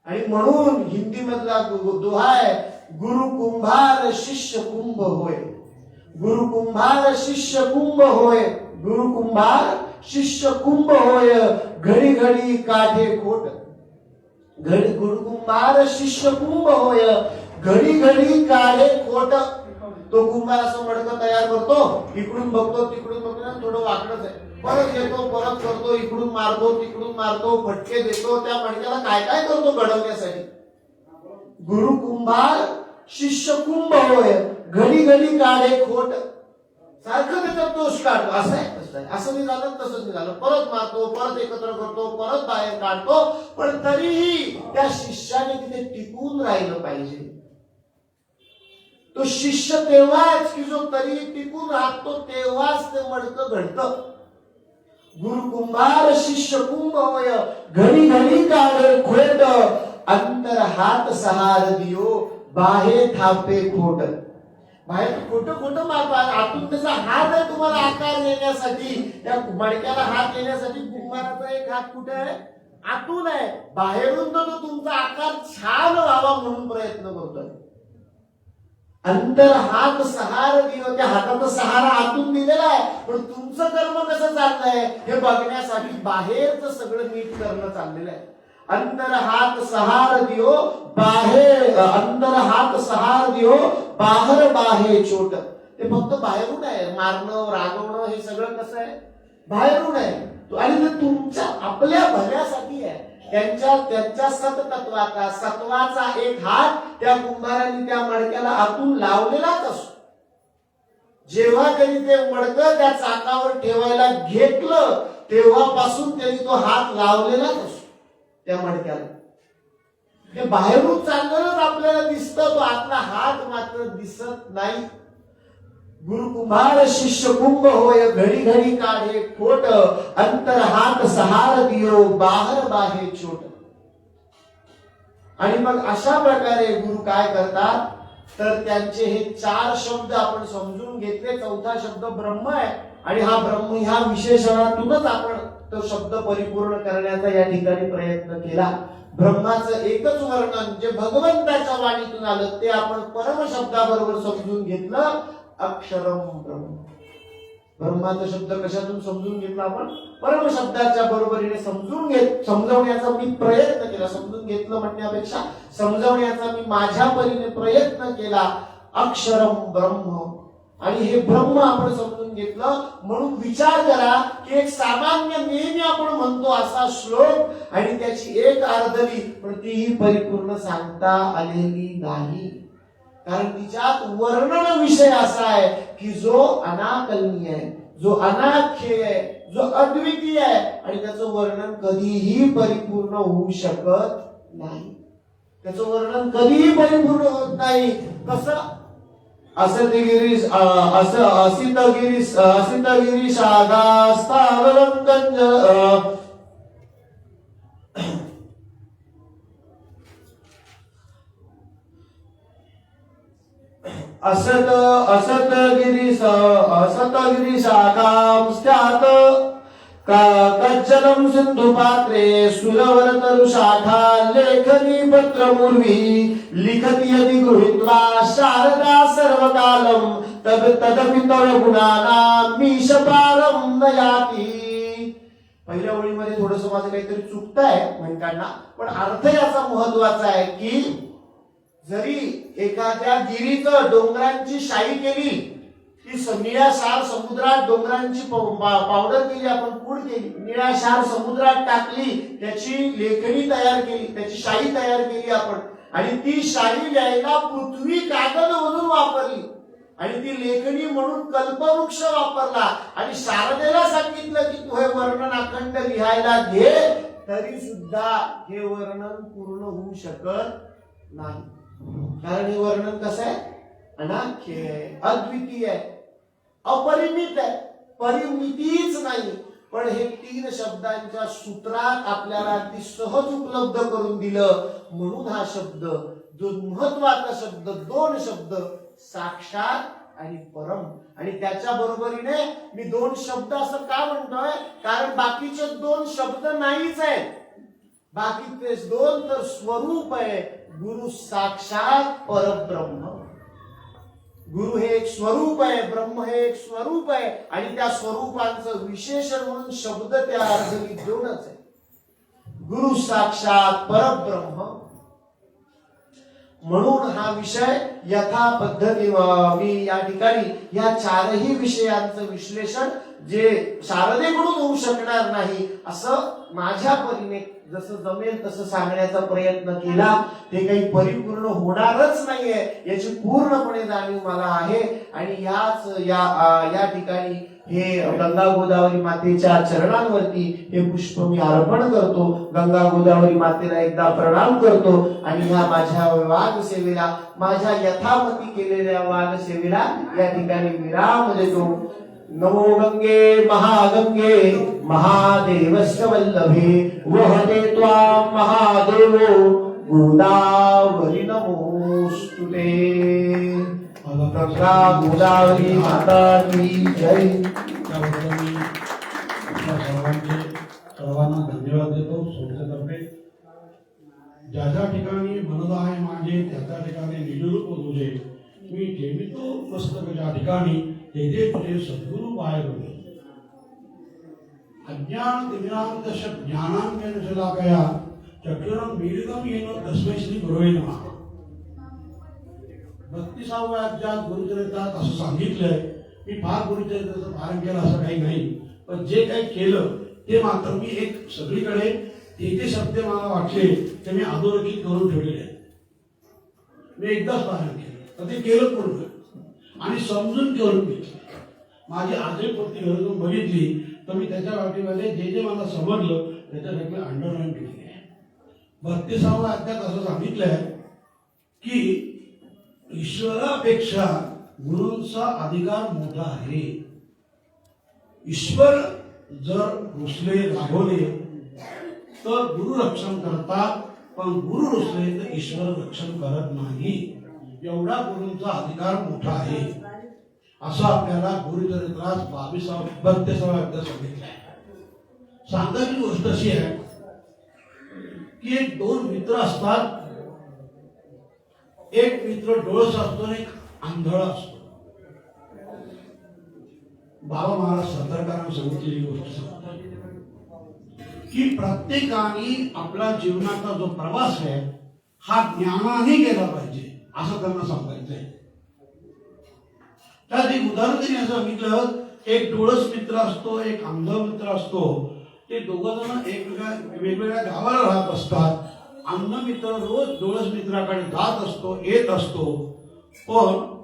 आणि म्हणून हिंदी मधला दोहा आहे, गुरु कुंभार शिष्य कुंभ होय. गुरु कुंभार शिष्य कुंभ होय, गुरु कुंभार शिष्य कुंभ होय, घडी घडी काढे खोट. गुरु कुंभार शिष्य कुंभ होय, घडी घडी काढे खोट. तो कुंभार असं मडकं तयार करतो, इकडून बघतो तिकडून बघतो, थोडं वाकडच आहे, परत येतो परत करतो, इकडून मारतो तिकडून मारतो, फटके देतो, त्या मडक्याला काय काय करतो घडवण्यासाठी. गुरु कुंभार शिष्य कुंभ होय, घडी घडी काढे खोट. सारखं त्याचा दोष काढतो, असं आहे तसं आहे, असं नाही झालं तसंच नाही झालं, परत मारतो परत एकत्र करतो परत बाहेर काढतो. पण तरीही त्या शिष्याने तिथे टिकून राहिलं पाहिजे. तो शिष्य तेव्हाच की जो तरी टिकून राहतो तेव्हाच ते मडकं घडतं. गुरु कुंभार शिष्य कुंभ होय, घडी घडी काढे खोट. अंतर हात सहार दियो, बाहे थापे खोट. बाहेर खोटं खोटं मारतात, आतून त्याचा हात आहे तुम्हाला आकार देण्यासाठी, त्या मडक्याला हात देण्यासाठी. कुंभाराचा एक हात कुठे आहे आतून आहे, बाहेरून तो तुमचा आकार छान व्हावा म्हणून प्रयत्न करतोय. अंतर हात सहार दियो, त्या हाताचा सहारा आतून दिलेला आहे, पण तुमचं कर्म कसं चाललंय हे बघण्यासाठी बाहेरचं सगळं नीट करणं चाललेलं आहे. अंतर हात सहार दियो बाहेर, अंतर हात सहार दियो बाहेर बाहे छोट. ते फक्त बाहेरून आहे, मारणं रागवणं हे सगळं कसं आहे बाहेरून आहे. आणि ते तुमच्या आपल्या भल्यासाठी आहे. त्यांच्या सततत्वाचा सत्वाचा एक हात त्या कुंभाराने त्या मडक्याला आतून लावलेलाच असतो. जेव्हा त्यांनी ते मडकं त्या चाकावर ठेवायला घेतलं तेव्हापासून त्यांनी तो हात लावलेलाच असतो त्या मडक्याला. हे बाहेरून चाललेलंच आपल्याला दिसतं, तो आतला हात मात्र दिसत नाही. गुरु कुंभार शिष्य कुंभ होय, घडी घडी काढे खोट. अंतर हात सहार दियो, बाहेर बाहे छोट. आणि मग अशा प्रकारे गुरु काय करतात तर त्यांचे हे 4 शब्द आपण समजून घेतले. चौथा शब्द ब्रह्म आहे आणि हा ब्रह्म ह्या विशेषणातूनच आपण तो शब्द परिपूर्ण करण्याचा या ठिकाणी प्रयत्न केला. ब्रह्माचं एकच वर्णन जे भगवंताच्या वाणीतून आलं ते आपण परम शब्दाबरोबर समजून घेतलं, अक्षरम ब्रह्म. ब्रह्माचा शब्द कशातून समजून घेतला आपण परम शब्दाच्या बरोबरीने समजवण्याचा मी प्रयत्न केला. समजून घेतलं म्हणण्यापेक्षा समजवण्याचा मी माझ्या परीने प्रयत्न केला. अक्षरम ब्रह्म. आणि हे ब्रह्म आपण समजून घेतलं म्हणून विचार करा की एक सामान्य नेहमी आपण म्हणतो असा श्लोक आणि त्याची एक अर्धवी पण तीही परिपूर्ण सांगता आलेली नाही. कारण तिच्यात वर्णन विषय असा आहे की जो अनाकलनीय आहे, जो अनाख्य आहे, जो अद्वितीय आहे आणि त्याचं वर्णन कधीही परिपूर्ण होऊ शकत नाही. त्याचं वर्णन कधीही परिपूर्ण होत नाही. कसं असतगिरीश असितगिरीश आगास्तावलंकंज असतगिरीशाखां स्यात् कज्जलं सिंधु पात्रे सुरवर तरु शाखा लेखनी पत्र मूर्वी लिखति यदि गृहीत्वा शारदा सर्वकालं तदपि तव गुणानां मीशपारं नयाति. पहिल्या ओळीमध्ये थोडंसं माझं काहीतरी चुकतंय म्हणताना, पण अर्थ याचा महत्वाचा आहे की जरी एखाद्या गिरीचं डोंगरांची शाई केली, ती निळ्याशार समुद्रात डोंगरांची पावडर केली, आपण पूड केली, निळ्याशार समुद्रात टाकली, त्याची लेखणी तयार केली, त्याची शाई तयार केली आपण आणि ती शाई लिहायला पृथ्वी कागद म्हणून वापरली. आणि ती लेखणी म्हणून कल्पवृक्ष वापरला आणि शारदेला सांगितलं की तू हे वर्णन अखंड लिहायला घे, तरी सुद्धा हे वर्णन पूर्ण होऊ शकत नाही. कारण हे वर्णन कसं आहे, अनाख्य आहे, अद्वितीय आहे, अपरिमित आहे, परिमितीच नाही. पण हे 3 शब्दांच्या सूत्रात आपल्याला अगदी सहज उपलब्ध करून दिलं. म्हणून हा शब्द जो महत्वाचा शब्द, 2 शब्द, साक्षात आणि परम. आणि त्याच्या बरोबरीने मी 2 शब्द असं का म्हणतोय, कारण बाकीचे 2 शब्द नाहीच आहेत. बाकीचे 2 तर स्वरूप आहे. गुरु साक्षात परब्रह्म. गुरु हे एक स्वरूप आहे, ब्रह्म हे एक स्वरूप आहे. आणि त्या स्वरूपांचं विशेषण म्हणून शब्द त्या अर्थी 2च आहे. गुरु साक्षात परब्रह्म. म्हणून हा विषय यथा पद्धती मी या ठिकाणी या 4ही विषयांचं विश्लेषण जे शारदेकडून होऊ शकणार नाही असं माझ्या परीने जसं जमेल तसं सांगण्याचा प्रयत्न केला. ते काही परिपूर्ण होणारच नाहीये याची पूर्णपणे जाणीव मला आहे. आणि या ठिकाणी हे गंगा गोदावरी मातेच्या चरणांवरती हे पुष्प मी अर्पण करतो. गंगा गोदावरी मातेला एकदा प्रणाम करतो आणि ह्या माझ्या वाद सेवेला, माझ्या यथामती केलेल्या वाद सेवेला या ठिकाणी विराम देतो. नमो गंगे महागंगे महादेवस्य वल्लभे वहते त्वां महादेवो गोदावरी नमोस्तुते. गंगा गोदावरी माता की जय. सर्वांना धन्यवाद देतो. संस्थेतर्फे ज्या ज्या ठिकाणी मनदा आहे माझे, त्या ठिकाणी निजरूप तुझे, मी ठेवितो मस्तक ज्या ठिकाणी, तेथे तुझे सद्गुरु पाय बघे. अज्ञान दिव्यांतश ज्ञानांजन शलाकया चक्षुरं मीलितं येन तस्मै श्री गुरवे नमः. 32व्या अध्यायात गुरुचरित्रात असं सांगितलंय. मी फार गुरुचरित्राचं पारण केलं असं काही नाही, पण जे काही केलं ते मात्र मी एक सगळीकडे ते शब्द मला वाटले ते मी अधोरेखित करून ठेवलेले आहेत. मी एकदाच पारण केलं तर ते केलं पूर्ण आणि समजून करून घेतलं. माझी आजही घरून बघितली तर मी त्याच्या वाटीमध्ये जे जे मला समजलं त्याच्यासाठी अंडरलाईन केलेली आहे. 32व्या अध्यायात असं सांगितलंय की ईश्वरापेक्षा गुरूंचा अधिकार मोठा आहे. ईश्वर जर रुसले रागवले तर गुरु रक्षण करतात, पण गुरु रुसले तर ईश्वर रक्षण करत नाही. एवढा गुरूंचा अधिकार मोठा आहे असं आपल्याला गुरुचरित्रात 32व्या अध्यायात सांगितलं आहे. सांगायची गोष्ट अशी आहे की एक 2 मित्र असतात. एक मित्र डोळस असतो आणि एक आंधळा असतो. बाबा महाराज सरदारकारांना सांगितलेली गोष्ट की प्रत्येकाने आपला जीवनाचा जो प्रवास आहे हा ज्ञानाने केला पाहिजे असं त्यांना सांगायचंय. त्यात एक उदाहरण त्यांनी असं सांगितलं, एक डोळस मित्र असतो, एक अंध मित्र असतो. ते दोघं जण वेगवेगळ्या गावाला राहत असतात. अंध मित्र रोज डोळस मित्राकडे जात असतो, येत असतो. पण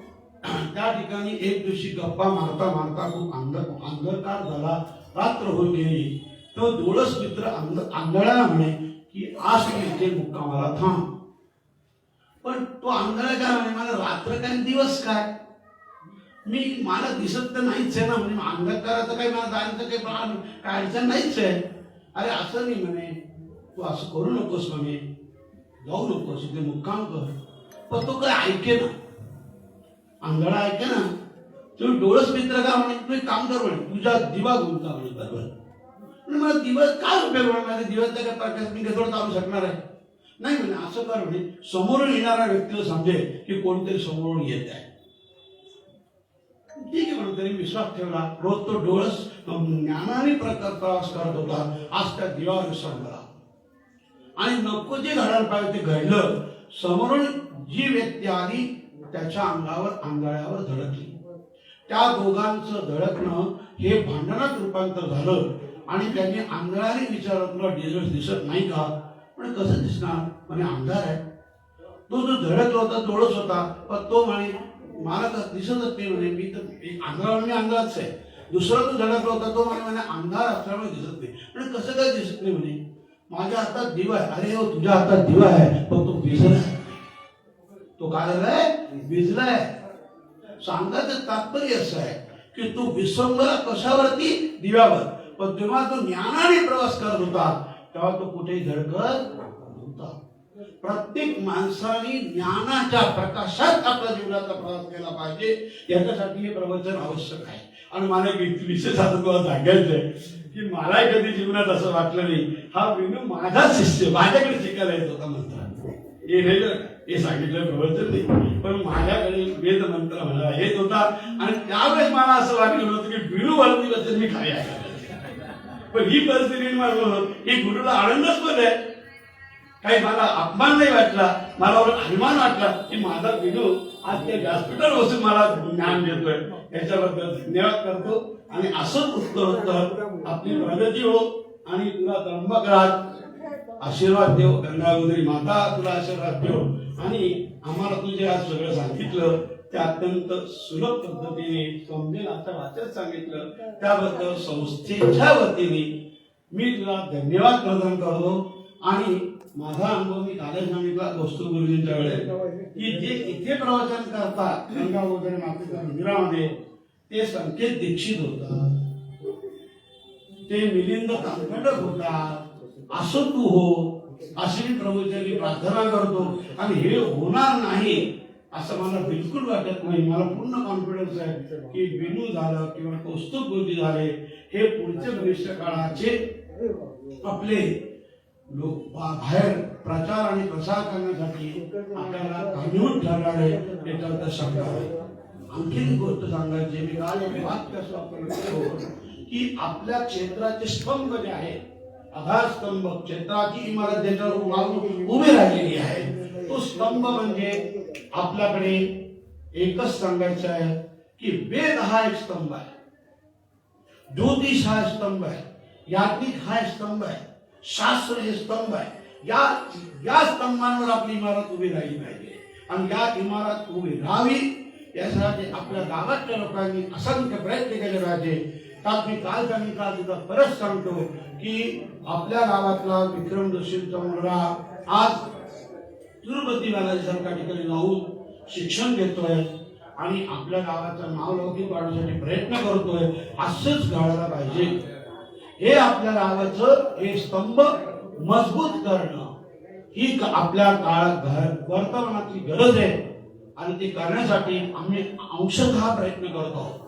त्या ठिकाणी एक दिवशी गप्पा मारता मारता खूप अंधकार झाला, रात्र होत गेली. तो डोळस मित्र आंधळ्याला म्हणे की आज तू इथे मुक्कामाला थांब. पण तो आंधळा काय म्हणे, मला रात्र काय दिवस काय, मला दिसत तर नाहीच आहे ना, म्हणजे अंधकाराचं काही मला जाण्याचं काही अडचण नाहीच आहे. अरे असं नाही म्हणे, तू असं करू नकोस म्हणे, जाऊ नकोस, इथे मुक्काम कर. पण तो काय ऐके ना, आंधळा ऐके ना. तुम्ही डोळस मित्र का म्हणे, तू एक काम कर म्हणे, तुझा दिवा गुंता म्हणे बरोबर. मला दिवस काय उपयोग म्हणे, माझ्या दिवसचा काय प्रकाश मी कसं चालू शकणार आहे. नाही म्हणे, असं कर म्हणे, समोरून येणाऱ्या व्यक्तीला समजेल की कोणतरी समोरून येत आहे. ठीक आहे म्हणून त्यांनी विश्वास ठेवला. रोज तो डोळस ज्ञानाने प्रवास करत होता. आज त्या दिवावर विश्वास करा आणि नको जे घडायला पाहिजे ते घडलं. समोरून जी व्यक्ती आली त्याच्या अंगावर आंधळ्यावर धडकली. त्या दोघांचं धडकणं हे भांडणात रूपांतर झालं आणि त्यांनी आंधळ्याने विचारलं, तुला दिसत नाही का. पण कसं दिसणार म्हणे, अंधार आहे. तो जो धडकला होता डोळस होता, पण तो म्हणे मला तर दिसतच नाही म्हणे. मी तर एक आंध्रावर मी आंध्राच आहे, दुसरा तो धडकला होता तो म्हणे अंधार असल्यामुळे दिसत नाही. म्हणजे कसं काय दिसत नाही म्हणे, माझ्या हातात दिवा आहे. अरे हो, तुझ्या हातात दिवा आहे पण तो भिजलाय. तो काय झालाय, भिजलाय. सांगायचं तात्पर्य असं आहे की तो विसंबला कशावरती, दिव्यावर. पण तेव्हा तो ज्ञानाने प्रवास करत होता तेव्हा तो कुठेही धडकत नव्हता. प्रत्येक माणसाने ज्ञानाच्या प्रकाशात आपल्या जीवनाचा प्रवास केला पाहिजे. याच्यासाठी हे प्रवचन आवश्यक आहे. आणि मला एक विशेष आता तुम्हाला सांगायचं आहे की मला कधी जीवनात असं वाटलं नाही, हा विनू माझा शिष्य, माझ्याकडे शिकायला येत होता मंत्र. हे नाही हे सांगितलं प्रवचन नाही, पण माझ्याकडे वेद मंत्र मला येत होता. आणि त्यावेळेस मला असं वाटलं होतं की विनू वरती बसेल, मी खाली आहे. पण ही परिस्थिती निर्माण होत, ही गुरुला आनंदास्पद आहे. काही मला अपमान नाही वाटला, मला अभिमान वाटला की माझा विनू आज त्या व्यासपीठावर बसून मला ज्ञान देतोय. याच्याबद्दल धन्यवाद करतो. आणि असंच उत्तर होतं आपली प्रगती हो. आणि तुला त्र्यंबक राज आशीर्वाद देव, गंगागोदरी माता तुला आशीर्वाद देव. आणि आम्हाला तुझे आज सगळं सांगितलं ते अत्यंत सुलभ पद्धतीने समजेल असं वाचत सांगितलं, त्याबद्दल संस्थेच्या वतीने मी तुला धन्यवाद प्रदान करतो. आणि माझा अनुभव मी कालच सांगितला दोस्त गुरुजींच्या वेळेस की जे इथे प्रवचन करतात गंगागोदरी मातेच्या मंदिरामध्ये ते संकेत दीक्षित होतात, ते मिलिंद कामखंडक होतात. असं तू हो अशी मी प्रभूची प्रार्थना करतो. आणि हे होणार नाही असं मला बिलकुल वाटत नाही. मला पूर्ण कॉन्फिडन्स आहे की विनू झालं किंवा कौस्तुभ गुरुजी झाले हे पुढचे भविष्य काळाचे आपले लोक बाहेर प्रचार आणि प्रसार करण्यासाठी आपल्याला कारणीभूत ठरणारे याच्याबद्दल शंका आहे. आणखी एक गोष्ट सांगायची, मी काल एक वाक्य असं वापरलं की आपल्या क्षेत्राचे स्तंभ जे आहे, आधार स्तंभ, क्षेत्राची इमारत ज्याच्यावर उभी राहिलेली आहे, तो स्तंभ म्हणजे आपल्याकडे एकच सांगायचं आहे की वेद हा एक स्तंभ आहे, ज्योतिष हा स्तंभ आहे, याज्ञिक हा स्तंभ आहे, शास्त्र हे स्तंभ आहे. या स्तंभांवर आपली इमारत उभी राहिली पाहिजे. आणि या इमारत उभी राहावी यासाठी आपल्या गावातल्या लोकांनी असंख्य प्रयत्न केले पाहिजे. त्यात मी काल सांगितलं, तिथं परत सांगतो की आपल्या गावातला विक्रम जोशींचा मुलगा आज तिरुपती बालाजी सारख्या ठिकाणी जाऊन शिक्षण घेतोय आणि आपल्या गावाचं नाव लौकिक वाढवण्यासाठी प्रयत्न करतोय. असंच घडायला पाहिजे. हे आपल्या गावाचं हे स्तंभ मजबूत करणं ही आपल्या काळात वर्तमानातली गरज आहे. आणि ते करण्यासाठी आम्ही अंशतः प्रयत्न करत आहोत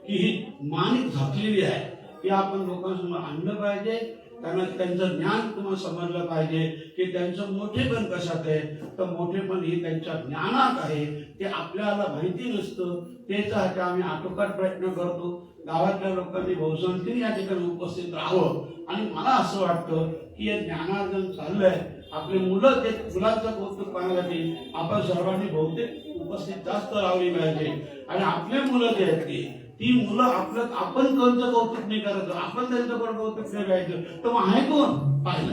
की ही माणिक झाकलेली आहे की आपण लोकांसमोर आणलं पाहिजे. त्यांना त्यांचं ज्ञान तुम्हाला समजलं पाहिजे की त्यांचं मोठेपण कशात आहे, तर मोठेपण हे त्यांच्या ज्ञानात आहे. ते आपल्याला माहिती नसतं, त्याच्यासाठी आम्ही आटोकाट प्रयत्न करतो. गावातल्या लोकांनी बहुसंख्येने या ठिकाणी उपस्थित राहावं. आणि मला असं वाटतं की हे ज्ञानार्जन चाललंय. आपले मुलं ते मुलांचं कौतुक करण्यासाठी आपण सर्वांनी बहुतेक उपस्थित जास्त राहली पाहिजे. आणि आपले मुलं जे आहेत ती मुलं आपण त्यांचं कौतुक नाही करायचं, आपण त्यांचं पण कौतुक नाही करायचं, तर मग आहे कोण पाहिलं.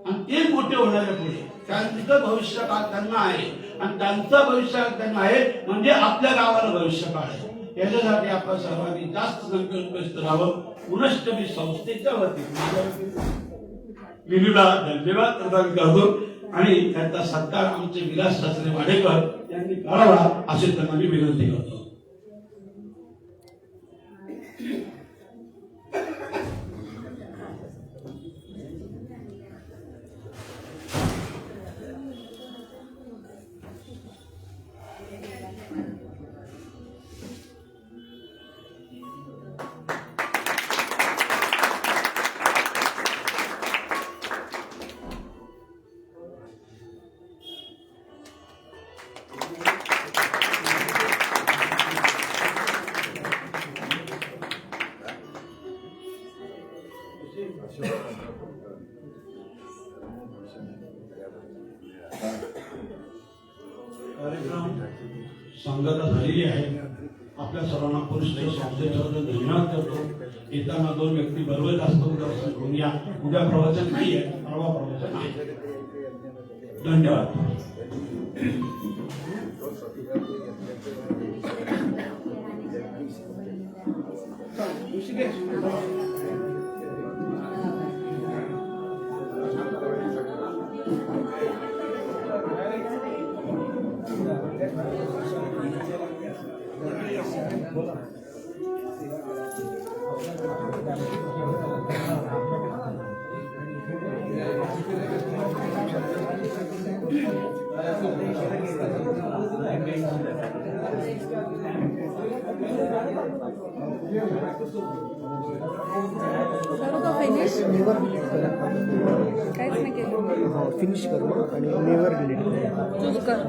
आणि ते मोठे होणारे पुढे त्यांचं भविष्यकाळ त्यांना आहे आणि त्यांचं भविष्यकाळ त्यांना आहे, म्हणजे आपल्या गावाला भविष्यकाळ आहे. याच्यासाठी आपण सर्वांनी जास्त संकल्पित राहावं. पुनश्च मी संस्थेच्या वतीने विनूला धन्यवाद प्रदान करतो आणि त्यांचा सत्कार आमचे विलास शास्त्री वाडेकर यांनी करावा असे त्यांना मी विनंती करतो. कार्यक्रम सांगता झालेली आहे. आपल्या सर्वांना पुरुष धन्यवाद करतो. येताना 2 व्यक्ती बरोबर असतो घेऊन या. उद्या प्रवचन नाही आहे, परवा प्रवचन आहे. धन्यवाद. ठीक आहे. करू का फिनिश काहीच नाही केलं फिनिश करू आणि नेवर डिलीट चूज कर